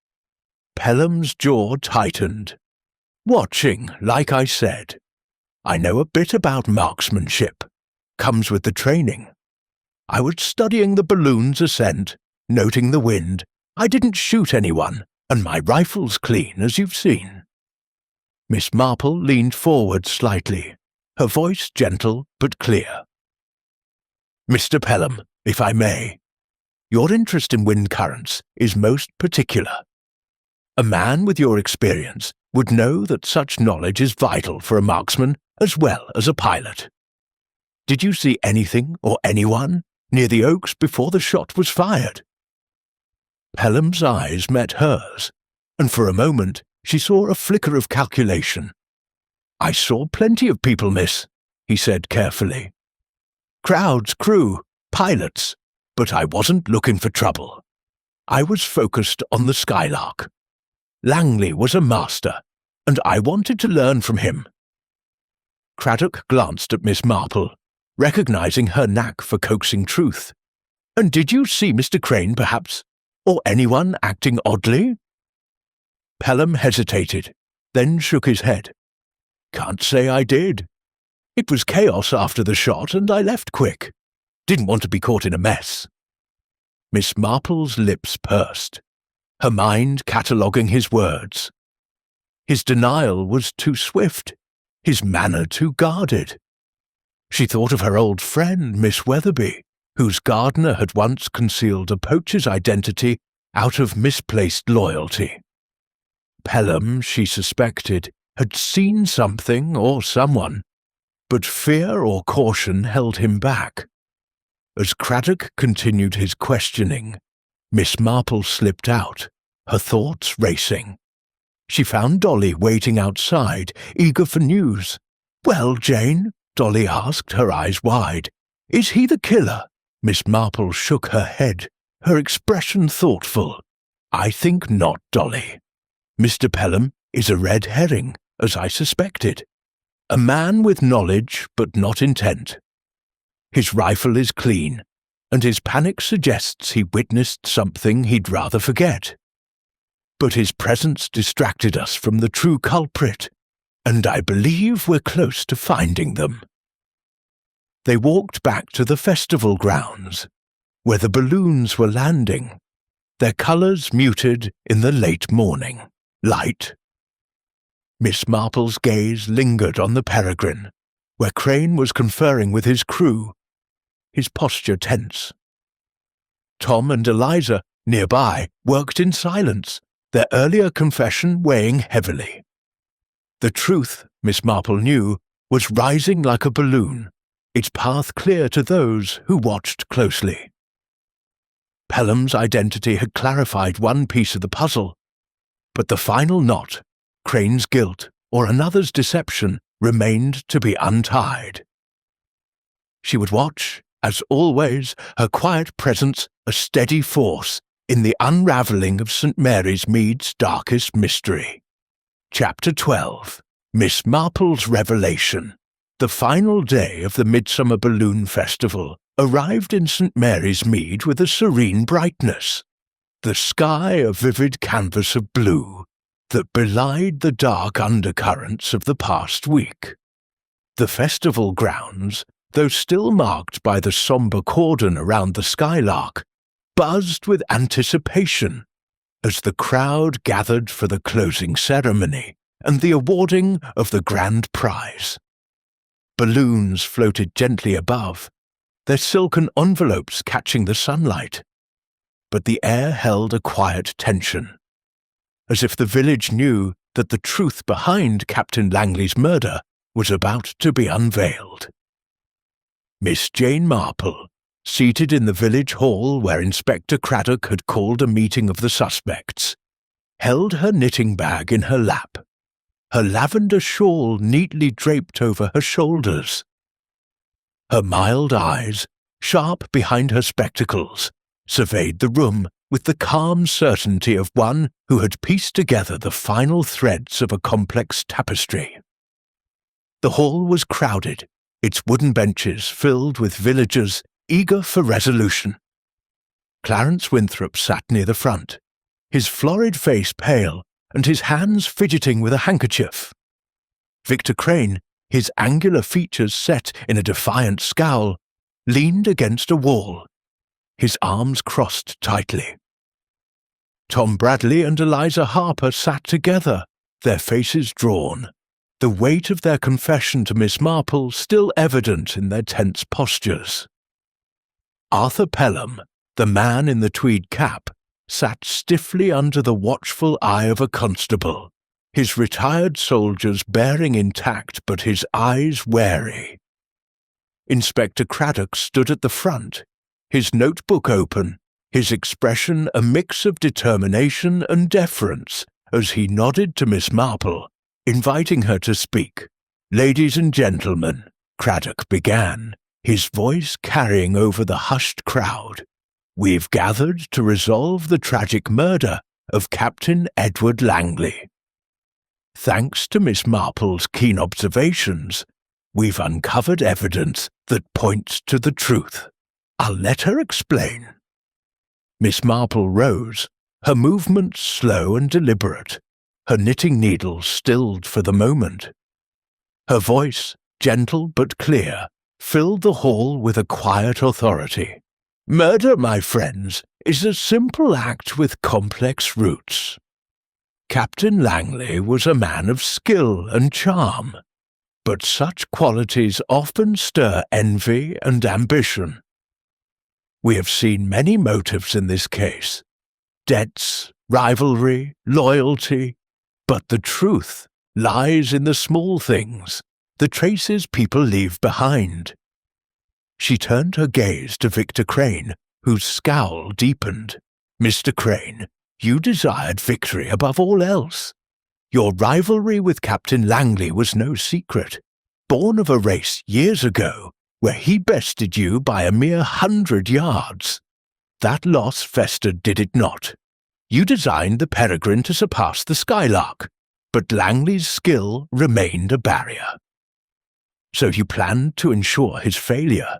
Pelham's jaw tightened. "Watching, like I said. I know a bit about marksmanship. Comes with the training. I was studying the balloon's ascent, noting the wind. I didn't shoot anyone, and my rifle's clean, as you've seen." Miss Marple leaned forward slightly, her voice gentle but clear. "Mr. Pelham, if I may, your interest in wind currents is most particular. A man with your experience would know that such knowledge is vital for a marksman as well as a pilot. Did you see anything or anyone near the oaks before the shot was fired?" Pelham's eyes met hers, and for a moment she saw a flicker of calculation. "I saw plenty of people, miss," he said carefully. "Crowds, crew, pilots, but I wasn't looking for trouble. I was focused on the Skylark. Langley was a master, and I wanted to learn from him." Craddock glanced at Miss Marple, recognizing her knack for coaxing truth. "And did you see Mr. Crane, perhaps, or anyone acting oddly?" Pelham hesitated, then shook his head. "Can't say I did. It was chaos after the shot, and I left quick. Didn't want to be caught in a mess." Miss Marple's lips pursed, her mind cataloguing his words. His denial was too swift, his manner too guarded. She thought of her old friend, Miss Weatherby, whose gardener had once concealed a poacher's identity out of misplaced loyalty. Pelham, she suspected, had seen something or someone, but fear or caution held him back. As Craddock continued his questioning, Miss Marple slipped out, her thoughts racing. She found Dolly waiting outside, eager for news. "Well, Jane?" Dolly asked, her eyes wide. "Is he the killer?" Miss Marple shook her head, her expression thoughtful. "I think not, Dolly. Mr. Pelham is a red herring, as I suspected. A man with knowledge but not intent. His rifle is clean, and his panic suggests he witnessed something he'd rather forget. But his presence distracted us from the true culprit, and I believe we're close to finding them." They walked back to the festival grounds, where the balloons were landing, their colours muted in the late morning light. Miss Marple's gaze lingered on the Peregrine, where Crane was conferring with his crew, his posture tense. Tom and Eliza, nearby, worked in silence, their earlier confession weighing heavily. The truth, Miss Marple knew, was rising like a balloon, its path clear to those who watched closely. Pelham's identity had clarified one piece of the puzzle, but the final knot, Crane's guilt or another's deception, remained to be untied. She would watch, as always, her quiet presence a steady force in the unravelling of St. Mary's Mead's darkest mystery. Chapter 12. Miss Marple's Revelation. The final day of the Midsummer Balloon Festival arrived in St. Mary's Mead with a serene brightness, the sky a vivid canvas of blue that belied the dark undercurrents of the past week. The festival grounds, though still marked by the sombre cordon around the Skylark, buzzed with anticipation as the crowd gathered for the closing ceremony and the awarding of the grand prize. Balloons floated gently above, their silken envelopes catching the sunlight, but the air held a quiet tension, as if the village knew that the truth behind Captain Langley's murder was about to be unveiled. Miss Jane Marple, seated in the village hall where Inspector Craddock had called a meeting of the suspects, held her knitting bag in her lap, her lavender shawl neatly draped over her shoulders. Her mild eyes, sharp behind her spectacles, surveyed the room with the calm certainty of one who had pieced together the final threads of a complex tapestry. The hall was crowded, its wooden benches filled with villagers eager for resolution. Clarence Winthrop sat near the front, his florid face pale and his hands fidgeting with a handkerchief. Victor Crane, his angular features set in a defiant scowl, leaned against a wall, his arms crossed tightly. Tom Bradley and Eliza Harper sat together, their faces drawn, the weight of their confession to Miss Marple still evident in their tense postures. Arthur Pelham, the man in the tweed cap, sat stiffly under the watchful eye of a constable, his retired soldiers bearing intact but his eyes wary. Inspector Craddock stood at the front, his notebook open, his expression a mix of determination and deference as he nodded to Miss Marple, inviting her to speak. "Ladies and gentlemen," Craddock began, his voice carrying over the hushed crowd, "we've gathered to resolve the tragic murder of Captain Edward Langley. Thanks to Miss Marple's keen observations, we've uncovered evidence that points to the truth. I'll let her explain." Miss Marple rose, her movements slow and deliberate, her knitting needles stilled for the moment. Her voice, gentle but clear, filled the hall with a quiet authority. "Murder, my friends, is a simple act with complex roots. Captain Langley was a man of skill and charm, but such qualities often stir envy and ambition. We have seen many motives in this case: debts, rivalry, loyalty, but the truth lies in the small things, the traces people leave behind." She turned her gaze to Victor Crane, whose scowl deepened. "Mr. Crane, you desired victory above all else. Your rivalry with Captain Langley was no secret, born of a race years ago where he bested you by a mere 100 yards. That loss festered, did it not? You designed the Peregrine to surpass the Skylark, but Langley's skill remained a barrier. So you planned to ensure his failure."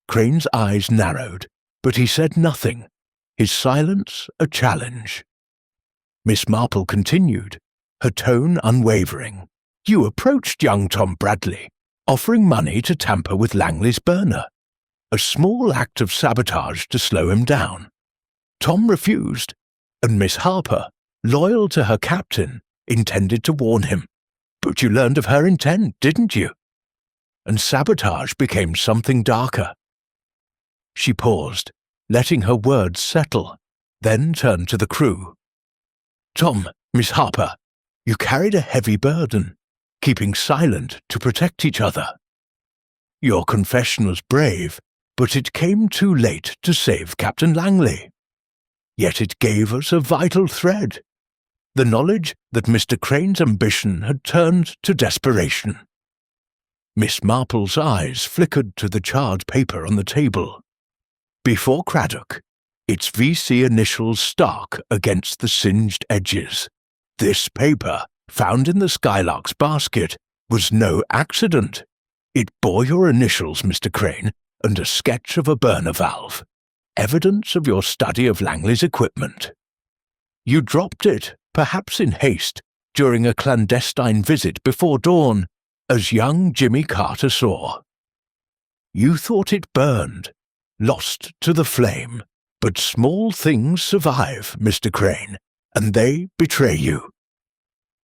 Crane's eyes narrowed, but he said nothing, his silence a challenge. Miss Marple continued, her tone unwavering. "You approached young Tom Bradley, offering money to tamper with Langley's burner, a small act of sabotage to slow him down. Tom refused, and Miss Harper, loyal to her captain, intended to warn him. But you learned of her intent, didn't you? And sabotage became something darker." She paused, letting her words settle, then turned to the crew. "Tom, Miss Harper, you carried a heavy burden, keeping silent to protect each other. Your confession was brave, but it came too late to save Captain Langley. Yet it gave us a vital thread, the knowledge that Mr. Crane's ambition had turned to desperation." Miss Marple's eyes flickered to the charred paper on the table. Before Craddock, its VC initials stark against the singed edges. This paper, found in the Skylark's basket, was no accident. It bore your initials, Mr. Crane, and a sketch of a burner valve, evidence of your study of Langley's equipment. You dropped it, perhaps in haste, during a clandestine visit before dawn, as young Jimmy Carter saw. You thought it burned, lost to the flame, but small things survive, Mr. Crane, and they betray you.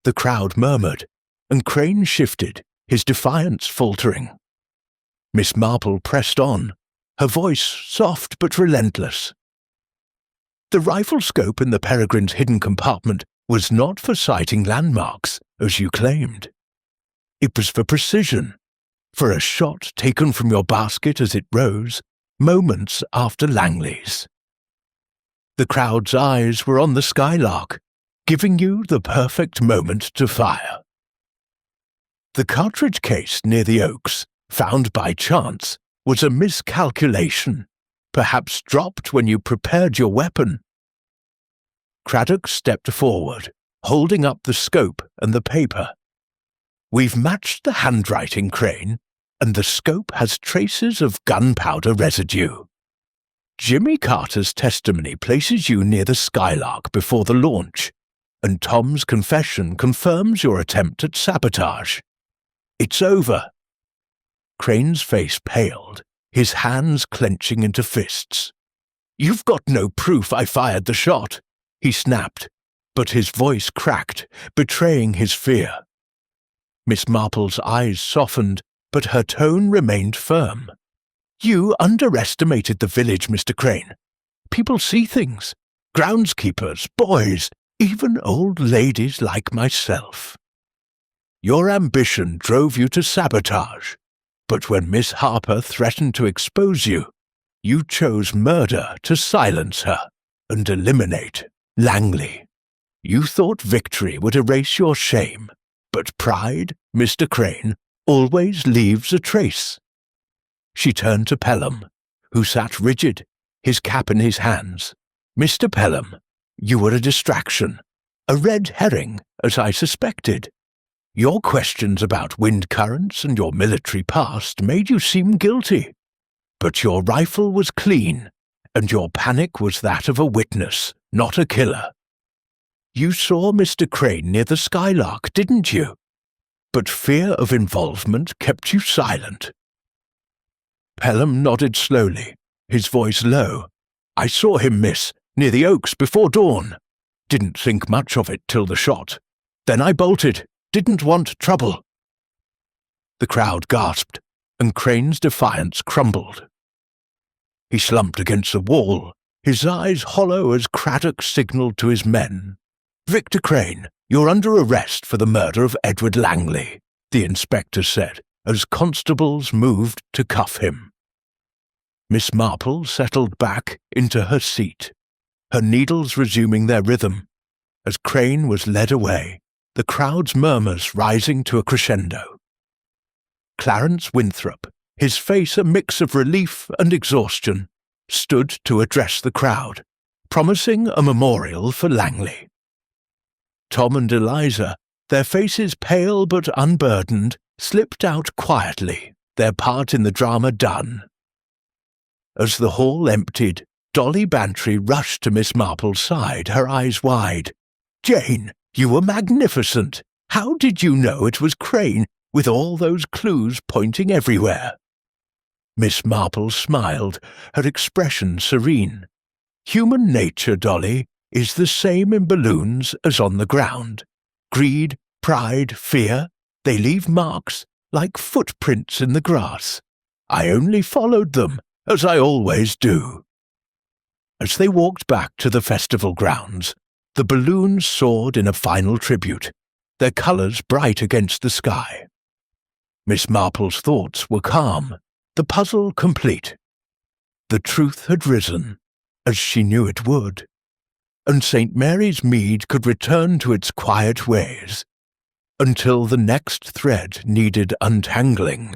The crowd murmured, and Crane shifted, his defiance faltering. Miss Marple pressed on, her voice soft but relentless. The rifle scope in the Peregrine's hidden compartment was not for sighting landmarks, as you claimed. It was for precision, for a shot taken from your basket as it rose, moments after Langley's. The crowd's eyes were on the Skylark, giving you the perfect moment to fire. The cartridge case near the oaks, found by chance, was a miscalculation, perhaps dropped when you prepared your weapon. Craddock stepped forward, holding up the scope and the paper. We've matched the handwriting, Crane, and the scope has traces of gunpowder residue. Jimmy Carter's testimony places you near the Skylark before the launch, and Tom's confession confirms your attempt at sabotage. It's over. Crane's face paled, his hands clenching into fists. You've got no proof I fired the shot, he snapped, but his voice cracked, betraying his fear. Miss Marple's eyes softened, but her tone remained firm. You underestimated the village, Mr. Crane. People see things. Groundskeepers, boys, even old ladies like myself. Your ambition drove you to sabotage, but when Miss Harper threatened to expose you, you chose murder to silence her and eliminate Langley. You thought victory would erase your shame, but pride, Mr. Crane, always leaves a trace. She turned to Pelham, who sat rigid, his cap in his hands. Mr. Pelham, you were a distraction, a red herring, as I suspected. Your questions about wind currents and your military past made you seem guilty. But your rifle was clean, and your panic was that of a witness, not a killer. You saw Mr. Crane near the Skylark, didn't you? But fear of involvement kept you silent. Pelham nodded slowly, his voice low. I saw him, miss, near the oaks before dawn. Didn't think much of it till the shot. Then I bolted. Didn't want trouble. The crowd gasped, and Crane's defiance crumbled. He slumped against the wall, his eyes hollow as Craddock signalled to his men. Victor Crane, you're under arrest for the murder of Edward Langley, the inspector said, as constables moved to cuff him. Miss Marple settled back into her seat, her needles resuming their rhythm. As Crane was led away, the crowd's murmurs rising to a crescendo. Clarence Winthrop, his face a mix of relief and exhaustion, stood to address the crowd, promising a memorial for Langley. Tom and Eliza, their faces pale but unburdened, slipped out quietly, their part in the drama done. As the hall emptied, Dolly Bantry rushed to Miss Marple's side, her eyes wide. Jane, you were magnificent. How did you know it was Crane, with all those clues pointing everywhere? Miss Marple smiled, her expression serene. Human nature, Dolly, is the same in balloons as on the ground. Greed, pride, fear, they leave marks like footprints in the grass. I only followed them, as I always do. As they walked back to the festival grounds, the balloons soared in a final tribute, their colours bright against the sky. Miss Marple's thoughts were calm, the puzzle complete. The truth had risen, as she knew it would, and St. Mary's Mead could return to its quiet ways, until the next thread needed untangling.